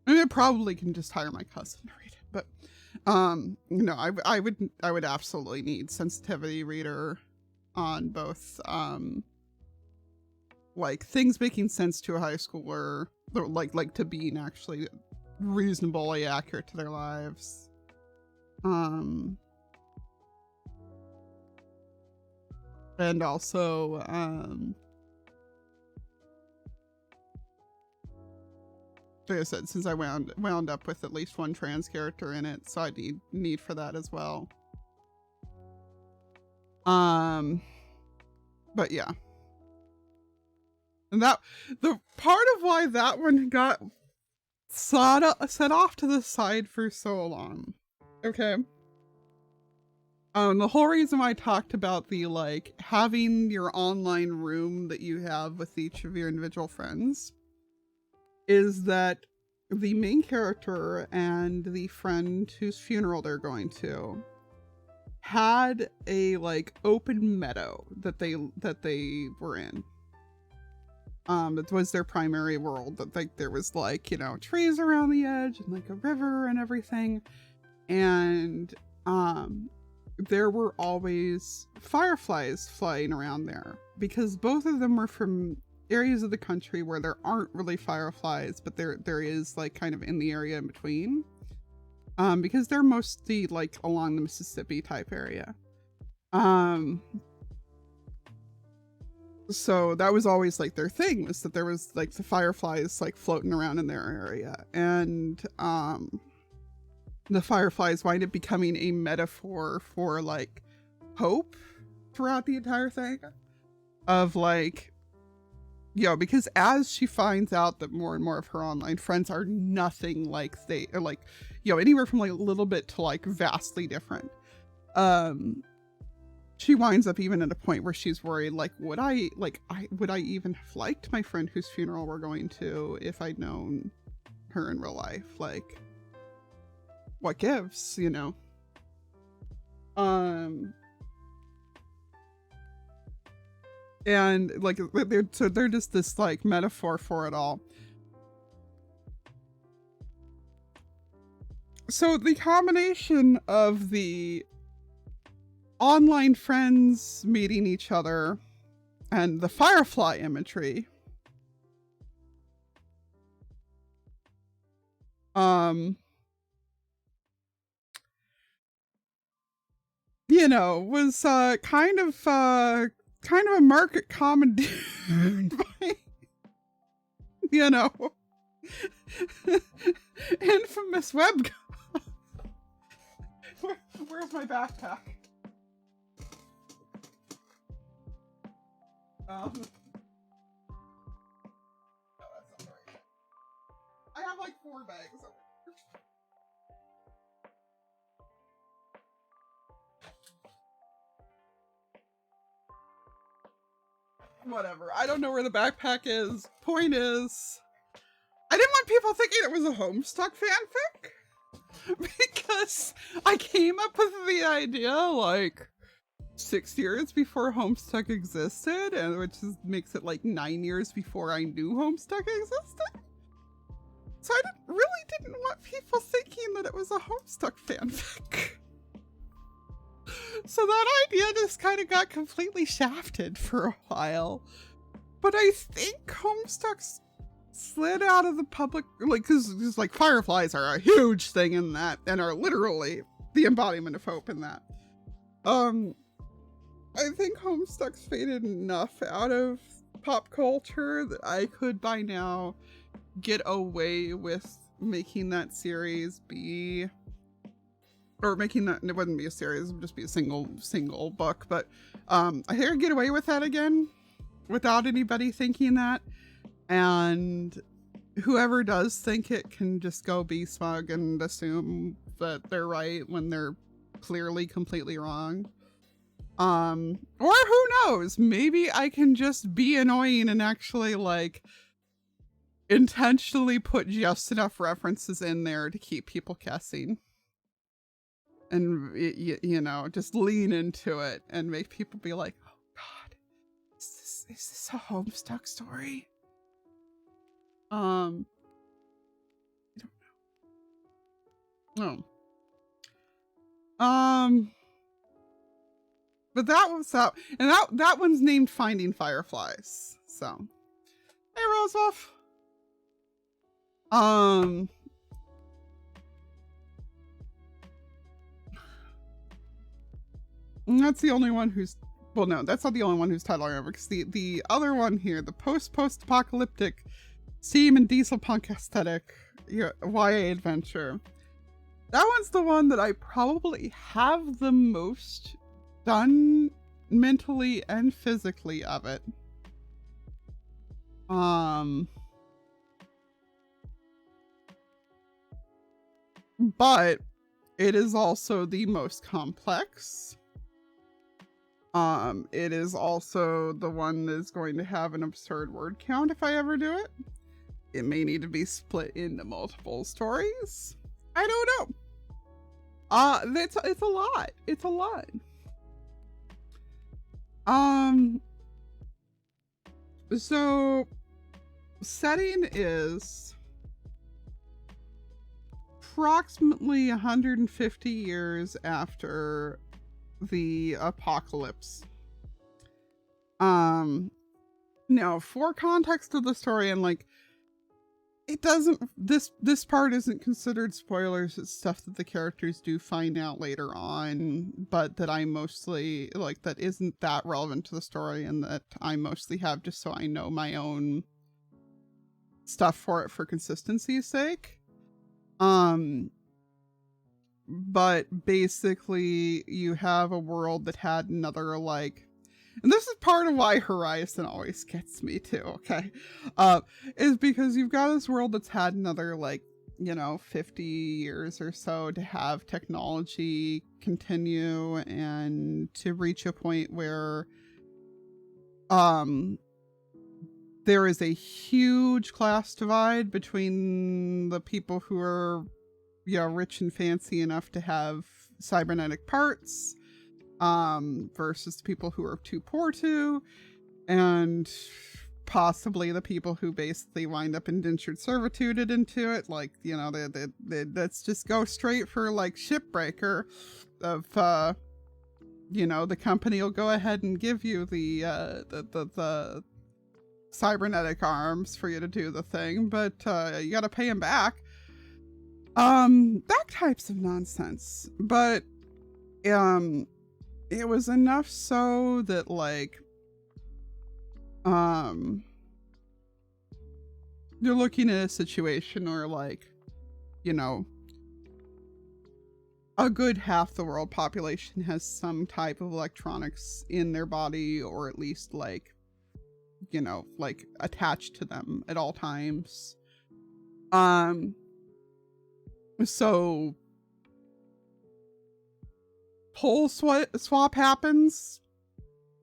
I mean, I probably can just hire my cousin to read it, but I would absolutely need sensitivity reader on both like things making sense to a high schooler, like to being actually reasonably accurate to their lives. And also, like I said, since I wound up with at least one trans character in it, so I need for that as well. But yeah. And that, the part of why that one got set off to the side for so long. Okay. The whole reason why I talked about the, like, having your online room that you have with each of your individual friends is that the main character and the friend whose funeral they're going to had a, like, open meadow that they were in. It was their primary world, that like there was like, trees around the edge and like a river and everything. And there were always fireflies flying around there because both of them were from areas of the country where there aren't really fireflies, but there is like kind of in the area in between. Because they're mostly like along the Mississippi type area. So that was always like their thing, was that there was like the fireflies like floating around in their area. And the fireflies wind up becoming a metaphor for like hope throughout the entire thing, of like because as she finds out that more and more of her online friends are nothing like they are, like, anywhere from like a little bit to like vastly different. She winds up even at a point where she's worried, like, would I even have liked my friend whose funeral we're going to if I'd known her in real life? Like, what gives, and like they're just this like metaphor for it all. So the combination of the online friends meeting each other and the firefly imagery was kind of a market comedy. Infamous web. Where's my backpack? No, that's not right. I have like 4 bags over here. Whatever. I don't know where the backpack is. Point is, I didn't want people thinking it was a Homestuck fanfic. Because I came up with the idea like 6 years before Homestuck existed, and makes it like 9 years before I knew Homestuck existed. So I really didn't want people thinking that it was a Homestuck fanfic. So that idea just kind of got completely shafted for a while. But I think Homestuck's slid out of the public, like, because like fireflies are a huge thing in that and are literally the embodiment of hope in that. I think Homestuck's faded enough out of pop culture that I could by now get away with making that series be, or making that, it wouldn't be a series, it would just be a single book, but I think I'd get away with that again without anybody thinking that. And whoever does think it can just go be smug and assume that they're right when they're clearly completely wrong. Or who knows, maybe I can just be annoying and actually like intentionally put just enough references in there to keep people guessing. And, just lean into it and make people be like, oh God, is this a Homestuck story? I don't know. But that was out, and that one's named Finding Fireflies. So, hey Rosewolf. And that's the only one who's, well, no, that's not the only one whose title I remember, because the other one here, the post-apocalyptic steam and diesel punk aesthetic YA adventure, that one's the one that I probably have the most done mentally and physically of it. But it is also the most complex. It is also the one that's going to have an absurd word count if I ever do it. It may need to be split into multiple stories. I don't know. It's a lot. It's a lot. So setting is approximately 150 years after the apocalypse. Now for context of the story, and like, it doesn't, this part isn't considered spoilers. It's stuff that the characters do find out later on, but that I mostly like, that isn't that relevant to the story, and that I mostly have just so I know my own stuff for it for consistency's sake. But basically you have a world that had another like and this is part of why Horizon always gets me too, okay? Is because you've got this world that's had another, like, 50 years or so to have technology continue and to reach a point where there is a huge class divide between the people who are rich and fancy enough to have cybernetic parts versus the people who are too poor to, and possibly the people who basically wind up indentured servitude into it, like, let's just go straight for like shipbreaker of the company will go ahead and give you the cybernetic arms for you to do the thing, but you gotta pay them back. That types of nonsense. But it was enough so that, like, you're looking at a situation where, like, a good half the world population has some type of electronics in their body, or at least like attached to them at all times. So pole swap happens.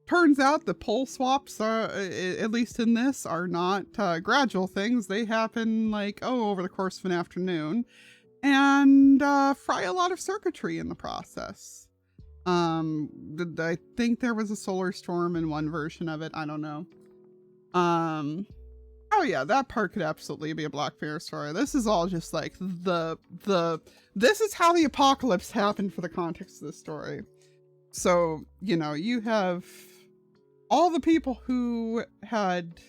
Turns out the pole swaps are, at least in this, are not gradual things. They happen over the course of an afternoon, and fry a lot of circuitry in the process. I think there was a solar storm in one version of it. I don't know. Oh yeah, that part could absolutely be a Black Mirror story. This is all just like this is how the apocalypse happened for the context of the story. So, you have all the people who had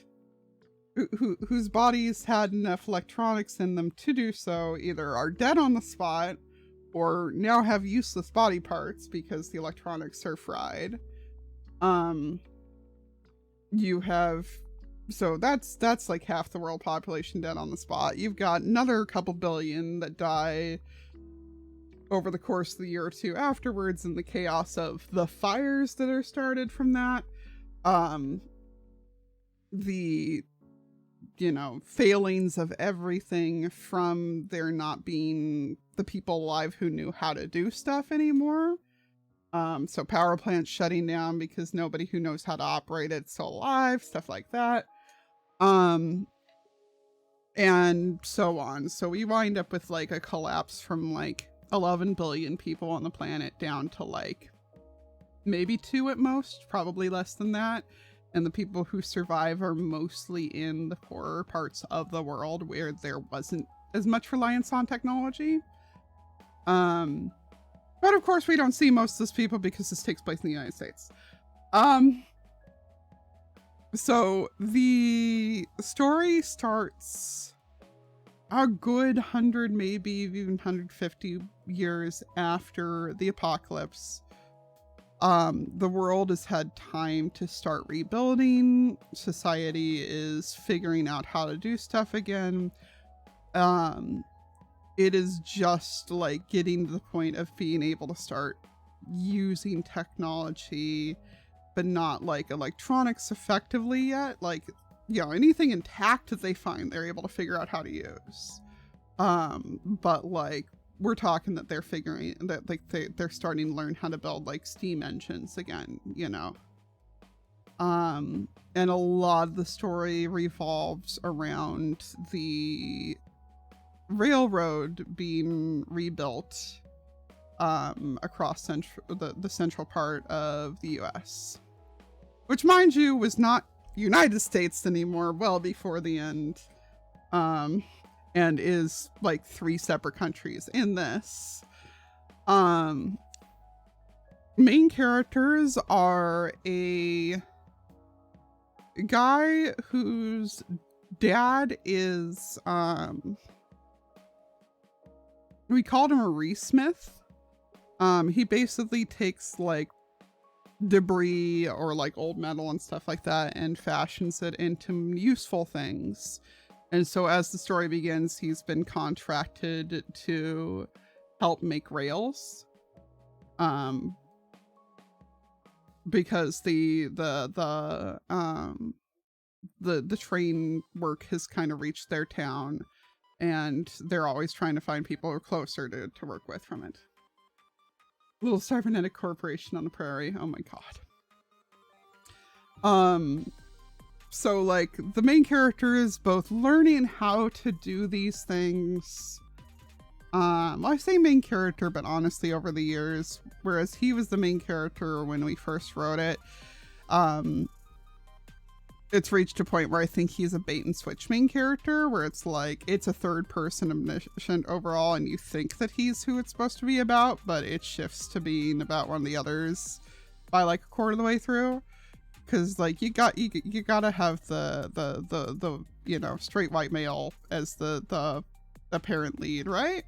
whose bodies had enough electronics in them to do so either are dead on the spot or now have useless body parts because the electronics are fried. You have, so that's like half the world population dead on the spot. You've got another couple billion that die over the course of the year or two afterwards in the chaos of the fires that are started from that. The failings of everything, from there not being the people alive who knew how to do stuff anymore. So power plants shutting down because nobody who knows how to operate it's still alive, stuff like that. And so on. So we wind up with like a collapse from like 11 billion people on the planet down to like maybe 2 at most, probably less than that. And the people who survive are mostly in the poorer parts of the world where there wasn't as much reliance on technology. But of course we don't see most of those people because this takes place in the United States. So the story starts a good 100, maybe even 150 years after the apocalypse. The world has had time to start rebuilding. Society is figuring out how to do stuff again. It is just like getting to the point of being able to start using technology, but not like electronics effectively yet. Like, anything intact that they find, they're able to figure out how to use. But like, we're talking that they're figuring that like they're starting to learn how to build like steam engines again, and a lot of the story revolves around the railroad being rebuilt across the central part of the US, which, mind you, was not United States anymore well before the end, and is like 3 separate countries in this. Main characters are a guy whose dad is we called him a re-smith. He basically takes like debris or like old metal and stuff like that and fashions it into useful things. And so as the story begins, he's been contracted to help make rails. because the train work has kind of reached their town, and they're always trying to find people who are closer to work with from it. Little cybernetic corporation on the prairie. Oh my god. So like the main character is both learning how to do these things. I say main character, but honestly over the years, whereas he was the main character when we first wrote it, it's reached a point where I think he's a bait and switch main character, where it's like it's a third person omniscient overall, and you think that he's who it's supposed to be about, but it shifts to being about one of the others by like a quarter of the way through. Because like you gotta have the you know, straight white male as the apparent lead, right?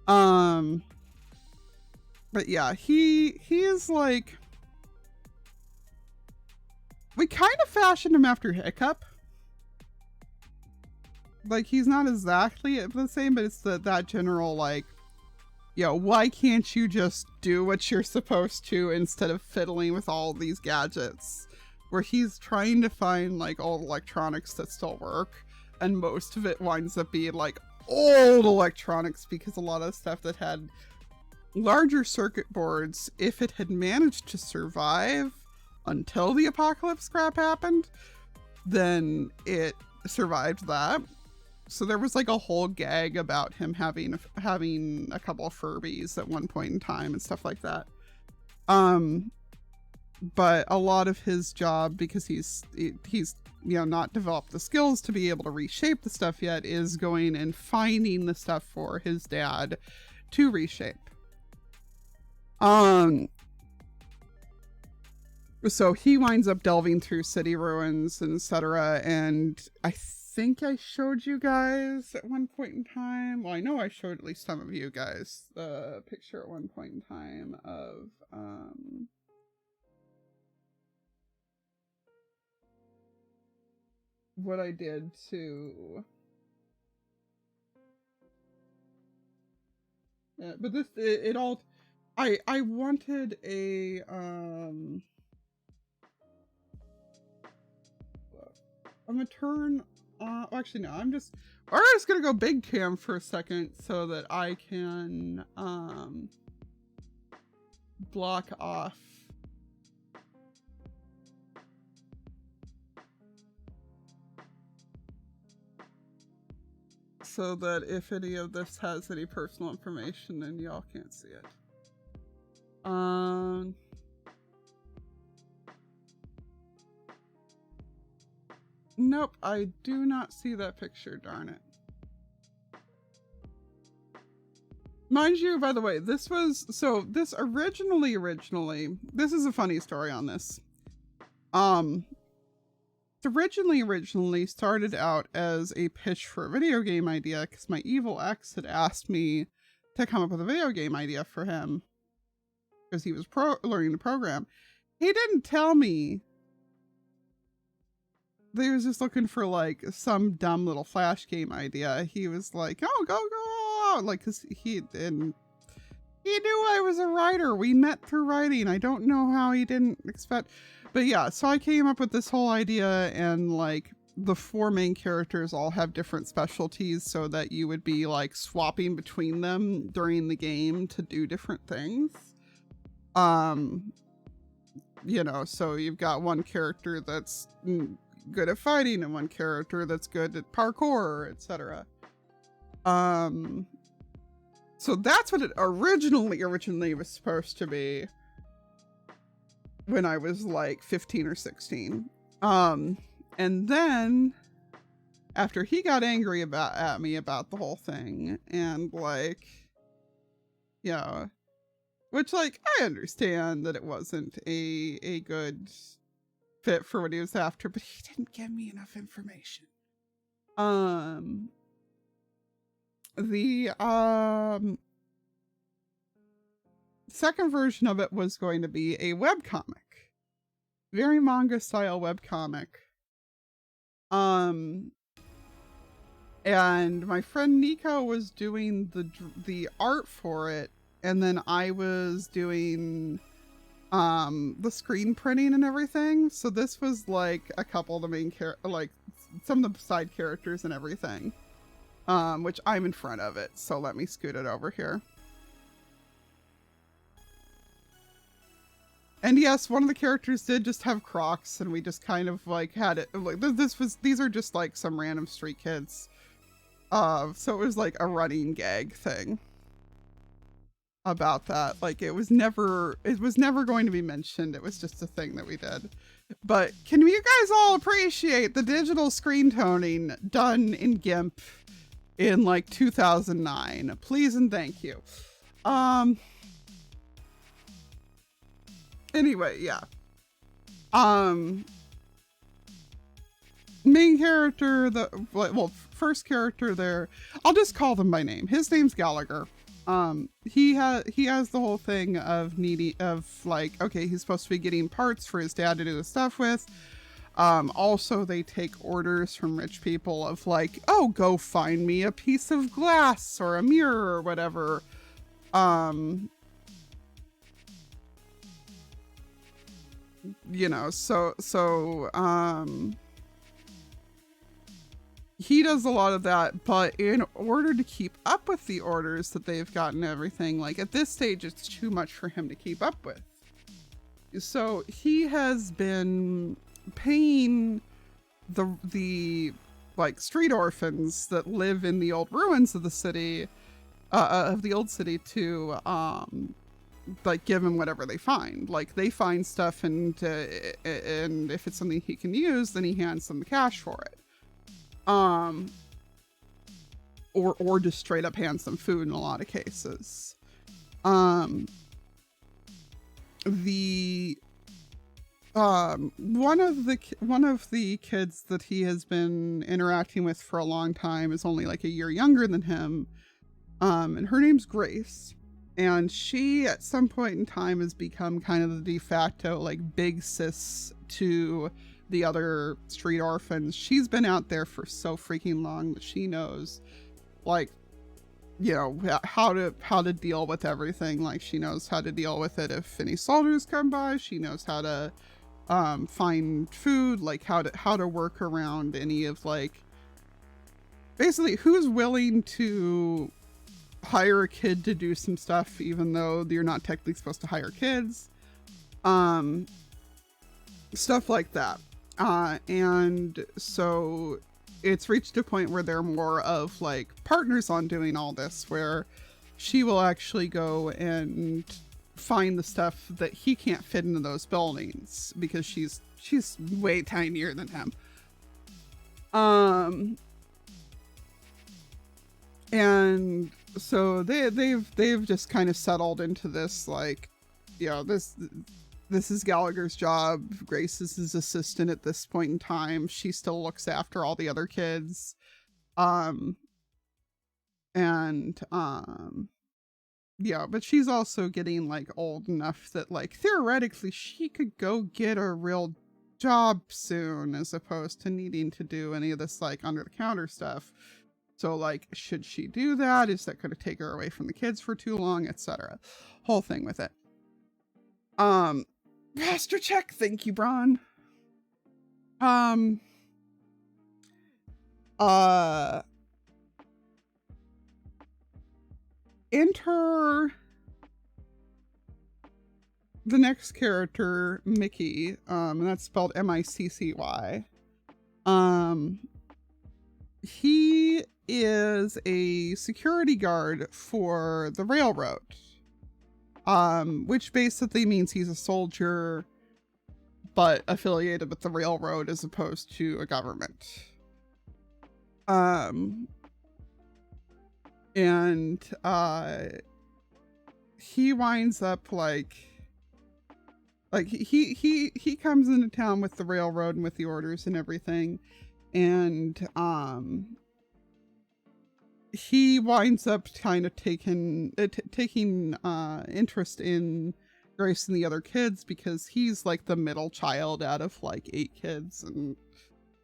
But yeah, he is like, we kind of fashioned him after Hiccup. Like he's not exactly the same, but it's that general like, yo, why can't you just do what you're supposed to instead of fiddling with all these gadgets? Where he's trying to find like old electronics that still work, and most of it winds up being like old electronics, because a lot of stuff that had larger circuit boards, if it had managed to survive until the apocalypse crap happened, then it survived that. So there was like a whole gag about him having a couple of Furbies at one point in time and stuff like that. But a lot of his job, because he's you know, not developed the skills to be able to reshape the stuff yet, is going and finding the stuff for his dad to reshape. So he winds up delving through city ruins and etc. And I think I showed you guys at one point in time, well, I know I showed at least some of you guys the picture at one point in time of what I did to but this it all, I wanted a I'm gonna turn actually no, we're just gonna go big cam for a second so that I can block off so that if any of this has any personal information, then y'all can't see it. Nope, I do not see that picture, darn it. Mind you, by the way, this originally, this is a funny story on this. Originally started out as a pitch for a video game idea, because my evil ex had asked me to come up with a video game idea for him because he was learning the program. He didn't tell me that he was just looking for like some dumb little flash game idea. He was like, "Oh, go!" Like, cause he knew I was a writer. We met through writing. I don't know how he didn't expect. But yeah, so I came up with this whole idea, and like the four main characters all have different specialties, so that you would be like swapping between them during the game to do different things. You know, so you've got one character that's good at fighting and one character that's good at parkour, etc. So that's what it originally was supposed to be when I was like 15 or 16. And then after he got angry at me about the whole thing, and like, you know, which like I understand that it wasn't a good fit for what he was after, but he didn't give me enough information. The second version of it was going to be a webcomic, very manga style webcomic. And my friend Nico was doing the art for it, and then I was doing the screen printing and everything. So this was like a couple of the main like some of the side characters and everything, which I'm in front of it. So let me scoot it over here. And yes, one of the characters did just have Crocs, and we just kind of like had it like these are just like some random street kids. So it was like a running gag thing about that. Like it was never going to be mentioned. It was just a thing that we did. But can you guys all appreciate the digital screen toning done in GIMP in like 2009? Please and thank you. Anyway, yeah. Main character, first character there, I'll just call them by name. His name's Gallagher. He has the whole thing of like, okay, he's supposed to be getting parts for his dad to do the stuff with. Also they take orders from rich people of like, oh, go find me a piece of glass or a mirror or whatever. You know, so he does a lot of that, but in order to keep up with the orders that they've gotten, everything, like at this stage, it's too much for him to keep up with. So he has been paying the like street orphans that live in the old ruins of the city, of the old city to, like give him whatever they find. Like they find stuff and if it's something he can use, then he hands them the cash for it. Or just straight up hands them food in a lot of cases. One of the kids that he has been interacting with for a long time is only like a year younger than him. And her name's Grace. And she, at some point in time, has become kind of the de facto, like, big sis to the other street orphans. She's been out there for so freaking long that she knows, like, you know, how to deal with everything. Like, she knows how to deal with it if any soldiers come by. She knows how to find food, like, how to work around any of, like, basically, who's willing to hire a kid to do some stuff even though you're not technically supposed to hire kids, stuff like that. And so it's reached a point where they're more of like partners on doing all this, where she will actually go and find the stuff that he can't fit into those buildings because she's way tinier than him. And so they've just kind of settled into this, like, you know, this is Gallagher's job. Grace is his assistant at this point in time. She still looks after all the other kids. Yeah, but she's also getting like old enough that like theoretically she could go get a real job soon, as opposed to needing to do any of this like under the counter stuff. So, like, should she do that? Is that going to take her away from the kids for too long, etc.? Whole thing with it. Pastor check. Thank you, Bron. Enter the next character, Mickey. And that's spelled M-I-C-C-Y. He is a security guard for the railroad, which basically means he's a soldier but affiliated with the railroad as opposed to a government. And he winds up like he comes into town with the railroad and with the orders and everything. And he winds up kind of taking interest in Grace and the other kids because he's like the middle child out of like 8 kids. And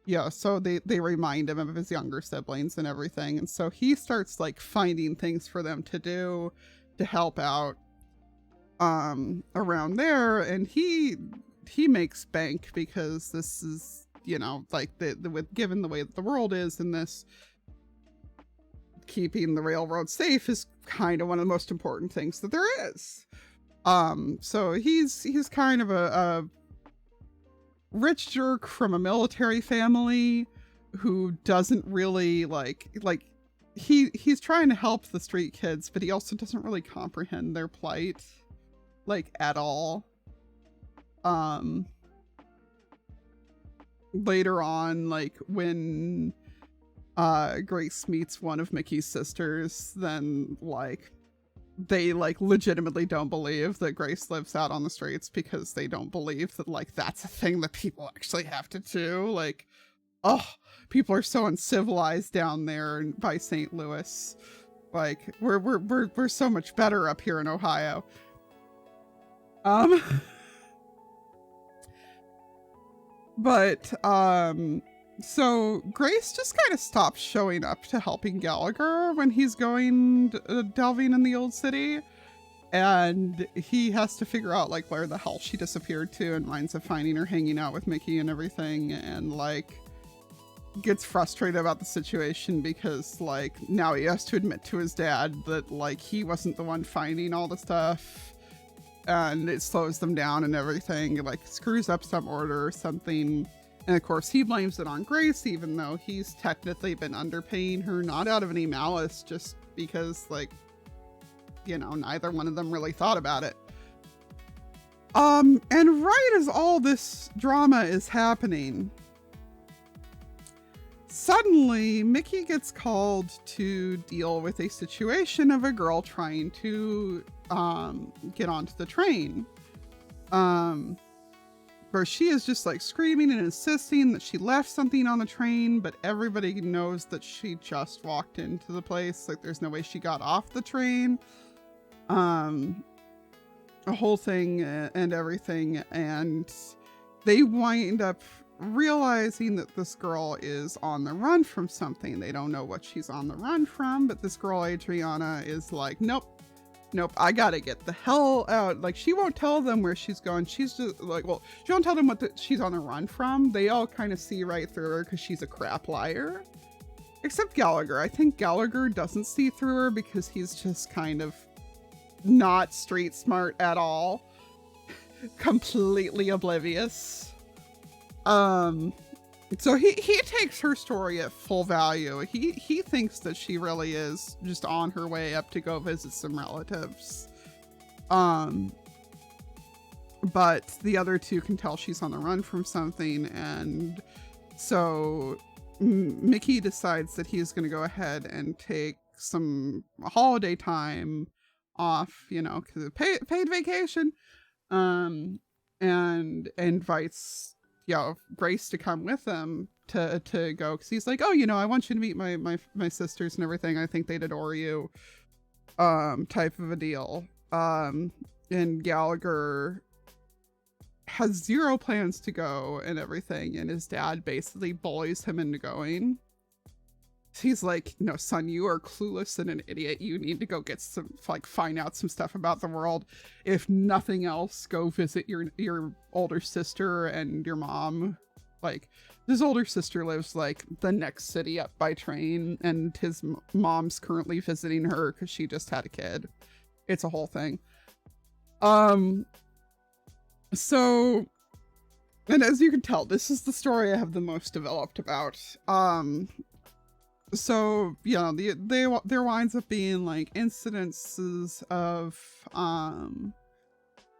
yeah, so they remind him of his younger siblings and everything. And so he starts like finding things for them to do to help out. around there, and he makes bank because this is, you know, like given the way that the world is in this, keeping the railroad safe is kind of one of the most important things that there is. So he's kind of a rich jerk from a military family who doesn't really he's trying to help the street kids, but he also doesn't really comprehend their plight, like, at all. Later on, like, when Grace meets one of Mickey's sisters, then, like, they, like, legitimately don't believe that Grace lives out on the streets because they don't believe that, like, that's a thing that people actually have to do. Like, oh, people are so uncivilized down there by St. Louis. Like, we're so much better up here in Ohio. But, so Grace just kind of stops showing up to helping Gallagher when he's going delving in the old city, and he has to figure out, like, where the hell she disappeared to, and winds up finding her hanging out with Mickey and everything, and, like, gets frustrated about the situation because, like, now he has to admit to his dad that, like, he wasn't the one finding all the stuff, and it slows them down and everything. It, like, screws up some order or something. And of course he blames it on Grace, even though he's technically been underpaying her, not out of any malice, just because, like, you know, neither one of them really thought about it. And right as all this drama is happening, suddenly Mickey gets called to deal with a situation of a girl trying to get onto the train. Where she is just, like, screaming and insisting that she left something on the train, but everybody knows that she just walked into the place. Like, there's no way she got off the train. A whole thing and everything. And they wind up realizing that this girl is on the run from something. They don't know what she's on the run from, but this girl, Adriana, is like, nope, I gotta get the hell out. Like, she won't tell them where she's going. She's just like, well, she won't tell them what she's on the run from. They all kind of see right through her because she's a crap liar. Except Gallagher. I think Gallagher doesn't see through her because he's just kind of not street smart at all. Completely oblivious. So he takes her story at full value. He thinks that she really is just on her way up to go visit some relatives. But the other two can tell she's on the run from something, and so Mickey decides that he's going to go ahead and take some holiday time off, you know, because paid vacation, and invites, you know, Grace to come with them to go, because he's like, oh, you know, I want you to meet my sisters and everything. I think they'd adore you, type of a deal. And Gallagher has zero plans to go and everything, and his dad basically bullies him into going. He's like, no, son, you are clueless and an idiot. You need to go get some, like, find out some stuff about the world. If nothing else, go visit your older sister and your mom. Like, his older sister lives, like, the next city up by train, and his mom's currently visiting her because she just had a kid. It's a whole thing. So, and as you can tell, this is the story I have the most developed about. So, you know, there winds up being, like, incidences of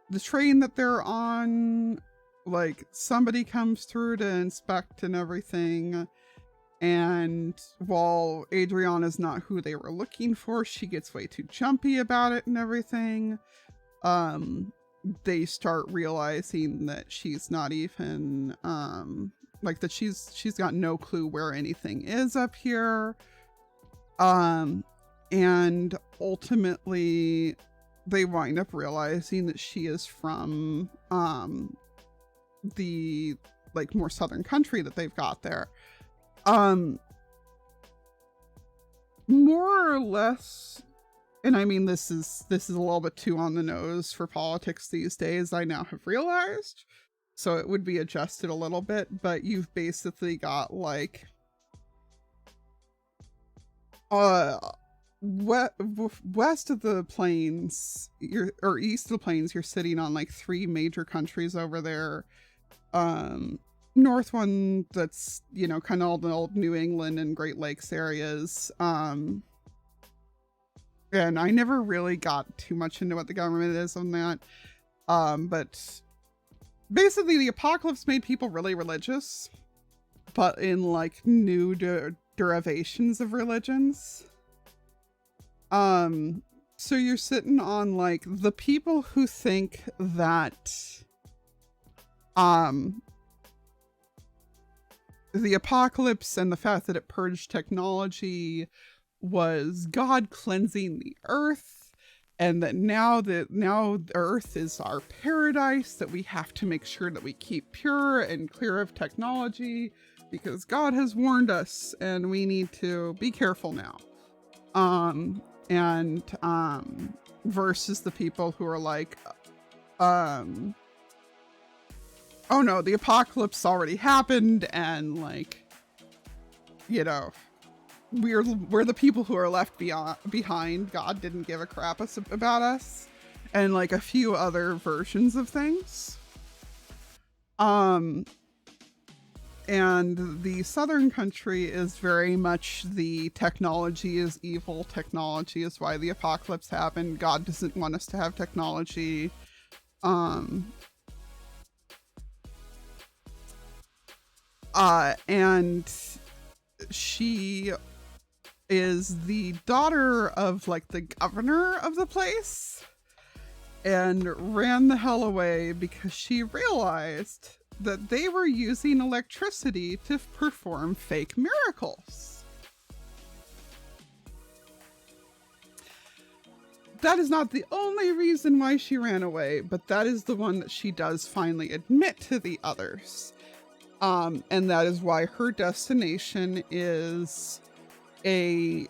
the train that they're on, like, somebody comes through to inspect and everything, and while Adriana's not who they were looking for, she gets way too jumpy about it and everything. They start realizing that she's not even like, that she's got no clue where anything is up here. And ultimately they wind up realizing that she is from the, like, more southern country that they've got there. More or less and I mean, this is a little bit too on the nose for politics these days, I now have realized. So it would be adjusted a little bit, but you've basically got like west of the plains, or east of the plains, you're sitting on like 3 major countries over there. North one, that's, you know, kind of all the old New England and Great Lakes areas. And I never really got too much into what the government is on that. But basically the apocalypse made people really religious, but in like new derivations of religions. So you're sitting on like the people who think that the apocalypse and the fact that it purged technology was God cleansing the earth, and that now Earth is our paradise, that we have to make sure that we keep pure and clear of technology because God has warned us and we need to be careful now. Versus the people who are like, oh no, the apocalypse already happened, and like, you know, we're the people who are left behind. God didn't give a crap about us, and like a few other versions of things. And the southern country is very much the technology is evil. Technology is why the apocalypse happened. God doesn't want us to have technology. And she is the daughter of like the governor of the place, and ran the hell away because she realized that they were using electricity to perform fake miracles. That is not the only reason why she ran away, but that is the one that she does finally admit to the others. And that is why her destination is there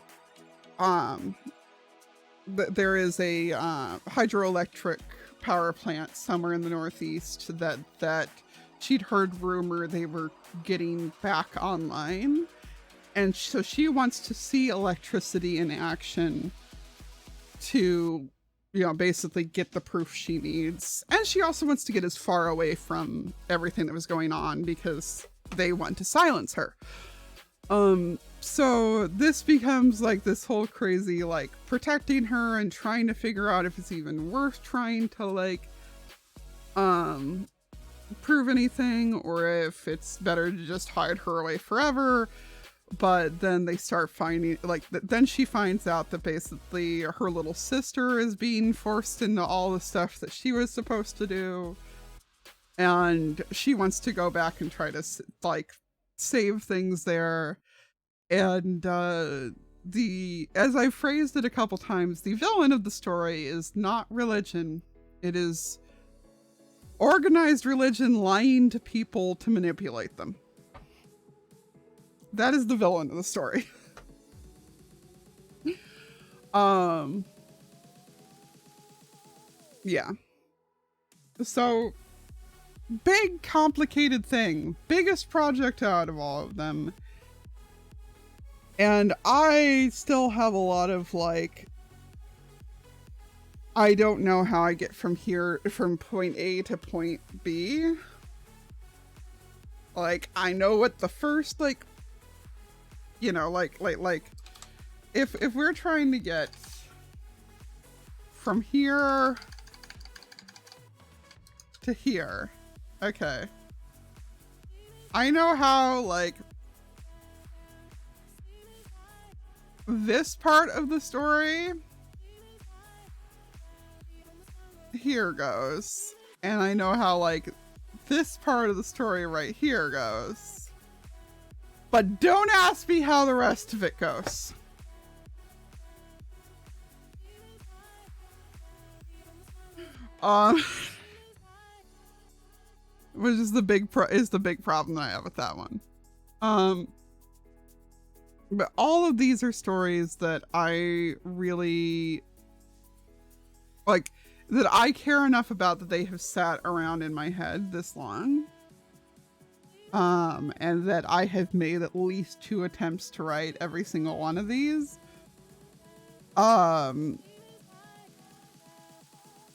is a hydroelectric power plant somewhere in the Northeast that she'd heard rumor they were getting back online. And so she wants to see electricity in action to, you know, basically get the proof she needs. And she also wants to get as far away from everything that was going on because they want to silence her. So this becomes like this whole crazy, like, protecting her and trying to figure out if it's even worth trying to like, prove anything, or if it's better to just hide her away forever. But then they start finding, like, then she finds out that basically her little sister is being forced into all the stuff that she was supposed to do. And she wants to go back and try to, like, save things there. And as I've phrased it a couple times, the villain of the story is not religion. It is organized religion lying to people to manipulate them. That is the villain of the story. Yeah. So, big complicated thing. Biggest project out of all of them. And I still have a lot of like, I don't know how I get from point A to point B. Like, I know what the first, like, you know, like, if we're trying to get from here to here, okay. I know how, like, this part of the story here goes, and I know how, like, this part of the story right here goes. But don't ask me how the rest of it goes. Which is the big problem that I have with that one. But all of these are stories that I really like, that I care enough about that they have sat around in my head this long. And that I have made at least 2 attempts to write every single one of these.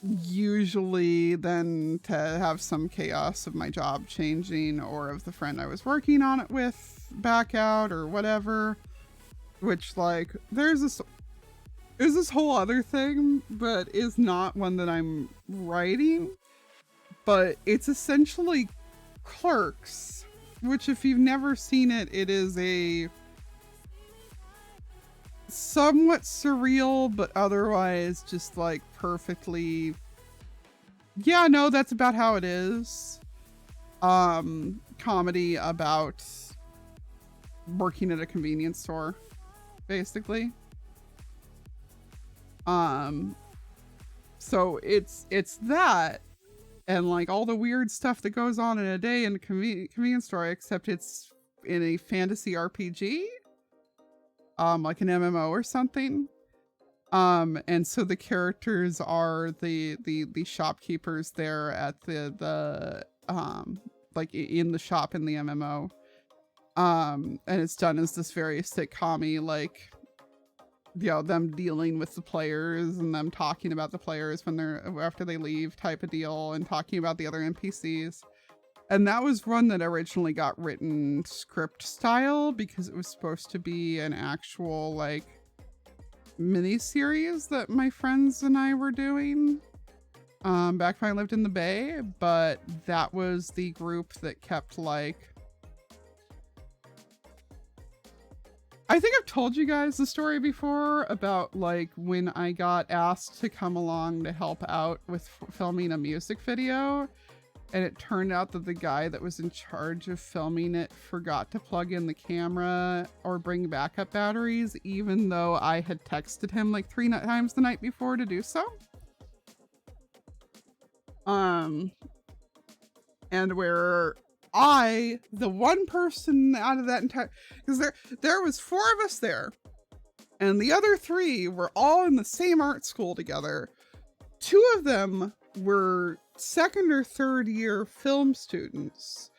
Usually then to have some chaos of my job changing or of the friend I was working on it with back out or whatever, which, like, there's this whole other thing, but is not one that I'm writing, but it's essentially Clerks, which, if you've never seen it, it is a somewhat surreal, but otherwise just like perfectly, yeah, no, that's about how it is. Comedy about working at a convenience store, basically. So it's that, and like all the weird stuff that goes on in a day in a convenience store, except it's in a fantasy RPG, like an MMO or something. And so the characters are the shopkeepers there at the like in the shop in the MMO. And it's done as this very sitcom-y, like, you know, them dealing with the players and them talking about the players when after they leave type of deal, and talking about the other NPCs. And that was one that originally got written script style because it was supposed to be an actual like mini series that my friends and I were doing back when I lived in the Bay, but that was the group that kept like, I think I've told you guys the story before about like when I got asked to come along to help out with filming a music video, and it turned out that the guy that was in charge of filming it forgot to plug in the camera or bring backup batteries, even though I had texted him like 3 times the night before to do so. And where I, the one person out of that entire, because there was 4 of us there, and the other 3 were all in the same art school together. 2 of them were 2nd or 3rd year film students,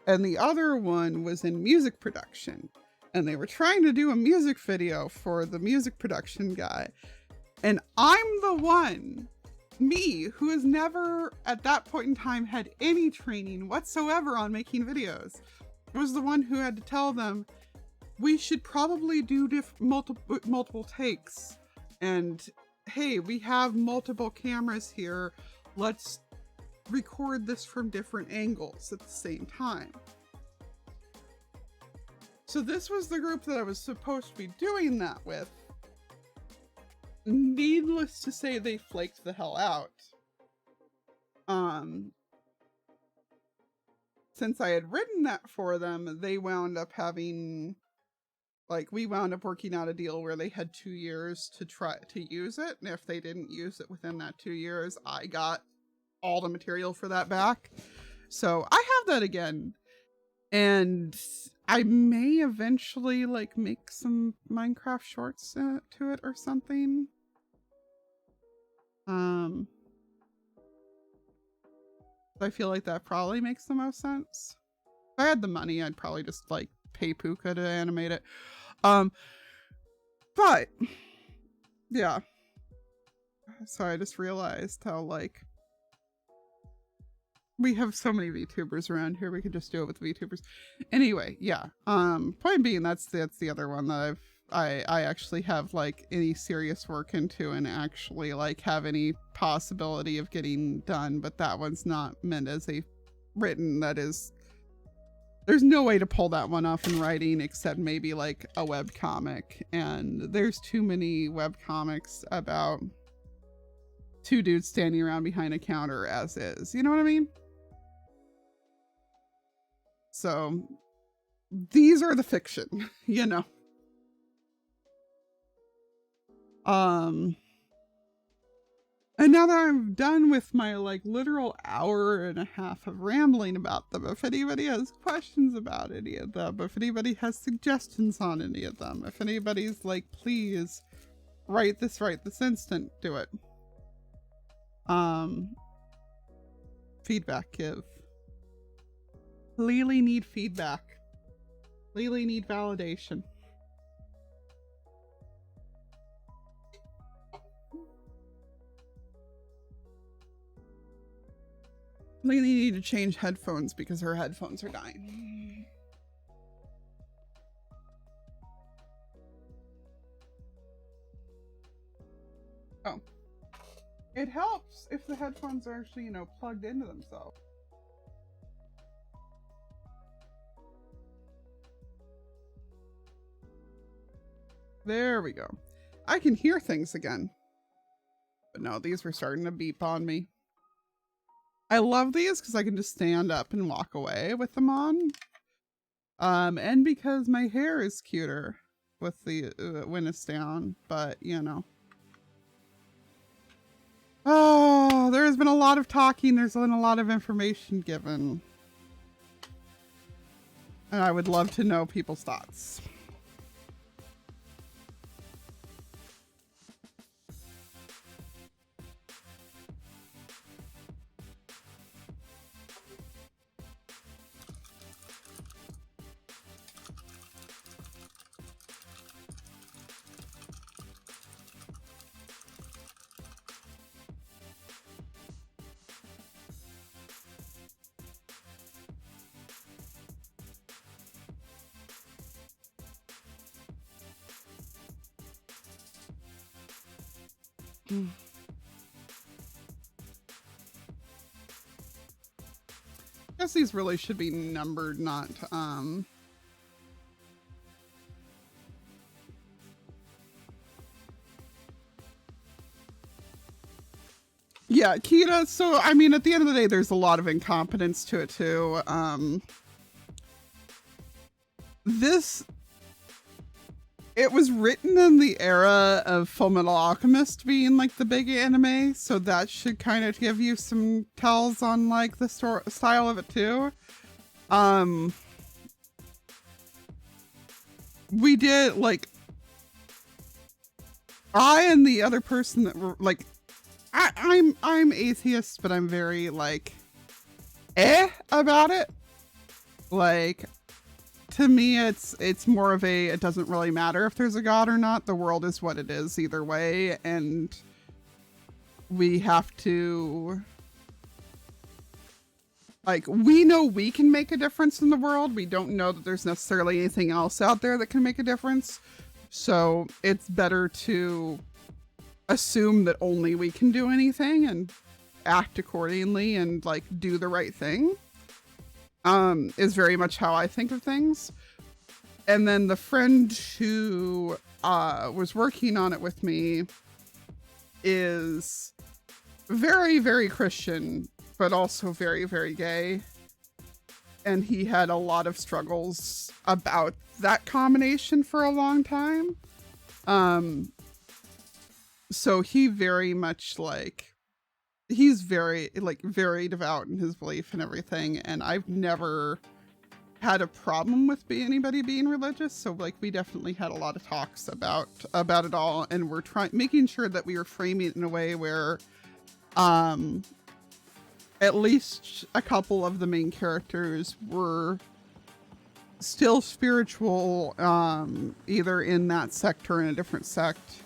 and the other one was in music production, and they were trying to do a music video for the music production guy. And I'm the one, me, who has never at that point in time had any training whatsoever on making videos, was the one who had to tell them we should probably do multiple takes, and hey, we have multiple cameras here, let's record this from different angles at the same time. So this was the group that I was supposed to be doing that with. Needless to say, they flaked the hell out. Since I had written that for them, they wound up having, like, we wound up working out a deal where they had 2 years to try to use it, and if they didn't use it within that 2 years, I got all the material for that back. So I have that again, and I may eventually like make some Minecraft shorts to it or something. I feel like that probably makes the most sense. If I had the money, I'd probably just like pay Puka to animate it. But yeah. So I just realized how like we have so many VTubers around here. We could just do it with VTubers. Anyway, yeah. Point being, that's the other one that I actually have like any serious work into and actually like have any possibility of getting done, but that one's not meant as a written, that is, there's no way to pull that one off in writing except maybe like a web comic, and there's too many web comics about 2 dudes standing around behind a counter as is, you know what I mean? So these are the fiction, you know. And now that I'm done with my like literal hour and a half of rambling about them, if anybody has questions about any of them, if anybody has suggestions on any of them, if anybody's like, please write this right this instant, do it. Feedback give. Lily need feedback. Lily need validation. Lily need to change headphones because her headphones are dying. Oh. It helps if the headphones are actually, you know, plugged into themselves. There we go. I can hear things again. But no, these were starting to beep on me. I love these because I can just stand up and walk away with them on. And because my hair is cuter with the when it's down, but you know. Oh, there's been a lot of talking. There's been a lot of information given. And I would love to know people's thoughts. I guess these really should be numbered, not yeah, Kita. So I mean, at the end of the day, there's a lot of incompetence to it too. It was written in the era of Fullmetal Alchemist being like the big anime, so that should kind of give you some tells on like the style of it too. We did like, I and the other person that were like, I'm atheist, but I'm very like about it. Like, to me, it's more of a, it doesn't really matter if there's a god or not. The world is what it is either way, and we have to, like, we know we can make a difference in the world. We don't know that there's necessarily anything else out there that can make a difference. So it's better to assume that only we can do anything and act accordingly and like do the right thing. Is very much how I think of things. And then the friend who was working on it with me is very, very Christian, but also very, very gay. And he had a lot of struggles about that combination for a long time. So he very much like, he's very devout in his belief and everything, and I've never had a problem with anybody being religious. So like, we definitely had a lot of talks about it all, and we're making sure that we are framing it in a way where at least a couple of the main characters were still spiritual, either in that sect or in a different sect.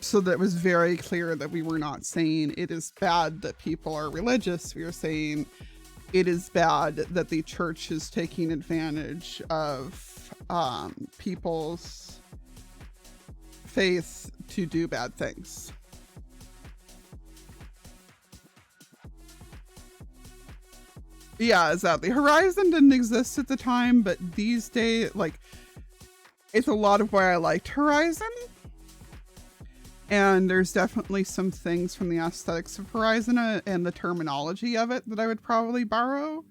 So that it was very clear that we were not saying it is bad that people are religious. We were saying it is bad that the church is taking advantage of people's faith to do bad things. Yeah, exactly. Horizon didn't exist at the time, but these days, like, it's a lot of why I liked Horizon. And there's definitely some things from the aesthetics of Horizon and the terminology of it that I would probably borrow.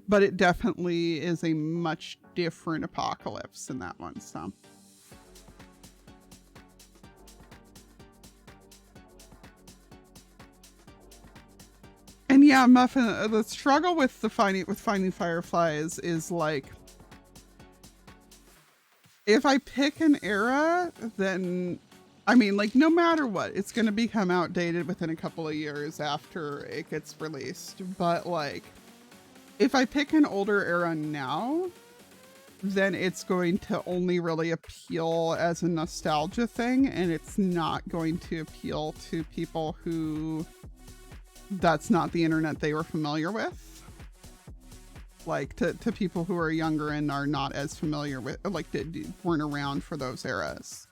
But it definitely is a much different apocalypse in that one, so. And yeah, Muffin, the struggle with finding fireflies is like, if I pick an era, then I mean, like, no matter what, it's going to become outdated within a couple of years after it gets released. But, like, if I pick an older era now, then it's going to only really appeal as a nostalgia thing, and it's not going to appeal to people who that's not the internet they were familiar with. Like, to people who are younger and are not as familiar with, like, weren't around for those eras.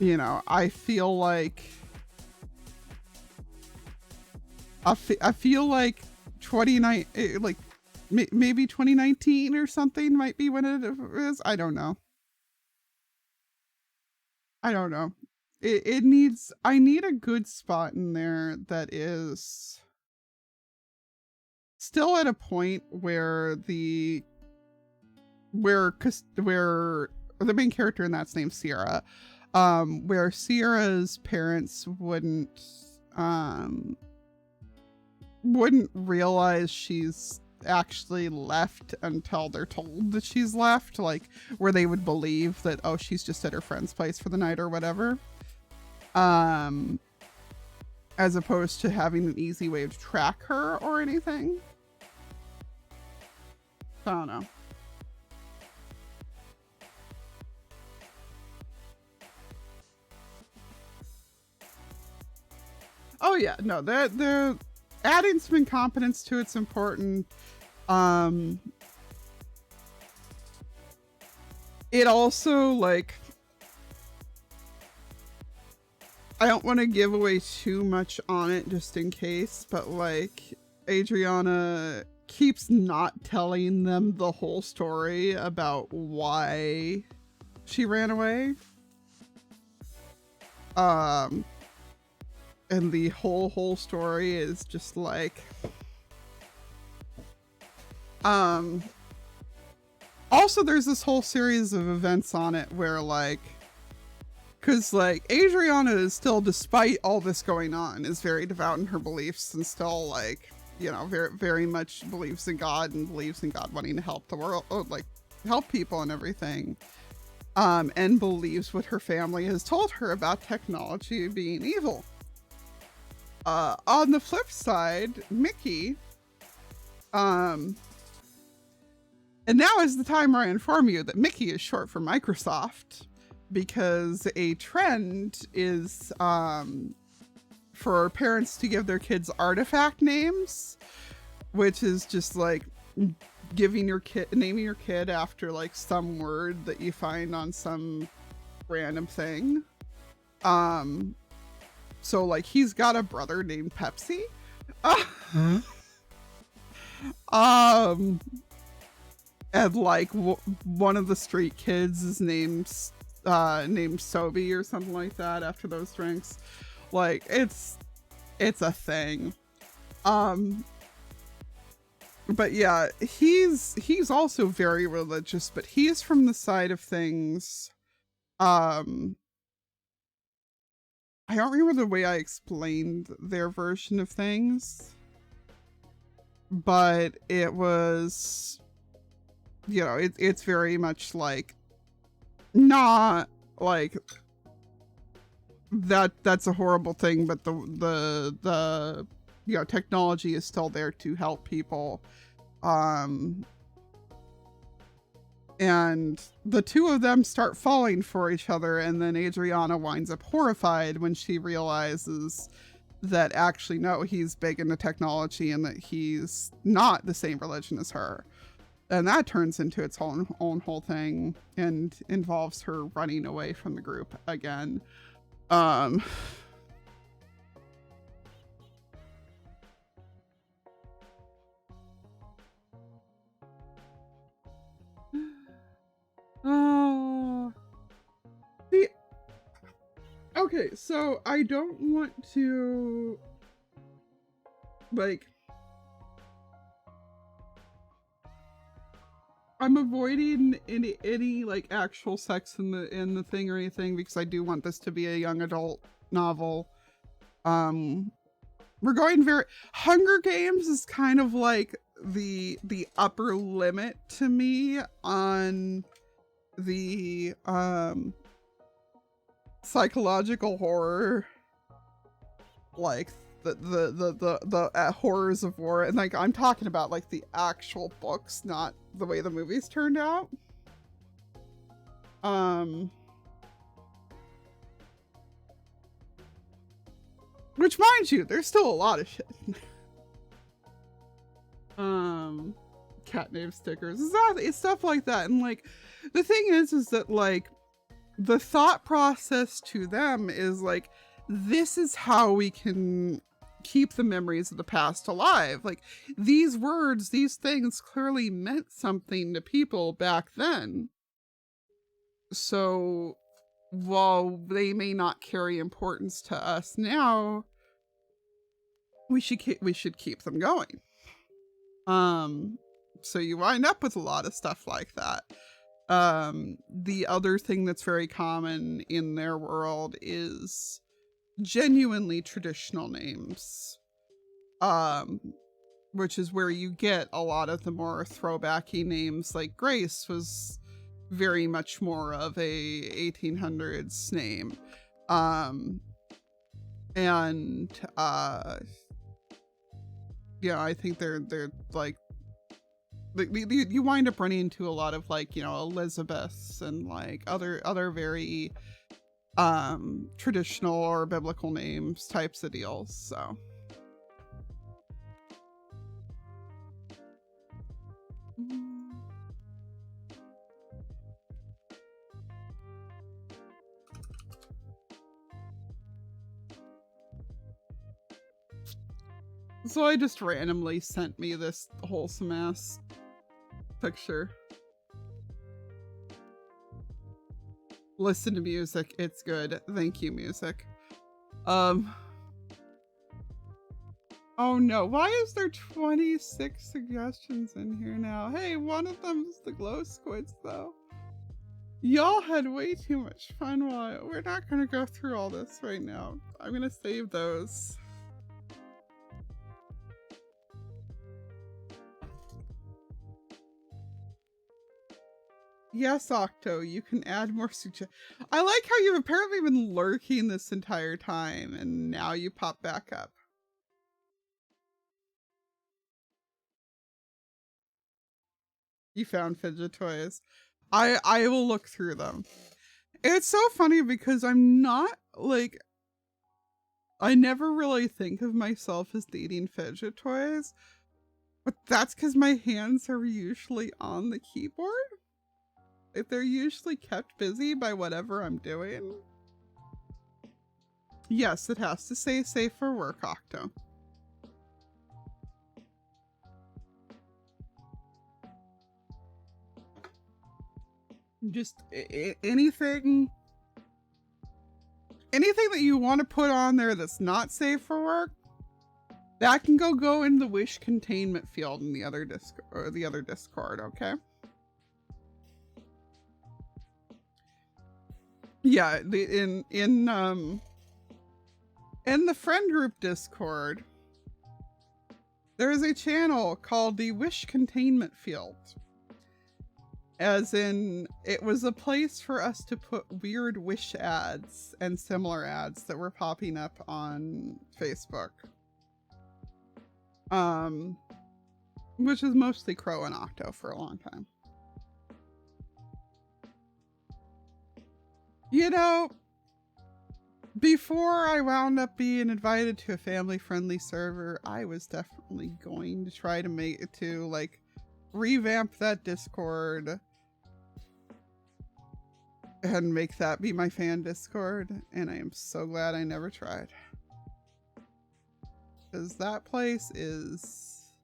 You know, I feel like I feel like 29, like maybe 2019 or something might be when it is. I don't know. It needs, I need a good spot in there that is still at a point where the main character in that's named Sierra, where Sierra's parents wouldn't realize she's actually left until they're told that she's left, like where they would believe that, oh, she's just at her friend's place for the night or whatever, as opposed to having an easy way to track her or anything. I don't know. Oh yeah, no, they're adding some incompetence to it's important. It also, like, I don't want to give away too much on it just in case, but like Adriana keeps not telling them the whole story about why she ran away. And the whole story is just like, also there's this whole series of events on it where, like, because like Adriana is still, despite all this going on, is very devout in her beliefs and still, like, you know, very, very much believes in God and believes in God wanting to help the world, like help people and everything. And believes what her family has told her about technology being evil. On the flip side, Mickey, and now is the time where I inform you that Mickey is short for Microsoft, because a trend is for parents to give their kids artifact names, which is just like naming your kid after like some word that you find on some random thing. So like he's got a brother named Pepsi. And like one of the street kids is named Sobe or something like that after those drinks. Like it's a thing. But yeah, he's also very religious, but he's from the side of things. I don't remember the way I explained their version of things, but it was, you know, it's very much like, not like that's a horrible thing, but the you know, technology is still there to help people. And the two of them start falling for each other, and then Adriana winds up horrified when she realizes that actually, no, he's big into technology and that he's not the same religion as her. And that turns into its own whole thing and involves her running away from the group again. Oh, okay, so I don't want to, like, I'm avoiding any like actual sex in the thing or anything, because I do want this to be a young adult novel. We're going very, Hunger Games is kind of like the upper limit to me on the psychological horror, like the horrors of war, and like I'm talking about like the actual books, not the way the movies turned out. Which, mind you, there's still a lot of shit. Cat name stickers, it's stuff like that. And like the thing is that like the thought process to them is like, this is how we can keep the memories of the past alive. Like these words, these things clearly meant something to people back then. So while they may not carry importance to us now, we should keep them going. So you wind up with a lot of stuff like that. The other thing that's very common in their world is genuinely traditional names, which is where you get a lot of the more throwbacky names. Like Grace was very much more of a 1800s name. Yeah, I think they're like, you wind up running into a lot of like, you know, Elizabeths and like other very traditional or biblical names types of deals. So I just randomly sent me this wholesome ass picture. Listen to music, it's good. Thank you, music. Oh no, why is there 26 suggestions in here now? Hey, one of them's the glow squids though. Y'all had way too much fun while we're not gonna go through all this right now. I'm gonna save those. Yes, Octo, you can add more suggestions. I like how you've apparently been lurking this entire time and now you pop back up. You found fidget toys. I will look through them. It's so funny because I'm not like, I never really think of myself as dating fidget toys, but that's because my hands are usually on the keyboard. If they're usually kept busy by whatever I'm doing. Yes, it has to say safe for work, Octo. Just anything that you want to put on there that's not safe for work, that can go in the wish containment field in the other Discord, okay? Yeah, in the friend group Discord, there is a channel called the Wish Containment Field. As in, it was a place for us to put weird Wish ads and similar ads that were popping up on Facebook. Which is mostly Crow and Octo for a long time. You know, before I wound up being invited to a family-friendly server, I was definitely going to try to make it to, like, revamp that Discord and make that be my fan Discord, and I am so glad I never tried. Because that place is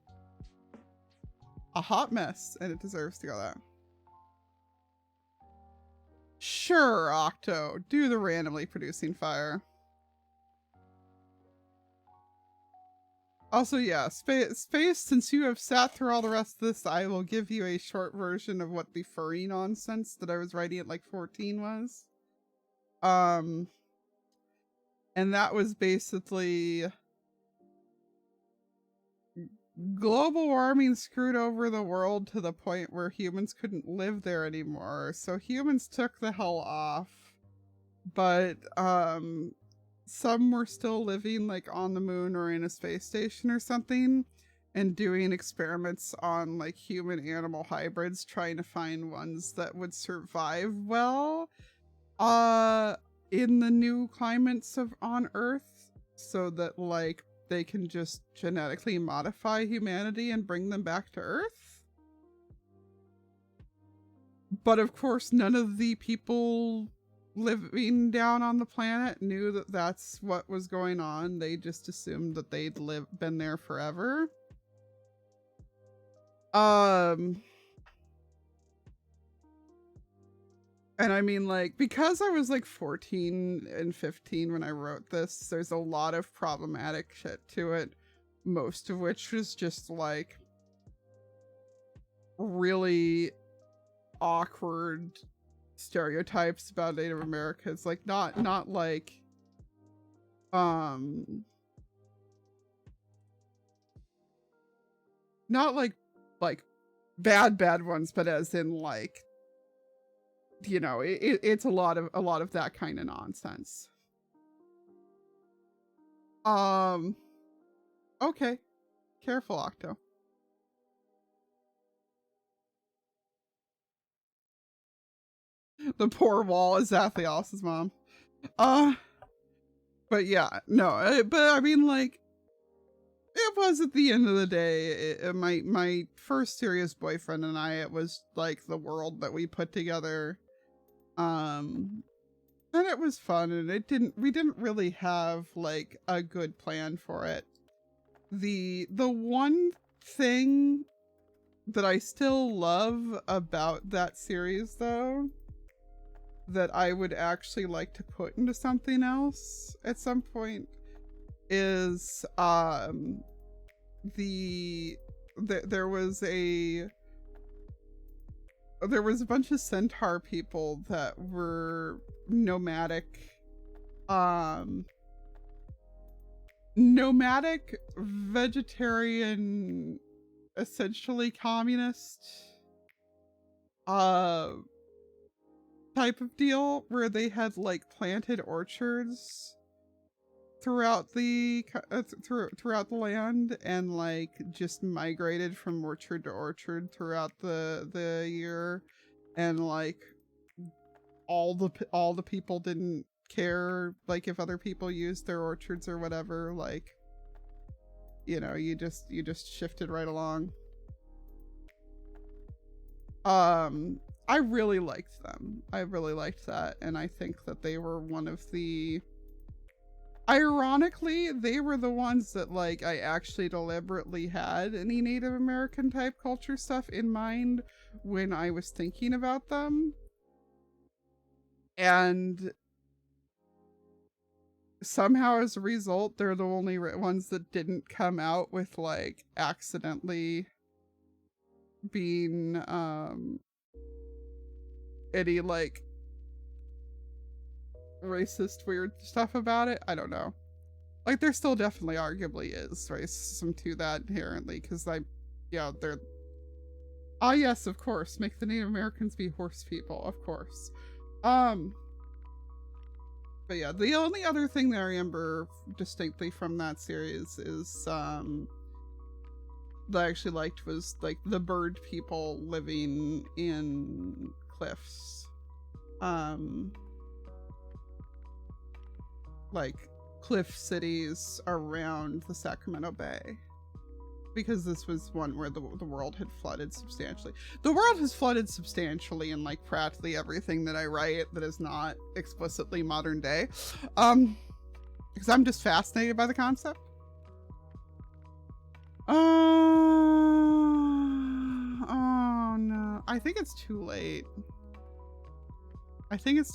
a hot mess, and it deserves to go there. Sure, Octo, do the randomly producing fire. Also, yeah, Space, since you have sat through all the rest of this, I will give you a short version of what the furry nonsense that I was writing at like 14 was. And that was basically global warming screwed over the world to the point where humans couldn't live there anymore. So humans took the hell off. But some were still living like on the moon or in a space station or something and doing experiments on like human animal hybrids, trying to find ones that would survive well in the new climates of on Earth, so that like they can just genetically modify humanity and bring them back to Earth. But of course, none of the people living down on the planet knew that that's what was going on. They just assumed that they'd been there forever. And I mean, like, because I was like 14 and 15 when I wrote this, there's a lot of problematic shit to it, most of which was just like really awkward stereotypes about Native Americans. Like not like not like bad ones, but as in like, you know, it's a lot of that kind of nonsense. Okay. Careful, Octo. The poor wall is Atheos's mom. But yeah, no, but I mean, like, it was at the end of the day, my first serious boyfriend and I, it was like the world that we put together. And it was fun, and we didn't really have like a good plan for it. The one thing that I still love about that series, though, that I would actually like to put into something else at some point, is there was a bunch of centaur people that were nomadic vegetarian, essentially communist type of deal, where they had like planted orchards throughout the throughout the land, and like just migrated from orchard to orchard throughout the year, and like all the people didn't care like if other people used their orchards or whatever. Like, you know, you just shifted right along. I really liked them. I really liked that, and I think that they were one of the, ironically, they were the ones that like I actually deliberately had any Native American type culture stuff in mind when I was thinking about them. And somehow as a result, they're the only ones that didn't come out with like accidentally being any like racist weird stuff about it. I don't know. Like, there still definitely arguably is racism to that inherently, because they're yes, of course, make the Native Americans be horse people, of course. But yeah, the only other thing that I remember distinctly from that series is that I actually liked was like the bird people living in cliffs. Like cliff cities around the Sacramento Bay, because this was one where the world had flooded substantially. The world has flooded substantially in like practically everything that I write that is not explicitly modern day, because I'm just fascinated by the concept. Oh no, I think it's too late. I think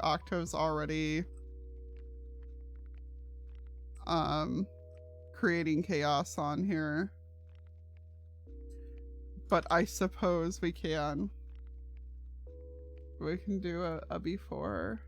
Octo's already creating chaos on here, but I suppose we can do a before.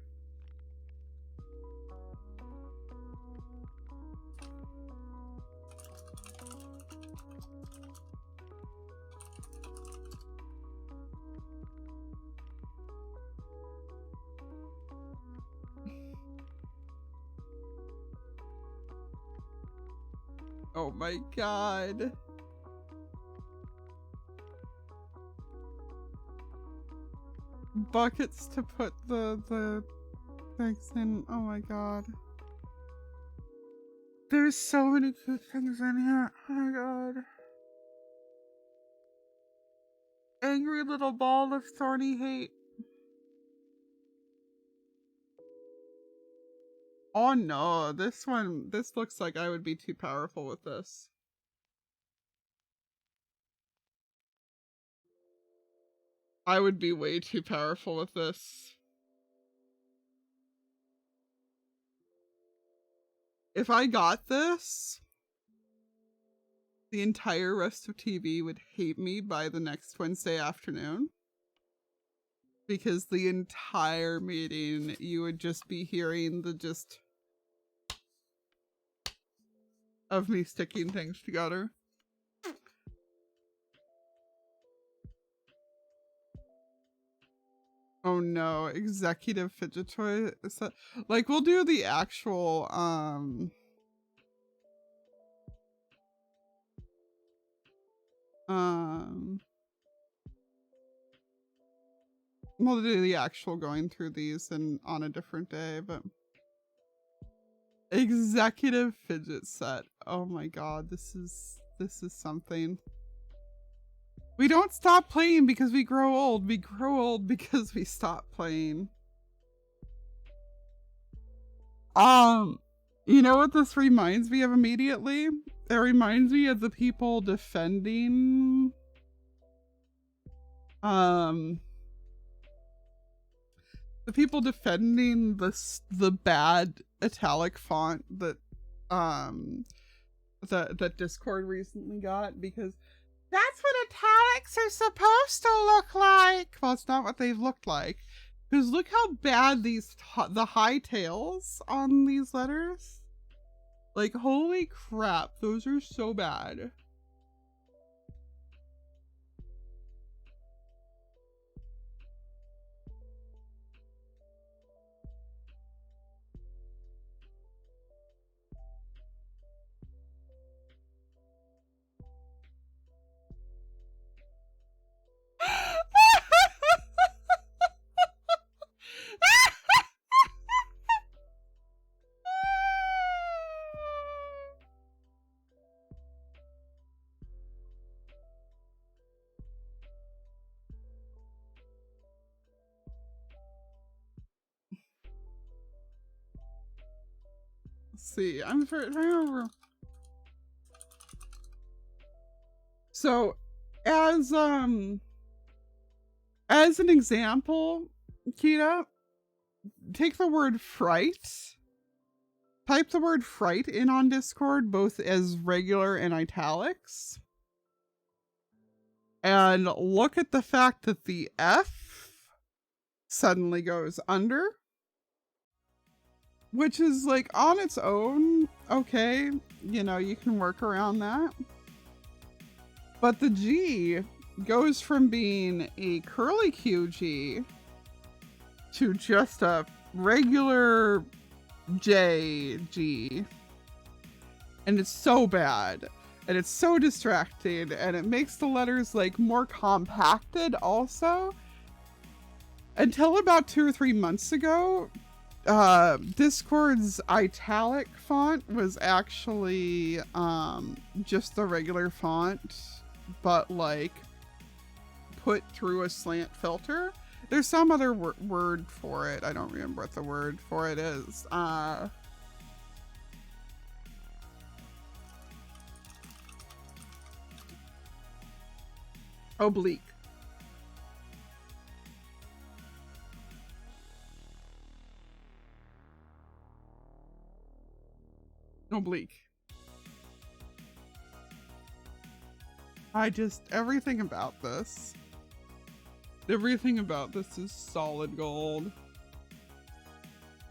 Oh my god. Buckets to put the things in. Oh my god. There's so many cute things in here. Oh my god. Angry little ball of thorny hate. Oh no, this looks like I would be too powerful with this. I would be way too powerful with this. If I got this, the entire rest of TV would hate me by the next Wednesday afternoon. Because the entire meeting, you would just be hearing the gist of me sticking things together. Oh no, executive fidget toy. Like, we'll do the actual, we'll do the actual going through these and on a different day, but executive fidget set. Oh my god, this is something. We don't stop playing because we grow old. We grow old because we stop playing. You know what this reminds me of immediately? It reminds me of the people defending the bad italic font that that Discord recently got, because that's what italics are supposed to look like. Well, it's not what they've looked like. Because look how bad the high tails on these letters. Like, holy crap, those are so bad. See, I'm trying over. So, as an example, Kita, take the word fright. Type the word fright in on Discord, both as regular and italics. And look at the fact that the F suddenly goes under. Which is, like, on its own, okay, you know, you can work around that. But the G goes from being a curly Q G to just a regular JG. And it's so bad. And it's so distracting. And it makes the letters, like, more compacted also. Until about 2 or 3 months ago, Discord's italic font was actually just the regular font, but like put through a slant filter. There's some other word for it. I don't remember what the word for it is. Oblique. Oblique. Everything about this is solid gold.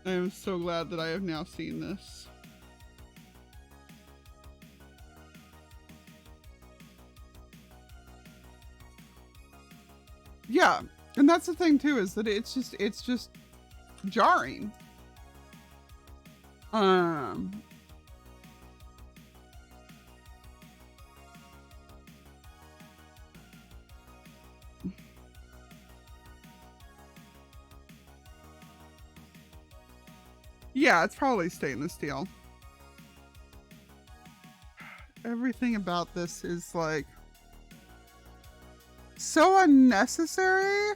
I am so glad that I have now seen this. Yeah, and that's the thing too, is that it's just jarring. Yeah, it's probably stainless steel. Everything about this is like so unnecessary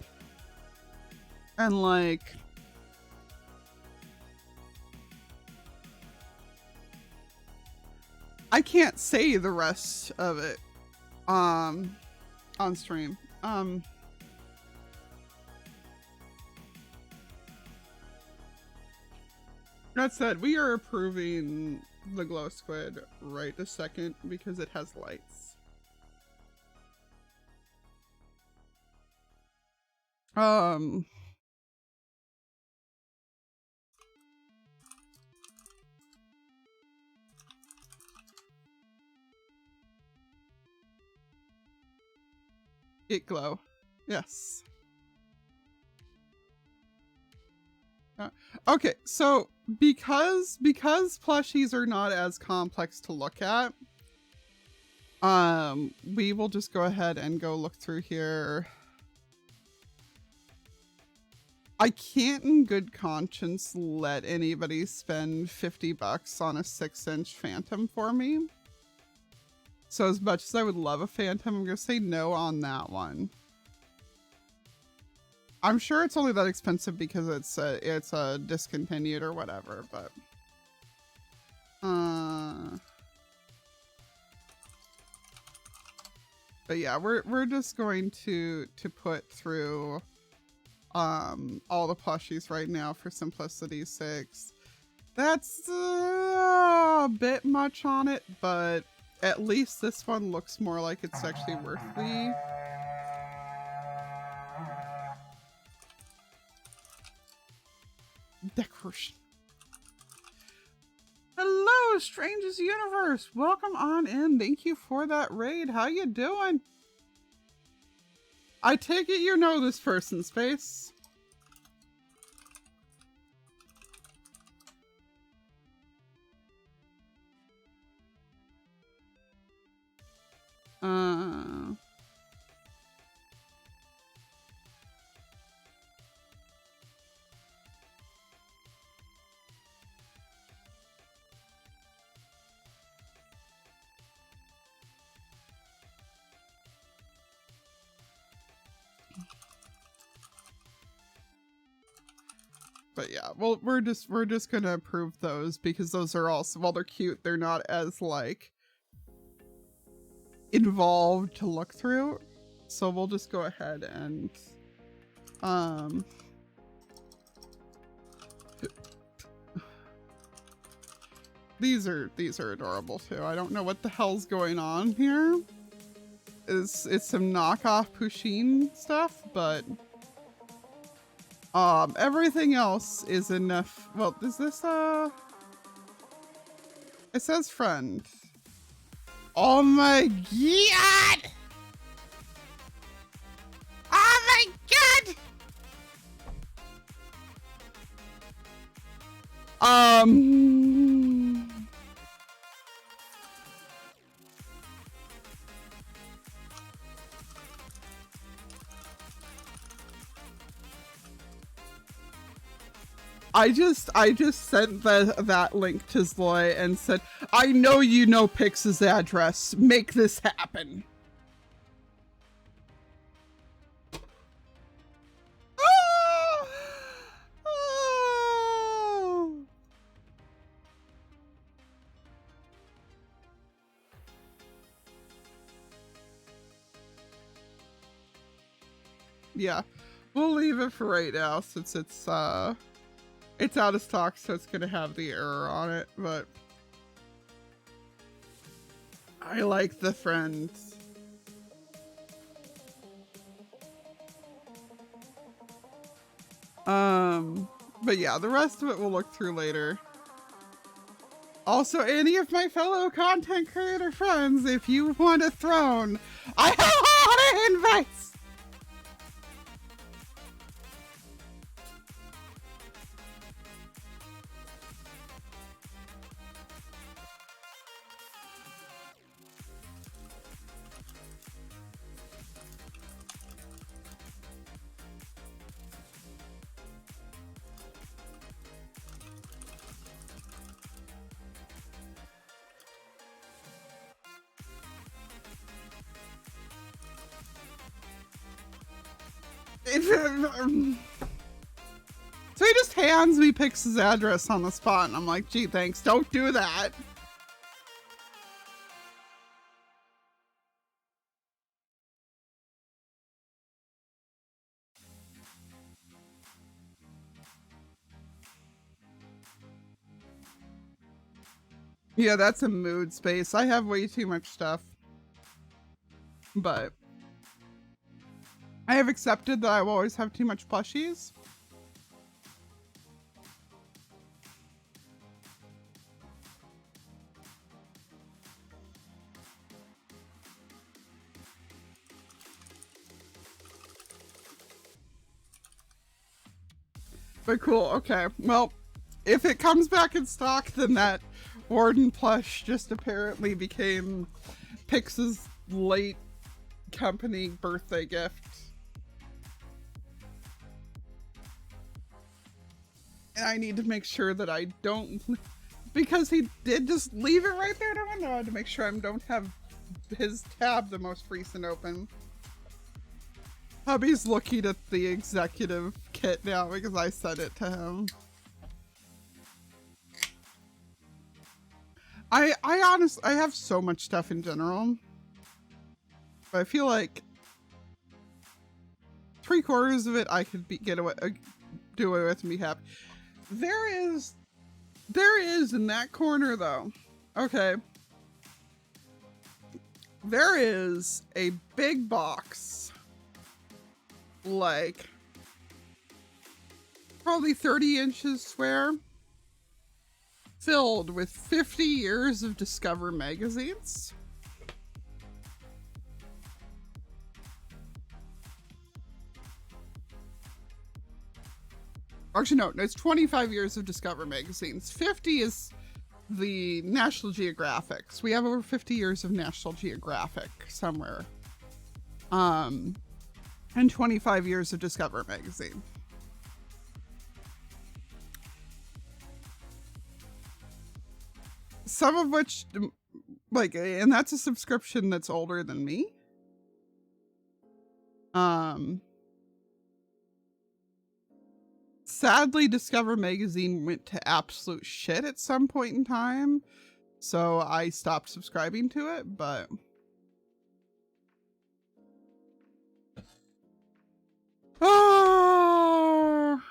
and like I can't say the rest of it on stream. That said, we are approving the glow squid right this second because it has lights. It glow. Yes. Okay, so because plushies are not as complex to look at, we will just go ahead and go look through here. I can't in good conscience let anybody spend $50 on a 6-inch Phantom for me. So as much as I would love a Phantom, I'm gonna say no on that one. I'm sure it's only that expensive because it's a discontinued or whatever, but yeah, we're just going to put through all the plushies right now for simplicity's sakes. That's a bit much on it, but at least this one looks more like it's actually worth the decoration. Hello, Strange's Universe. Welcome on in. Thank you for that raid. How you doing? I take it you know this person's face. But yeah, well, we're just gonna approve those because those are also, while they're cute, they're not as like involved to look through. So we'll just go ahead and these are adorable too. I don't know what the hell's going on here. It's some knockoff Pusheen stuff, but everything else is enough. Well, is this it says friend. Oh my god! Oh my god! I just sent that link to Zloy and said, I know you know Pix's address. Make this happen. Oh! Oh! Yeah, we'll leave it for right now since it's out of stock, so it's gonna have the error on it, but I like the friends. But yeah, the rest of it we'll look through later. Also, any of my fellow content creator friends, if you want a throne, I have a lot of invites! So he just hands me Pix's address on the spot, and I'm like, gee, thanks, don't do that. Yeah, that's a mood space. I have way too much stuff. But I have accepted that I will always have too much plushies. But cool, okay. Well, if it comes back in stock, then that Warden plush just apparently became Pix's late company birthday gift. And I need to make sure that I don't, because he did just leave it right there in the window, to make sure I don't have his tab the most recent open. Hubby's looking at the executive kit now because I sent it to him. I honestly, I have so much stuff in general, but I feel like 3/4 of it I could get away, do away with and be happy. There is in that corner though. Okay. There is a big box, like probably 30 inches square, filled with 50 years of Discover magazines. Actually, no, it's 25 years of Discover magazines. 50 is the National Geographics. We have over 50 years of National Geographic somewhere. And 25 years of Discover magazine. Some of which, like, and that's a subscription that's older than me. Sadly, Discover magazine went to absolute shit at some point in time, so I stopped subscribing to it, but oh,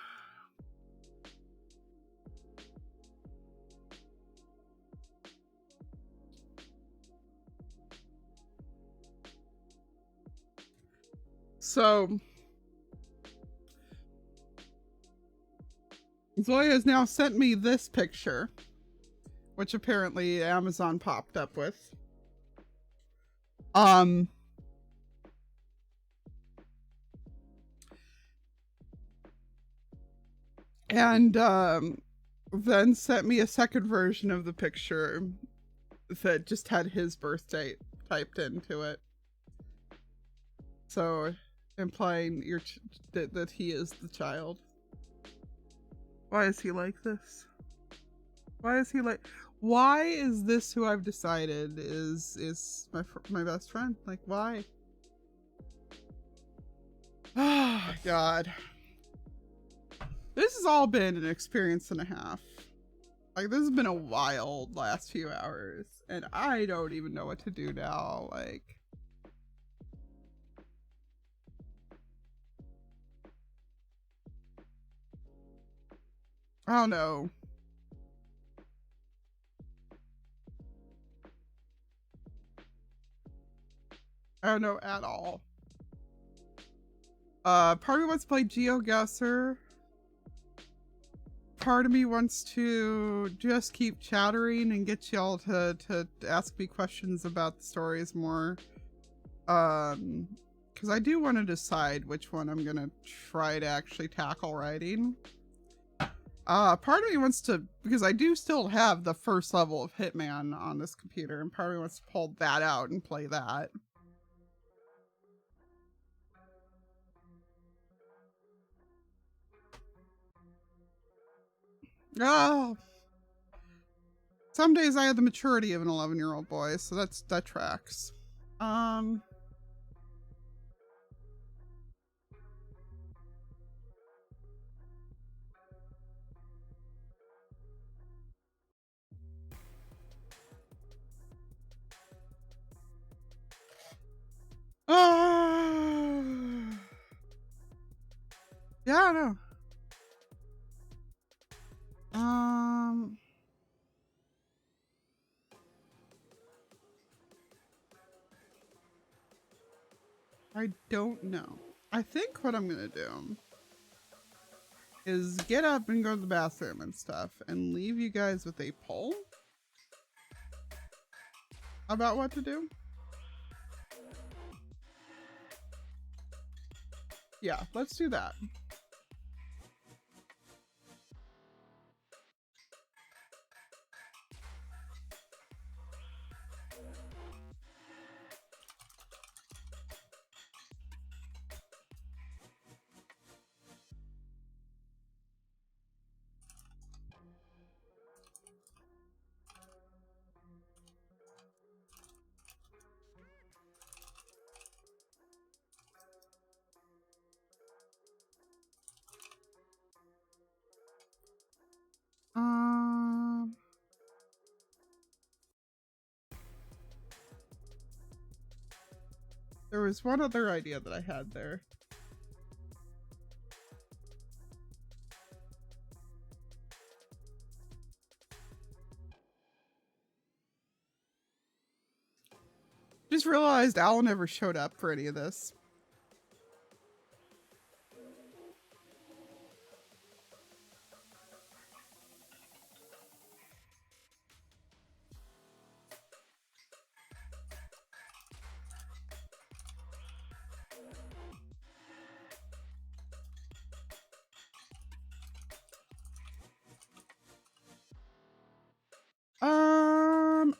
so Zoya has now sent me this picture, which apparently Amazon popped up with. And then sent me a second version of the picture that just had his birth date typed into it. So implying that he is the child. Why is he like this? Why is he like? Why is this who I've decided is my best friend? Like, why? Oh God, this has all been an experience and a half. Like, this has been a wild last few hours, and I don't even know what to do now. Like, I don't know. I don't know at all. Part of me wants to play GeoGuessr. Part of me wants to just keep chattering and get y'all to ask me questions about the stories more. Because I do want to decide which one I'm gonna try to actually tackle writing. Part of me wants to, because I do still have the first level of Hitman on this computer, and part of me wants to pull that out and play that. Oh, some days I have the maturity of an 11-year-old boy, so that tracks. Yeah, no. I don't know. I think what I'm gonna do is get up and go to the bathroom and stuff and leave you guys with a poll about what to do. Yeah, let's do that. Um, there was one other idea that I had there. Just realized Al never showed up for any of this.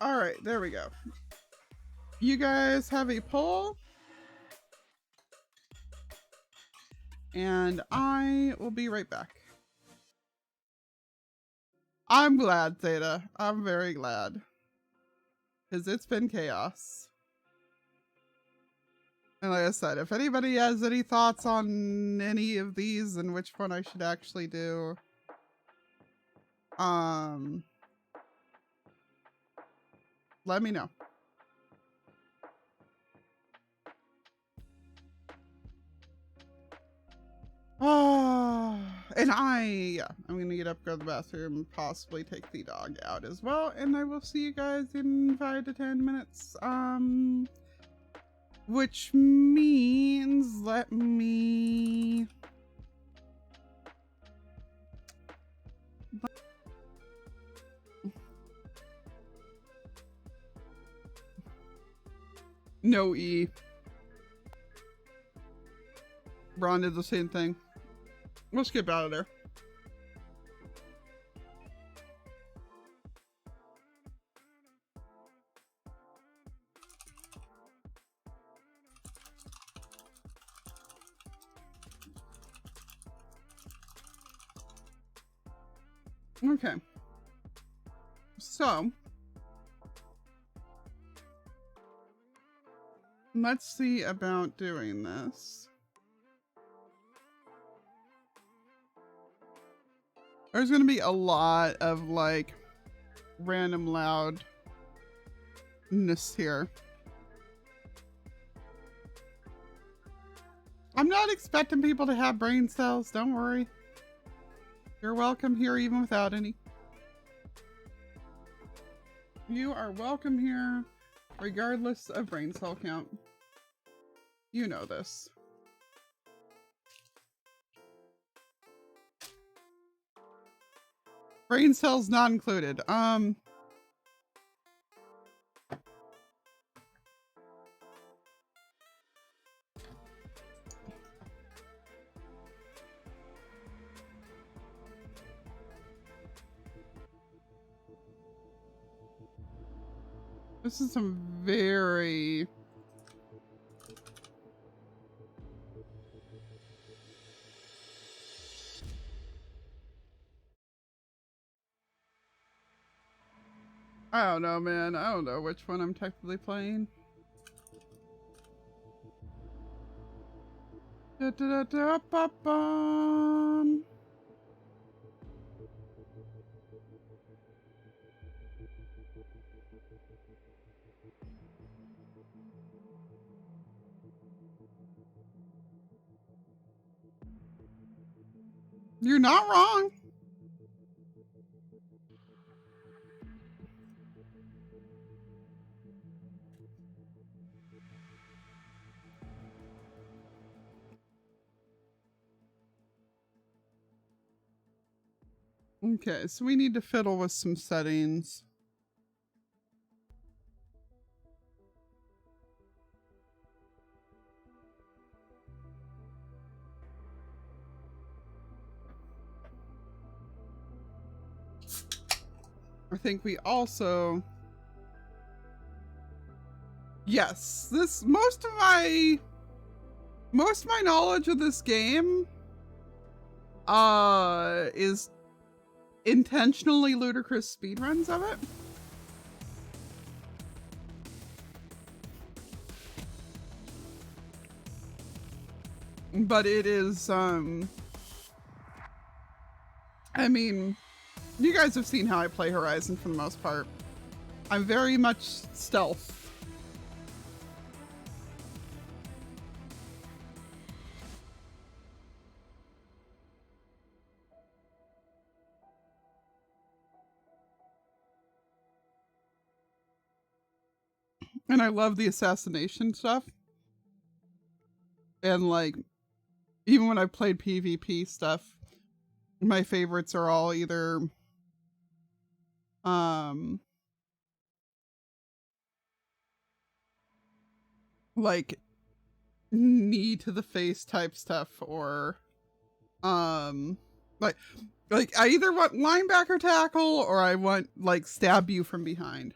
All right, there we go. You guys have a poll. And I will be right back. I'm glad, Theta. I'm very glad. Because it's been chaos. And like I said, if anybody has any thoughts on any of these and which one I should actually do, let me know. Oh, and I'm gonna get up, go to the bathroom, possibly take the dog out as well, and I will see you guys in 5 to 10 minutes. Which means let me... No E. Ron did the same thing. We'll skip out of there. Okay. So, let's see about doing this. There's going to be a lot of like random loudness here. I'm not expecting people to have brain cells. Don't worry. You're welcome here even without any. You are welcome here regardless of brain cell count. You know this. Brain cells not included. This is some very... I don't know, man. I don't know which one I'm technically playing. Da-da-da-da-ba-bum. You're not wrong. Okay, so we need to fiddle with some settings. I think we also... Yes, this most of my knowledge of this game is intentionally ludicrous speedruns of it. But it is I mean, you guys have seen how I play Horizon for the most part. I'm very much stealth. And I love the assassination stuff. And like, even when I've played PvP stuff, my favorites are all either like knee to the face type stuff, or like I either want linebacker tackle or I want like stab you from behind.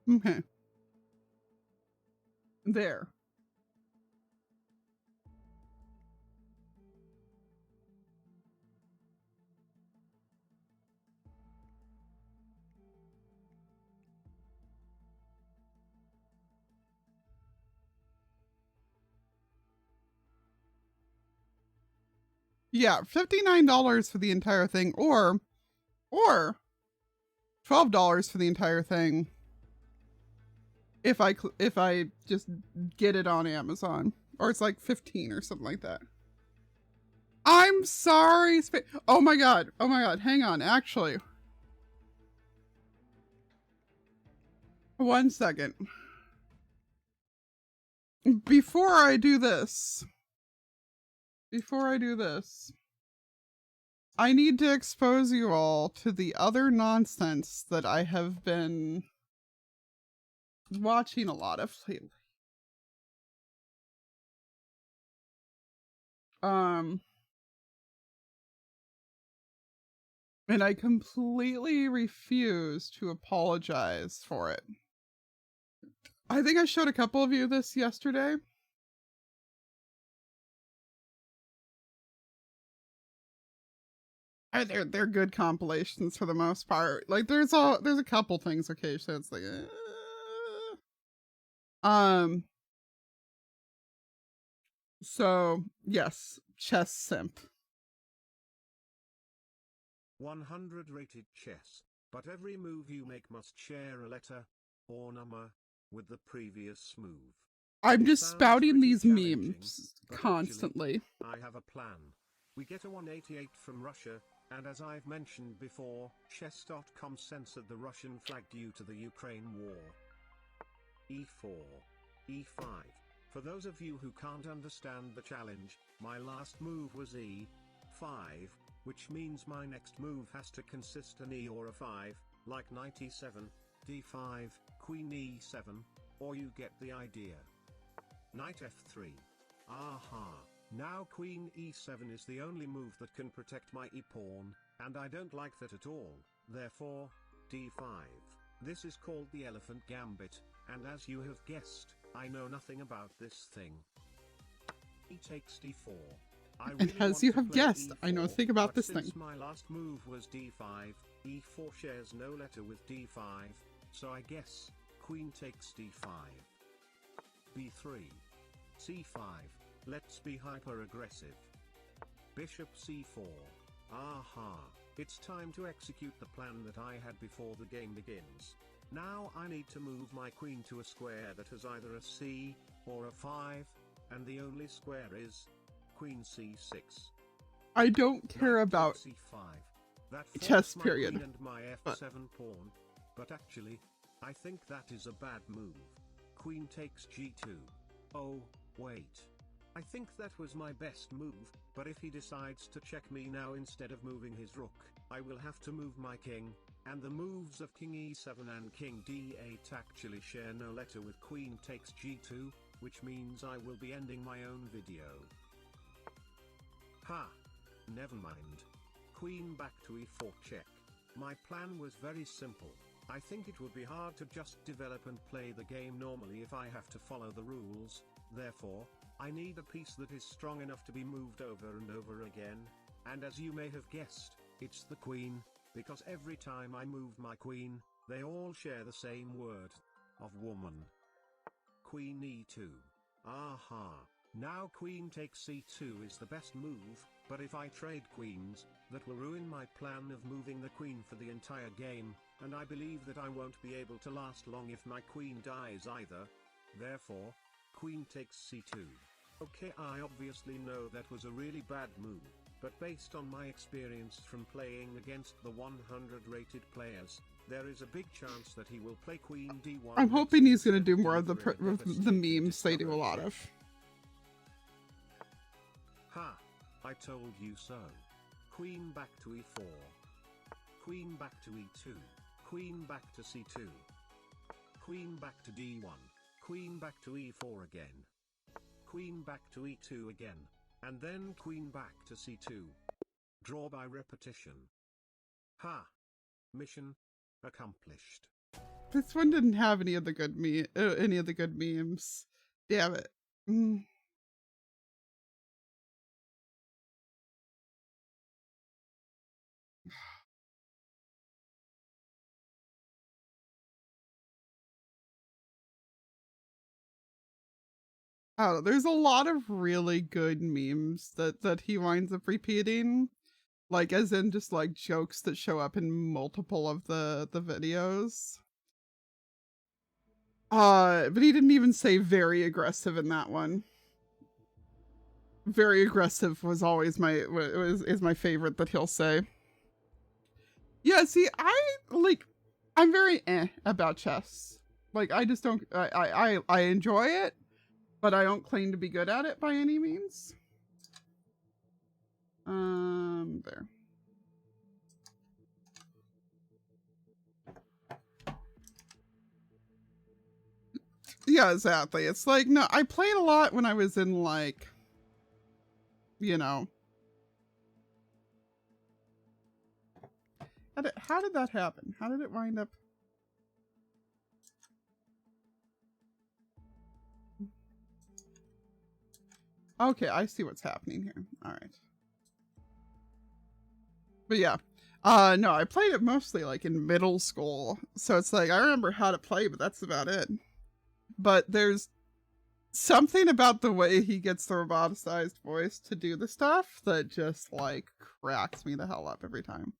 Okay. There. Yeah, $59 for the entire thing, or $12 for the entire thing if I just get it on Amazon, or it's like 15 or something like that. I'm sorry. Oh my god. Hang on. Actually, 1 second. Before I do this, I need to expose you all to the other nonsense that I have been watching a lot of lately. And I completely refuse to apologize for it. I think I showed a couple of you this yesterday. They're good compilations for the most part. Like there's a couple things occasionally it's like so yes, chess simp. 100 rated chess, but every move you make must share a letter or number with the previous move. I'm just spouting these memes constantly. I have a plan. We get a 188 from Russia, and as I've mentioned before, chess.com censored the Russian flag due to the Ukraine war. E4, E5. For those of you who can't understand the challenge, my last move was E5, which means my next move has to consist an E or a 5, like knight E7, D5, queen E7, or you get the idea. Knight F3. Aha. Now queen E7 is the only move that can protect my E-pawn, and I don't like that at all, therefore, D5. This is called the elephant gambit, and as you have guessed, I know nothing about this thing. E takes D4. I And really as want you to have play guessed, I know a e4, thing about but this since thing. my last move was d5, e4 shares no letter with d5, so I guess queen takes d5. b3. c5. Let's be hyper aggressive. Bishop c4. Aha. It's time to execute the plan that I had before the game begins. Now I need to move my queen to a square that has either a c or a 5, and the only square is queen c6. I don't care about c5. That chess, forks my period. queen and my f7 pawn, but actually, I think that is a bad move. Queen takes g2. Oh, wait. I think that was my best move, but if he decides to check me now instead of moving his rook, I will have to move my king, and the moves of king e7 and king d8 actually share no letter with queen takes g2, which means I will be ending my own video. Ha! Never mind. Queen back to e4 check. My plan was very simple. I think it would be hard to just develop and play the game normally if I have to follow the rules, therefore, I need a piece that is strong enough to be moved over and over again, and as you may have guessed, it's the queen, because every time I move my queen, they all share the same word, of woman. Queen e2. Aha. Now queen takes c2 is the best move, but if I trade queens, that will ruin my plan of moving the queen for the entire game, and I believe that I won't be able to last long if my queen dies either. Therefore, queen takes c2. Okay, I obviously know that was a really bad move, but based on my experience from playing against the 100 rated players, there is a big chance that he will play queen d1. I'm hoping he's going to do more of the memes they do a lot of. Ha! I told you so. Queen back to e4. Queen back to e2. Queen back to c2. Queen back to d1. Queen back to e4 again. Queen back to e2 again. And then queen back to c2. Draw by repetition. Ha! Mission accomplished. This one didn't have any of the good memes. Damn it. Oh, there's a lot of really good memes that he winds up repeating, like as in just like jokes that show up in multiple of the videos. But he didn't even say very aggressive in that one. Very aggressive was always is my favorite that he'll say. Yeah, see, I'm very about chess. Like I just don't I enjoy it, but I don't claim to be good at it by any means. There. Yeah, exactly. It's like, no, I played a lot when I was in like, you know. How did that happen? How did it wind up? Okay, I see what's happening here. All right. But yeah. No, I played it mostly like in middle school. So it's like I remember how to play, but that's about it. But there's something about the way he gets the roboticized voice to do the stuff that just like cracks me the hell up every time.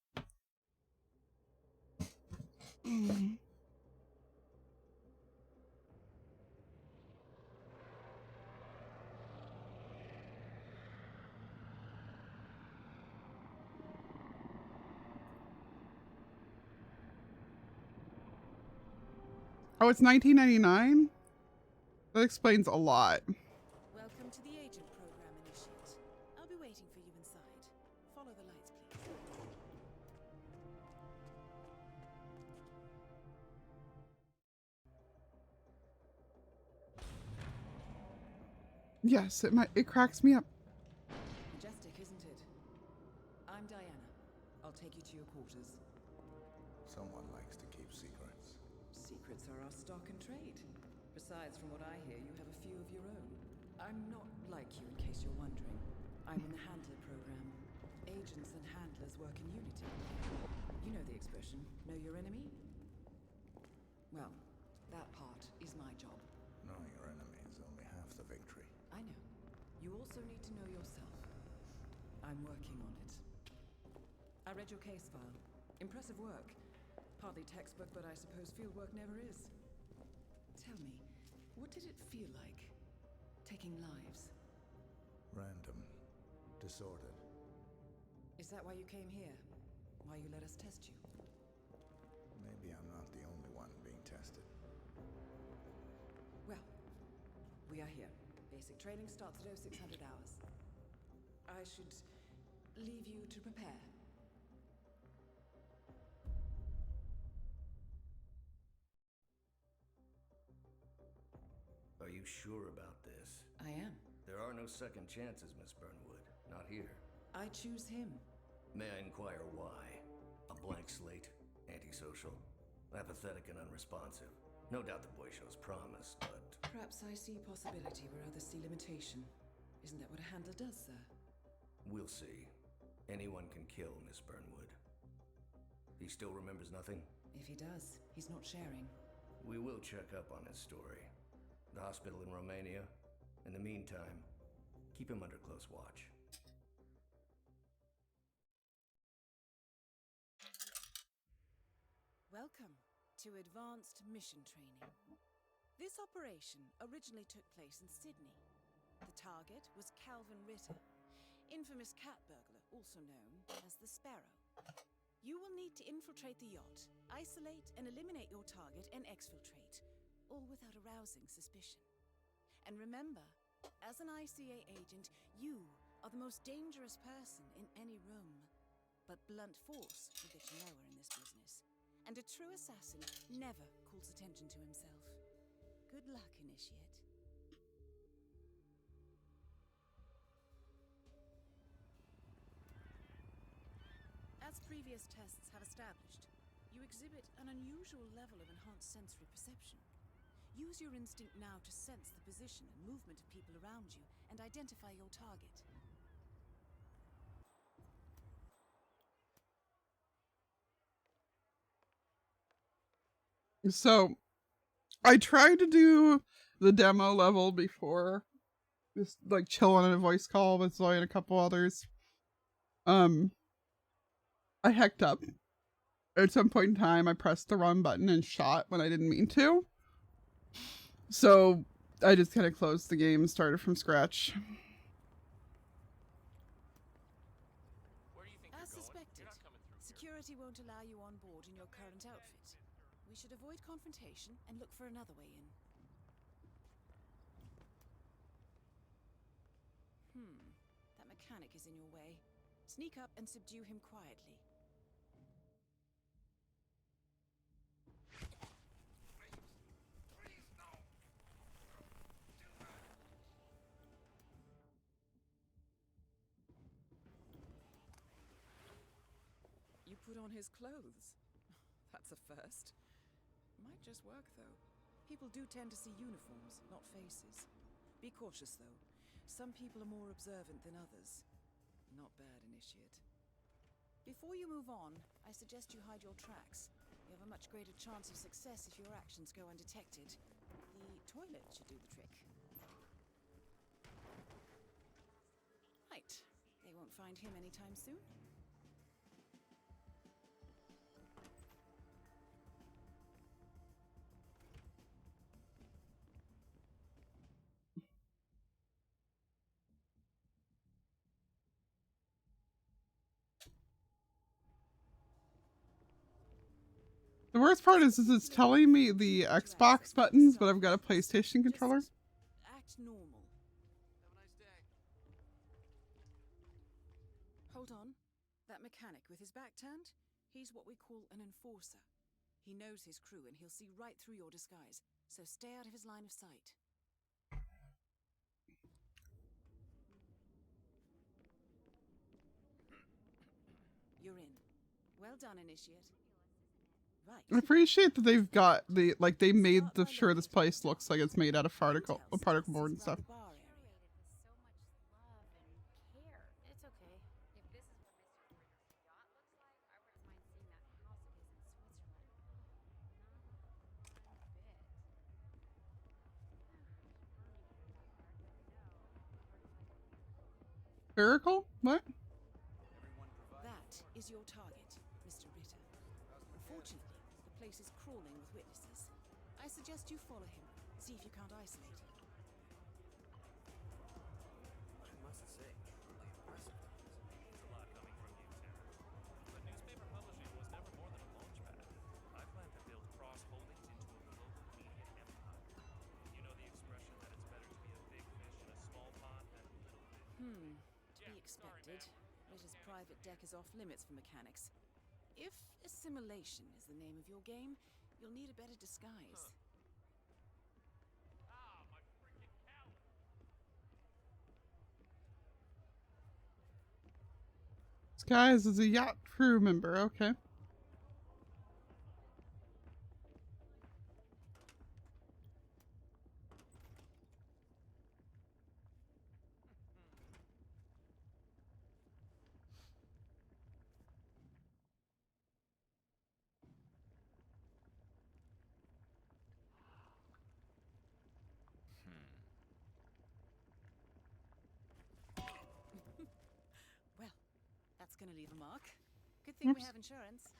Oh, it's 1999? That explains a lot. Welcome to the agent program, Initiate. I'll be waiting for you inside. Follow the lights, please. Yes, it cracks me up. Majestic, isn't it? I'm Diana. I'll take you to your quarters. Someone likes to keep secrets. Secrets are our stock and trade. Besides, from what I hear, you have a few of your own. I'm not like you, in case you're wondering. I'm in the Handler program. Agents and handlers work in unity. You know the expression, know your enemy? Well, that part is my job. Knowing your enemy is only half the victory. I know. You also need to know yourself. I'm working on it. I read your case file. Impressive work. Hardly textbook, but I suppose fieldwork never is. Tell me, what did it feel like? Taking lives? Random. Disordered. Is that why you came here? Why you let us test you? Maybe I'm not the only one being tested. Well, we are here. Basic training starts at 0600 hours. I should leave you to prepare. Are you sure about this? I am. There are no second chances, Miss Burnwood. Not here. I choose him. May I inquire why? A blank slate? Antisocial? Apathetic and unresponsive? No doubt the boy shows promise, but... Perhaps I see possibility where others see limitation. Isn't that what a handler does, sir? We'll see. Anyone can kill Miss Burnwood. He still remembers nothing? If he does, he's not sharing. We will check up on his story. The hospital in Romania. In the meantime, keep him under close watch. Welcome to Advanced Mission Training. This operation originally took place in Sydney. The target was Calvin Ritter, infamous cat burglar, also known as the Sparrow. You will need to infiltrate the yacht, isolate and eliminate your target, and exfiltrate, all without arousing suspicion. And remember, as an ICA agent, you are the most dangerous person in any room. But blunt force will get you nowhere in this business. And a true assassin never calls attention to himself. Good luck, Initiate. As previous tests have established, you exhibit an unusual level of enhanced sensory perception. Use your instinct now to sense the position and movement of people around you and identify your target. So, I tried to do the demo level before, just like chill on a voice call with Zoe and a couple others. I hecked up. At some point in time, I pressed the wrong button and shot when I didn't mean to. So, I just kind of closed the game and started from scratch. As suspected, security won't allow you on board in your current outfit. We should avoid confrontation and look for another way in. That mechanic is in your way. Sneak up and subdue him quietly. You put on his clothes. That's a first. Might just work, though. People do tend to see uniforms, not faces. Be cautious, though. Some people are more observant than others. Not bad, Initiate. Before you move on, I suggest you hide your tracks. You have a much greater chance of success if your actions go undetected. The toilet should do the trick. Right. They won't find him anytime soon. The worst part is it's telling me the Xbox buttons, but I've got a PlayStation controller. Just act normal. Have a nice day. Hold on. That mechanic with his back turned? He's what we call an enforcer. He knows his crew and he'll see right through your disguise, so stay out of his line of sight. You're in. Well done, Initiate. Right. I appreciate that they've got the, like, they made the sure this place looks like it's made out of particle board and stuff. Bar area. Curated with so much love and care. Spherical? What? That is your target, Mr. Ritter. Unfortunately, the place is crawling with witnesses. I suggest you follow him, see if you can't isolate him. I must say, truly impressive times. It's a lot coming from you, Terry. But newspaper publishing was never more than a launchpad. I plan to build Cross Holdings into a global media empire. You know the expression that it's better to be a big fish in a small pond than little fish. To be expected. Ritter's private deck is off limits for mechanics. If assimilation is the name of your game, you'll need a better disguise. Ah, my freaking calendar! Disguise as a yacht crew member. Okay. Well, that's gonna leave a mark. Good thing we Oops. have insurance.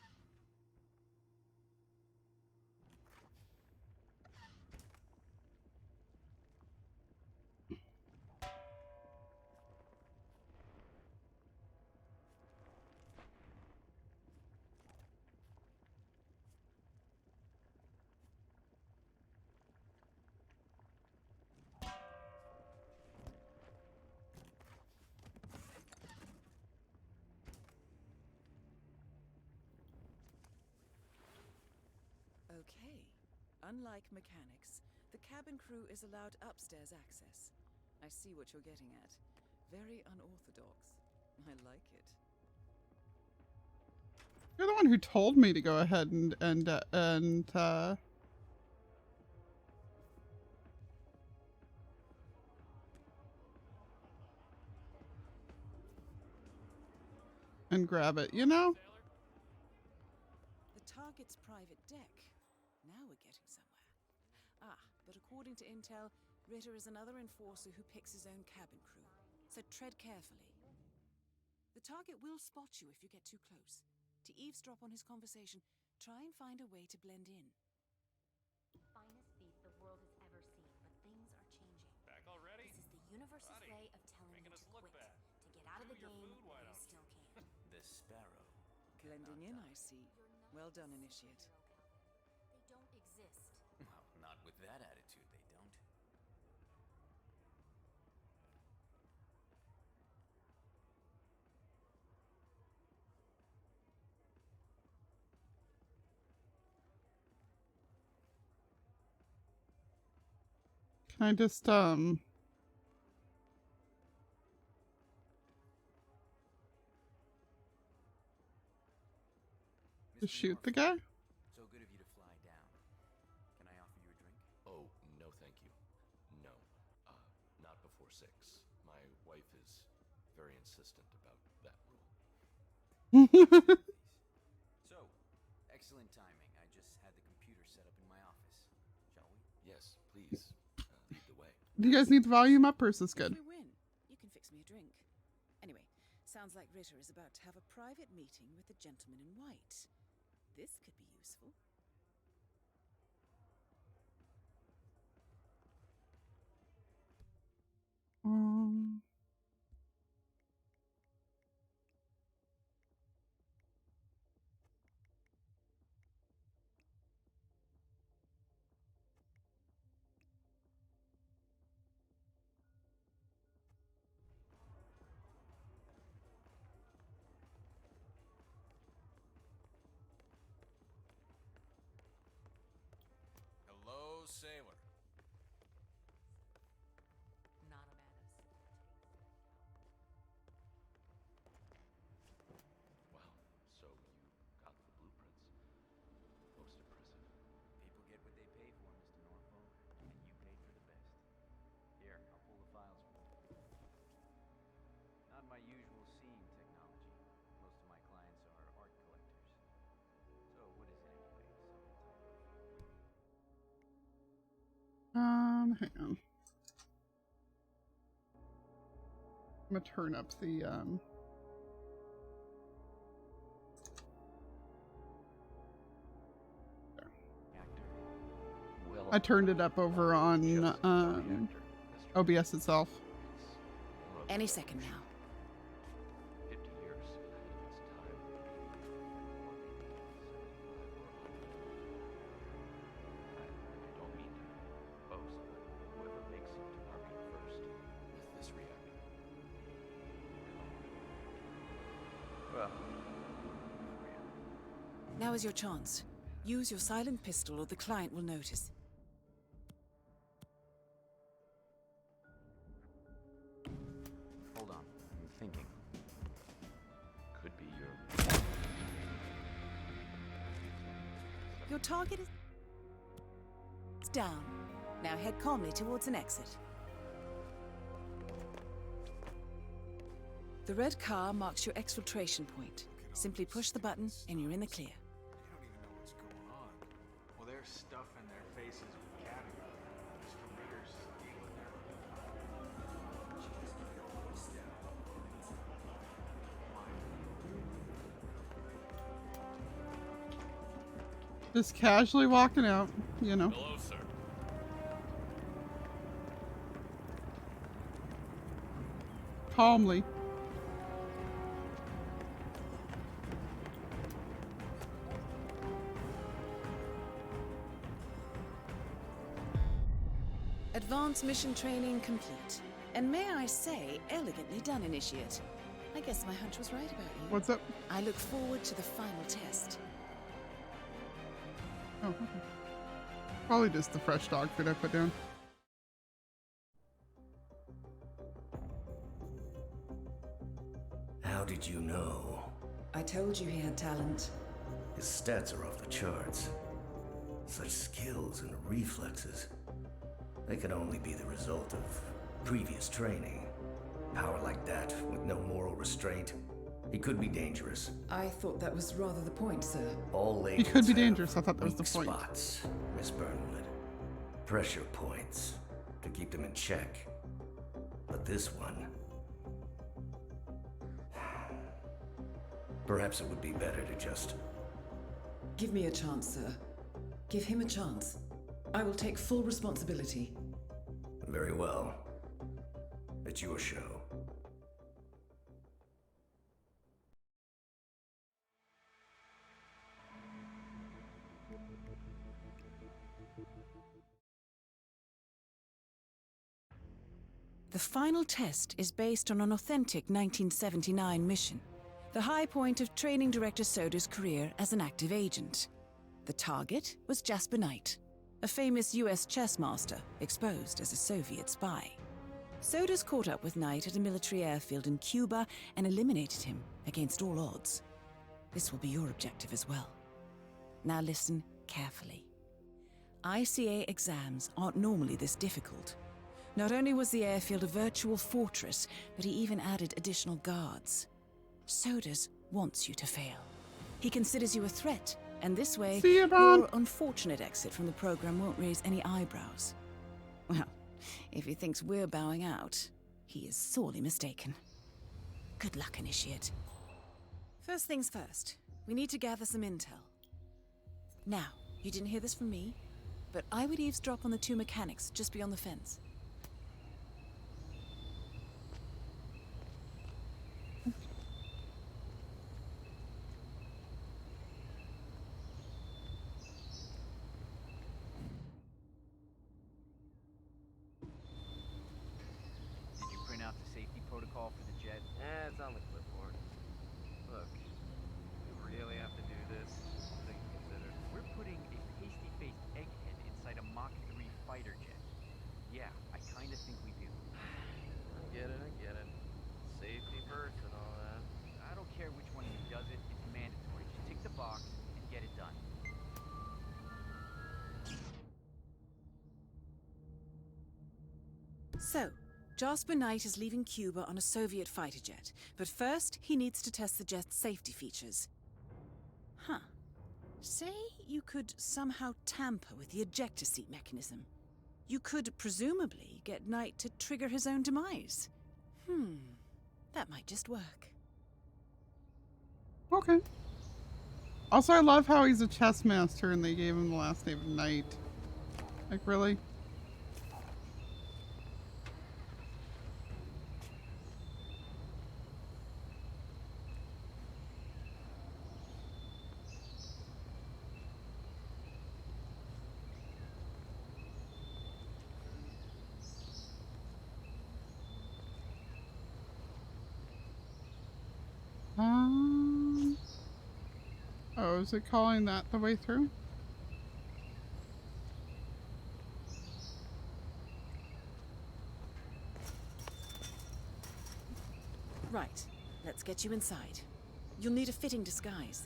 Okay. Unlike mechanics, the cabin crew is allowed upstairs access. I see what you're getting at. Very unorthodox. I like it. You're the one who told me to go ahead and grab it, you know? The target's private deck. Now we're getting somewhere. Ah, but according to intel, Ritter is another enforcer who picks his own cabin crew. So tread carefully. The target will spot you if you get too close. To eavesdrop on his conversation, try and find a way to blend in. Finest feast the world has ever seen, but things are changing. Back already? This is the universe's Buddy, way of telling making you us to look quit, bad. to get out of Do the your game food, why while you don't still can. The sparrow. Blending in, I see. You're not Well done, a Initiate. superhero, Calvin. They don't exist. Well, not with that attitude, they don't. Can I just Mr. shoot the Norfolk, guy? So good of you to fly down. Can I offer you a drink? Oh, no thank you. No. Not before 6. My wife is very insistent about that rule. Please. So, excellent timing. I just had the computer set up in my office. Shall we? Yes, please. Lead the way. Do you guys need the volume up or is this good? If we win, you can fix me a drink. Anyway, sounds like Ritter is about to have a private meeting with the gentleman in white. This could be useful. Um, Hello, sailor. Not a Manus. Wow. So you got the blueprints. Most impressive. People get what they pay for, Mr. Norfolk, and you paid for the best. Here, I'll pull the files for you. Not my usual scene technology. Most of my clients are art collectors. So what is it anyway? hang on. gonna turn up the I turned it up over on OBS itself. Any second now. 50 years ahead of its time. I don't mean to boast, but whoever makes it to orbit first with this reactor. Well, Now is your chance. Use your silent pistol or the client will notice. hold on. I'm thinking. Could be your Your target is down. Now head calmly towards an exit. The red car marks your exfiltration point. Simply push the button and you're in the clear. They don't even know what's going on. Well, they're stuffing their faces with caviar. Mr. Ritter's stealing Just casually walking out, you know. Hello, sir. Calmly. Advanced mission training complete. And may I say, elegantly done, Initiate. I guess my hunch was right about you. What's up? I look forward to the final test. Oh, okay. Probably just the fresh dog food I put down. How did you know? I told you he had talent. His stats are off the charts. Such skills and reflexes. They can only be the result of previous training. Power like that, with no moral restraint. He could be dangerous. I thought that was rather the point, sir. All He agents could be have dangerous. I thought that was the weak point. spots, Miss Burnwood. Pressure points to keep them in check. But this one... Perhaps it would be better to just... Give me a chance, sir. Give him a chance. I will take full responsibility. Very well. It's your show. The final test is based on an authentic 1979 mission, the high point of Training Director Soda's career as an active agent. The target was Jasper Knight, a famous US chess master exposed as a Soviet spy. Soda's caught up with Knight at a military airfield in Cuba and eliminated him against all odds. This will be your objective as well. Now listen carefully. ICA exams aren't normally this difficult. Not only was the airfield a virtual fortress, but he even added additional guards. Sodas wants you to fail. He considers you a threat, and this way, See you, Bond. your unfortunate exit from the program won't raise any eyebrows. Well, if he thinks we're bowing out, he is sorely mistaken. Good luck, Initiate. First things first, we need to gather some intel. Now, you didn't hear this from me, but I would eavesdrop on the two mechanics just beyond the fence. Did you print out the safety protocol for the jet? It's on the clipboard. Look, we really have to do this. Things considered. We're putting a pasty-faced egghead inside a Mach 3 fighter jet. Yeah, I kinda think we do. I get it. Safety first and all that. I don't care which one of you does it, it's mandatory. Just tick the box and get it done. So, Jasper Knight is leaving Cuba on a Soviet fighter jet, but first he needs to test the jet's safety features. Huh. Say you could somehow tamper with the ejector seat mechanism. You could presumably get Knight to trigger his own demise. That might just work. Okay. Also, I love how he's a chess master and they gave him the last name of Knight. Like, really? Oh, is it calling that the way through? Right. Let's get you inside. You'll need a fitting disguise.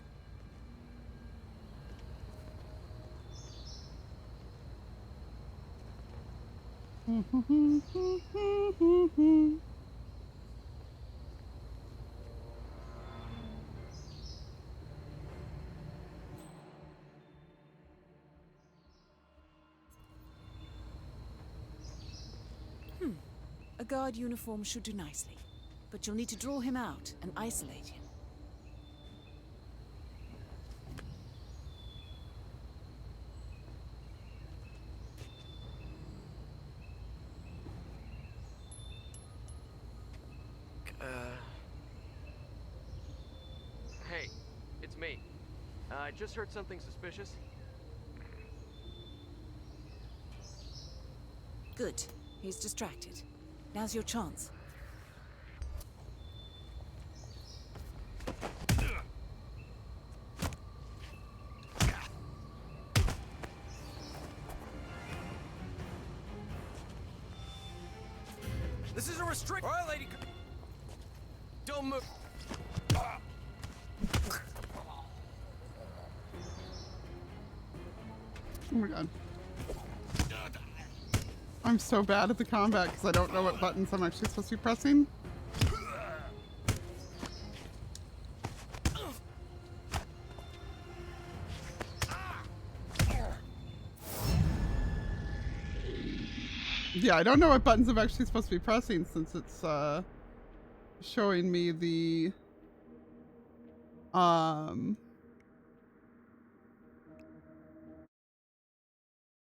A guard uniform should do nicely, but you'll need to draw him out and isolate him. Hey, it's me. I just heard something suspicious. Good. He's distracted. Now's your chance. This is a restrict. All right, lady. Don't move. Oh my god. I'm so bad at the combat because I don't know what buttons I'm actually supposed to be pressing. Yeah, I don't know what buttons I'm actually supposed to be pressing since it's showing me the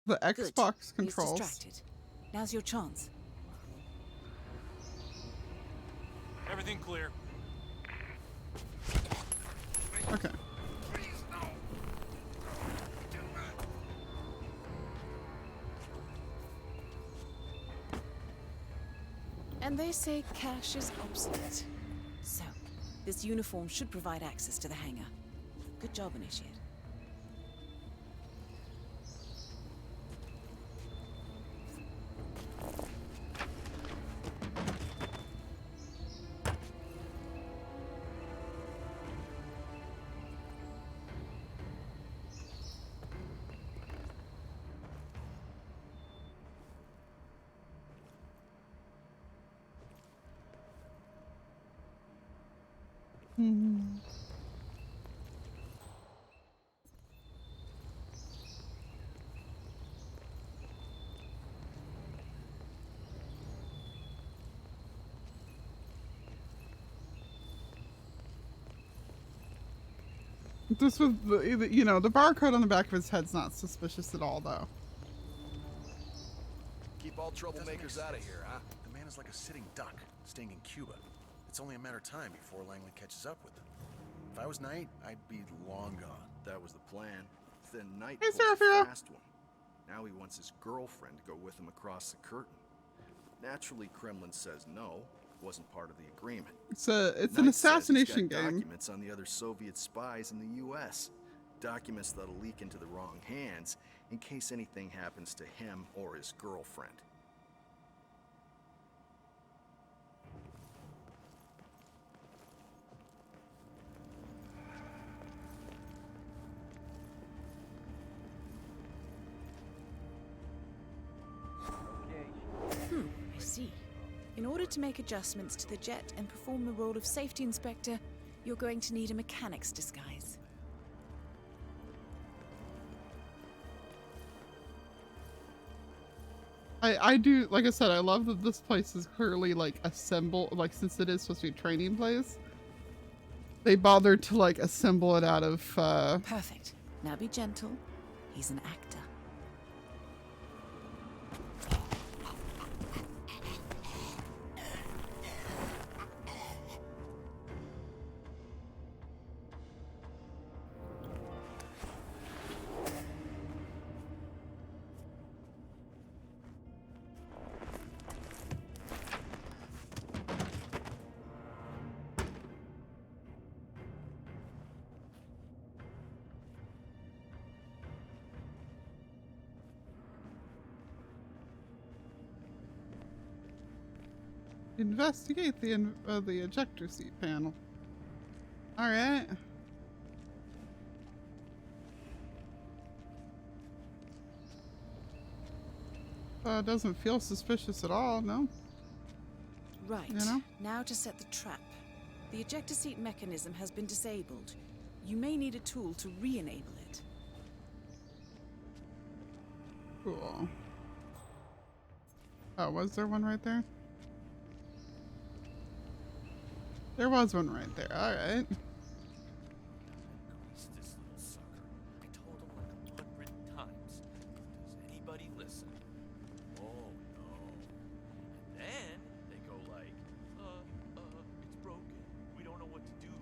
Xbox controls. He's distracted. Now's your chance. Everything clear. Okay. And they say cash is obsolete. So, this uniform should provide access to the hangar. Good job, Initiate. This was, you know, the barcode on the back of his head's not suspicious at all, though. Keep all troublemakers out of here, huh? The man is like a sitting duck, staying in Cuba. It's only a matter of time before Langley catches up with him. If I was Knight, I'd be long gone. That was the plan. Then Knight Hey, pulled a Seraphira. fast one. Now he wants his girlfriend to go with him across the curtain. Naturally, Kremlin says no. Wasn't part of the agreement. It's an Knight says he's assassination got game. documents on the other Soviet spies in the U.S. Documents that'll leak into the wrong hands in case anything happens to him or his girlfriend. I see. In order to make adjustments to the jet and perform the role of safety inspector, you're going to need a mechanic's disguise. I do, like I said, I love that this place is clearly like assembled, like since it is supposed to be a training place, they bothered to like assemble it out of Perfect. Now be gentle. He's an actor. investigate the ejector seat panel. All right. Doesn't feel suspicious at all, no? Right. You know? Now to set the trap. The ejector seat mechanism has been disabled. You may need a tool to re-enable it. Cool. Oh, was there one right there? There was one right there. All right. Grease this little sucker. I told him like 100 times. Does anybody listen? Oh no. And then they go like, it's broken. We don't know what to do.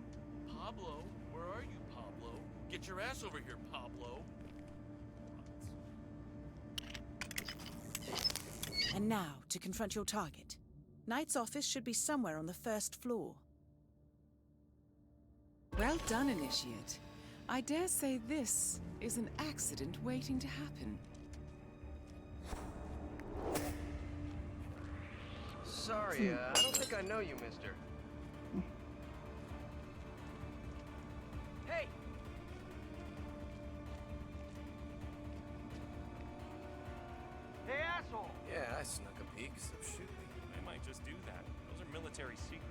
Pablo, where are you, Pablo? Get your ass over here, Pablo. And now, to confront your target. Knight's office should be somewhere on the first floor. Well done, Initiate. I dare say this is an accident waiting to happen. Sorry, I don't think I know you, mister. Hey! Hey, asshole! Yeah, I snuck a peek, so shoot me. I might just do that. Those are military secrets.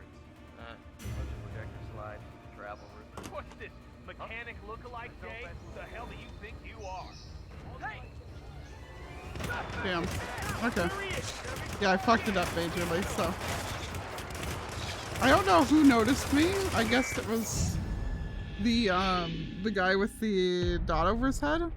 Bunch of projector slide, travel route. What's this? Mechanic look-alike day? Who the hell do you think you are? Hey! Damn. Okay. Yeah, I fucked it up majorly, so. I don't know who noticed me. I guess it was the guy with the dot over his head.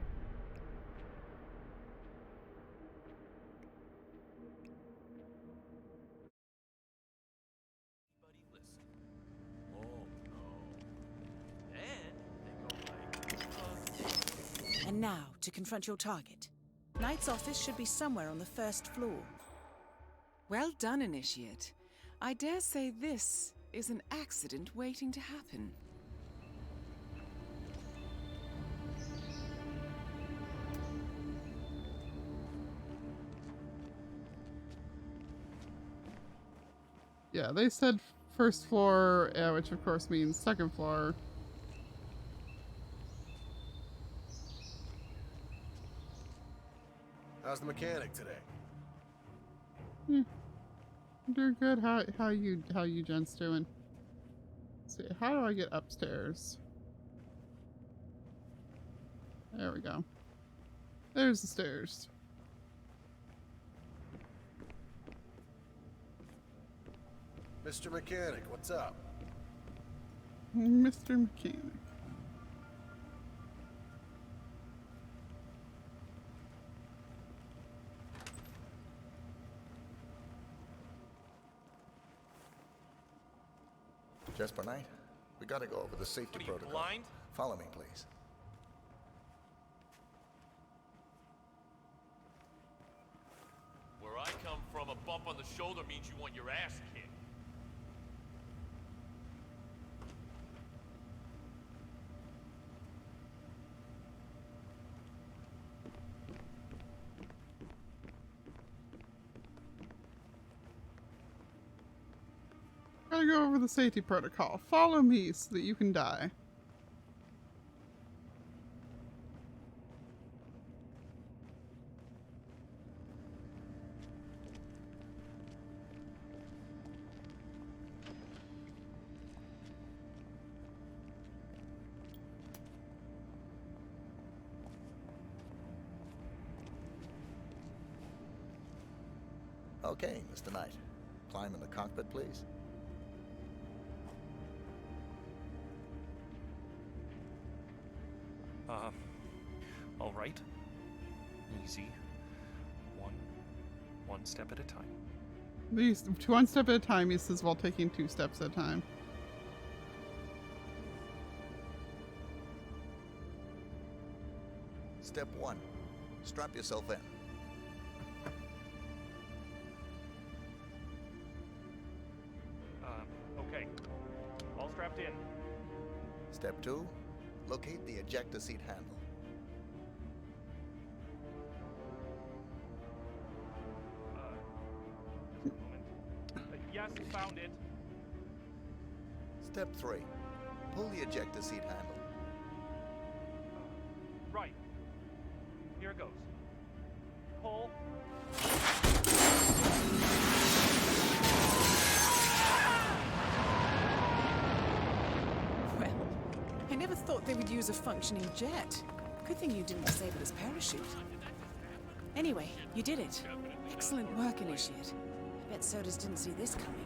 And now, to confront your target. Knight's office should be somewhere on the first floor. Well done, Initiate. I dare say this is an accident waiting to happen. Yeah, they said first floor, yeah, which of course means second floor. How's the mechanic today? Doing good. How you gents doing? Let's see, how do I get upstairs? There we go. There's the stairs. Mr. Mechanic, what's up? Mr. Mechanic. Jesper Knight, we gotta go over the safety What are you, protocol. blind? Follow me, please. Where I come from, a bump on the shoulder means you want your ass kicked. Gotta go over the safety protocol. Follow me so that you can die. Okay, Mr. Knight. Climb in the cockpit, please. All right. Easy. One step at a time. These 1 step at a time, he says, while taking 2 steps at a time. Step 1. Strap yourself in. Okay. All strapped in. Step 2. Locate the ejector seat handle. Yes, found it. Step 3. Pull the ejector seat handle. Right. Here it goes. Pull. Well, I never thought they would use a functioning jet. Good thing you didn't disable his parachute. Anyway, you did it. Excellent work, Initiate. I bet Sodas didn't see this coming.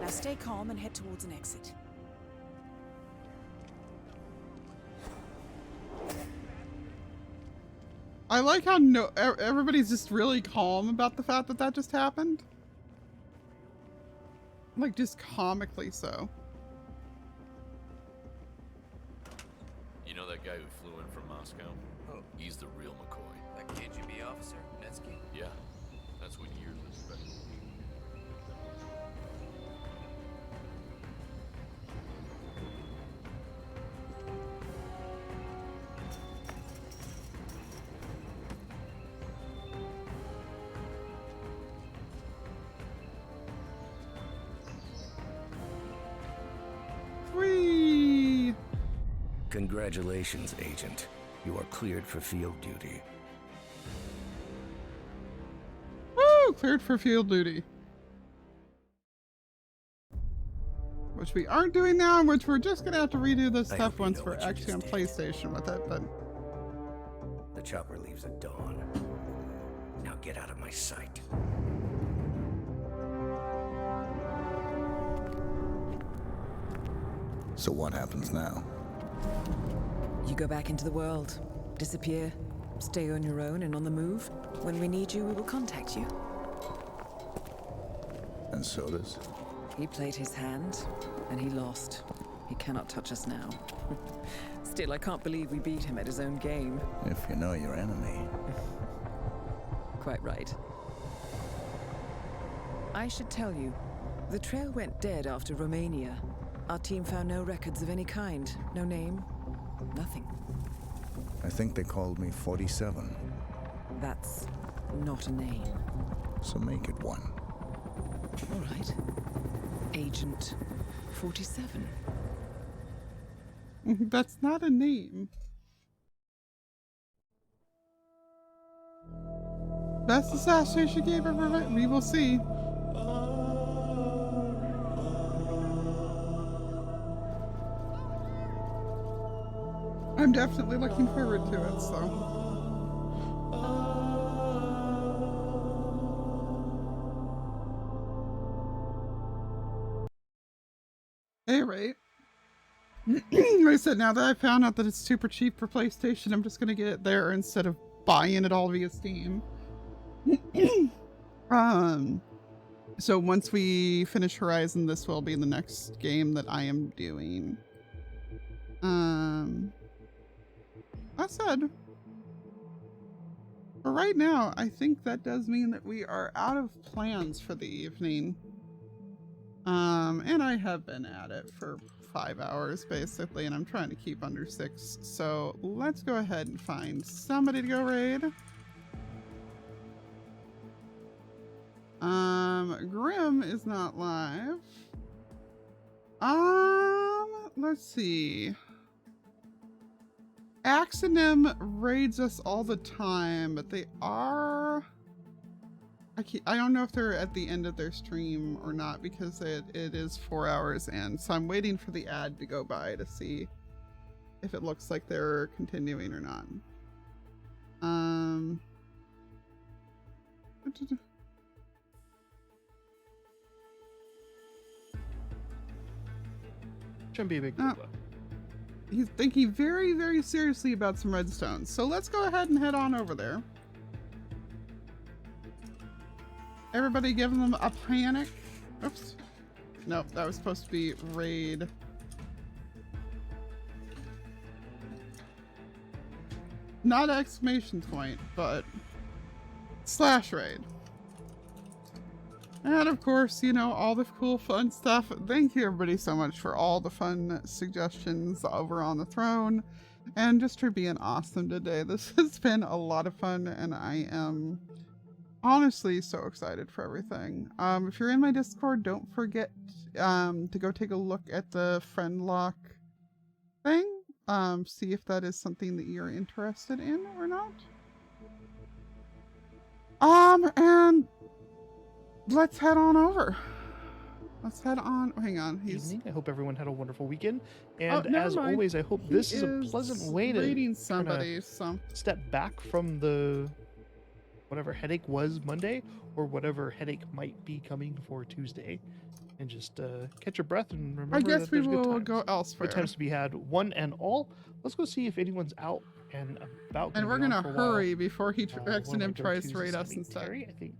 Now stay calm and head towards an exit. I like how everybody's just really calm about the fact that that just happened. Like, just comically so. You know that guy who flew in from Moscow? Oh. He's the real McCoy. That KGB officer, Netsky? Yeah, that's what years was special. Whee! Congratulations, Agent. You are cleared for field duty. Woo! Cleared for field duty. Which we aren't doing now, and which we're just gonna have to redo this I stuff hope you once know we're what you actually on just did. PlayStation with it, but The chopper leaves at dawn. Now get out of my sight. So what happens now? You go back into the world, disappear, stay on your own and on the move. When we need you, we will contact you. And Sodas? He played his hand, and he lost. He cannot touch us now. Still, I can't believe we beat him at his own game. If you know your enemy. Quite right. I should tell you, the trail went dead after Romania. Our team found no records of any kind. No name, nothing. I think they called me 47. That's not a name. So make it one. All right. Agent 47. that's not a name. Best assassination game ever written. We will see. I'm definitely looking forward to it, so. Anyway, like I said, now that I found out that it's super cheap for PlayStation, I'm just gonna get it there instead of buying it all via Steam. So once we finish Horizon, this will be the next game that I am doing. That said, for right now, I think that does mean that we are out of plans for the evening. And I have been at it for 5 hours basically, and I'm trying to keep under 6. So let's go ahead and find somebody to go raid. Grim is not live. Let's see. Axonym raids us all the time, but they are... I don't know if they're at the end of their stream or not, because it is 4 hours in. So I'm waiting for the ad to go by to see if it looks like they're continuing or not. Shouldn't be a big deal, though. He's thinking very, very seriously about some redstone. So let's go ahead and head on over there. Everybody giving them a panic. Oops. Nope, that was supposed to be raid. Not exclamation point, but slash raid. And of course, you know, all the cool fun stuff. Thank you everybody so much for all the fun suggestions over on the throne and just for being awesome today. This has been a lot of fun and I am honestly so excited for everything. If you're in my Discord, don't forget to go take a look at the friend lock thing. See if that is something that you're interested in or not. And let's head on over. Let's head on. Hang on. Evening. I hope everyone had a wonderful weekend. And never as mind. always, I hope this is a pleasant way to raiding somebody. Step back from the whatever headache was Monday or whatever headache might be coming for Tuesday. And just catch your breath and remember I guess that we there's good will times. go elsewhere. Good times to be had, one and all. Let's go see if anyone's out and about. And we're be on gonna for a while. hurry before he One of my accidentally tries to go-tos raid is us meet instead. Terry. I think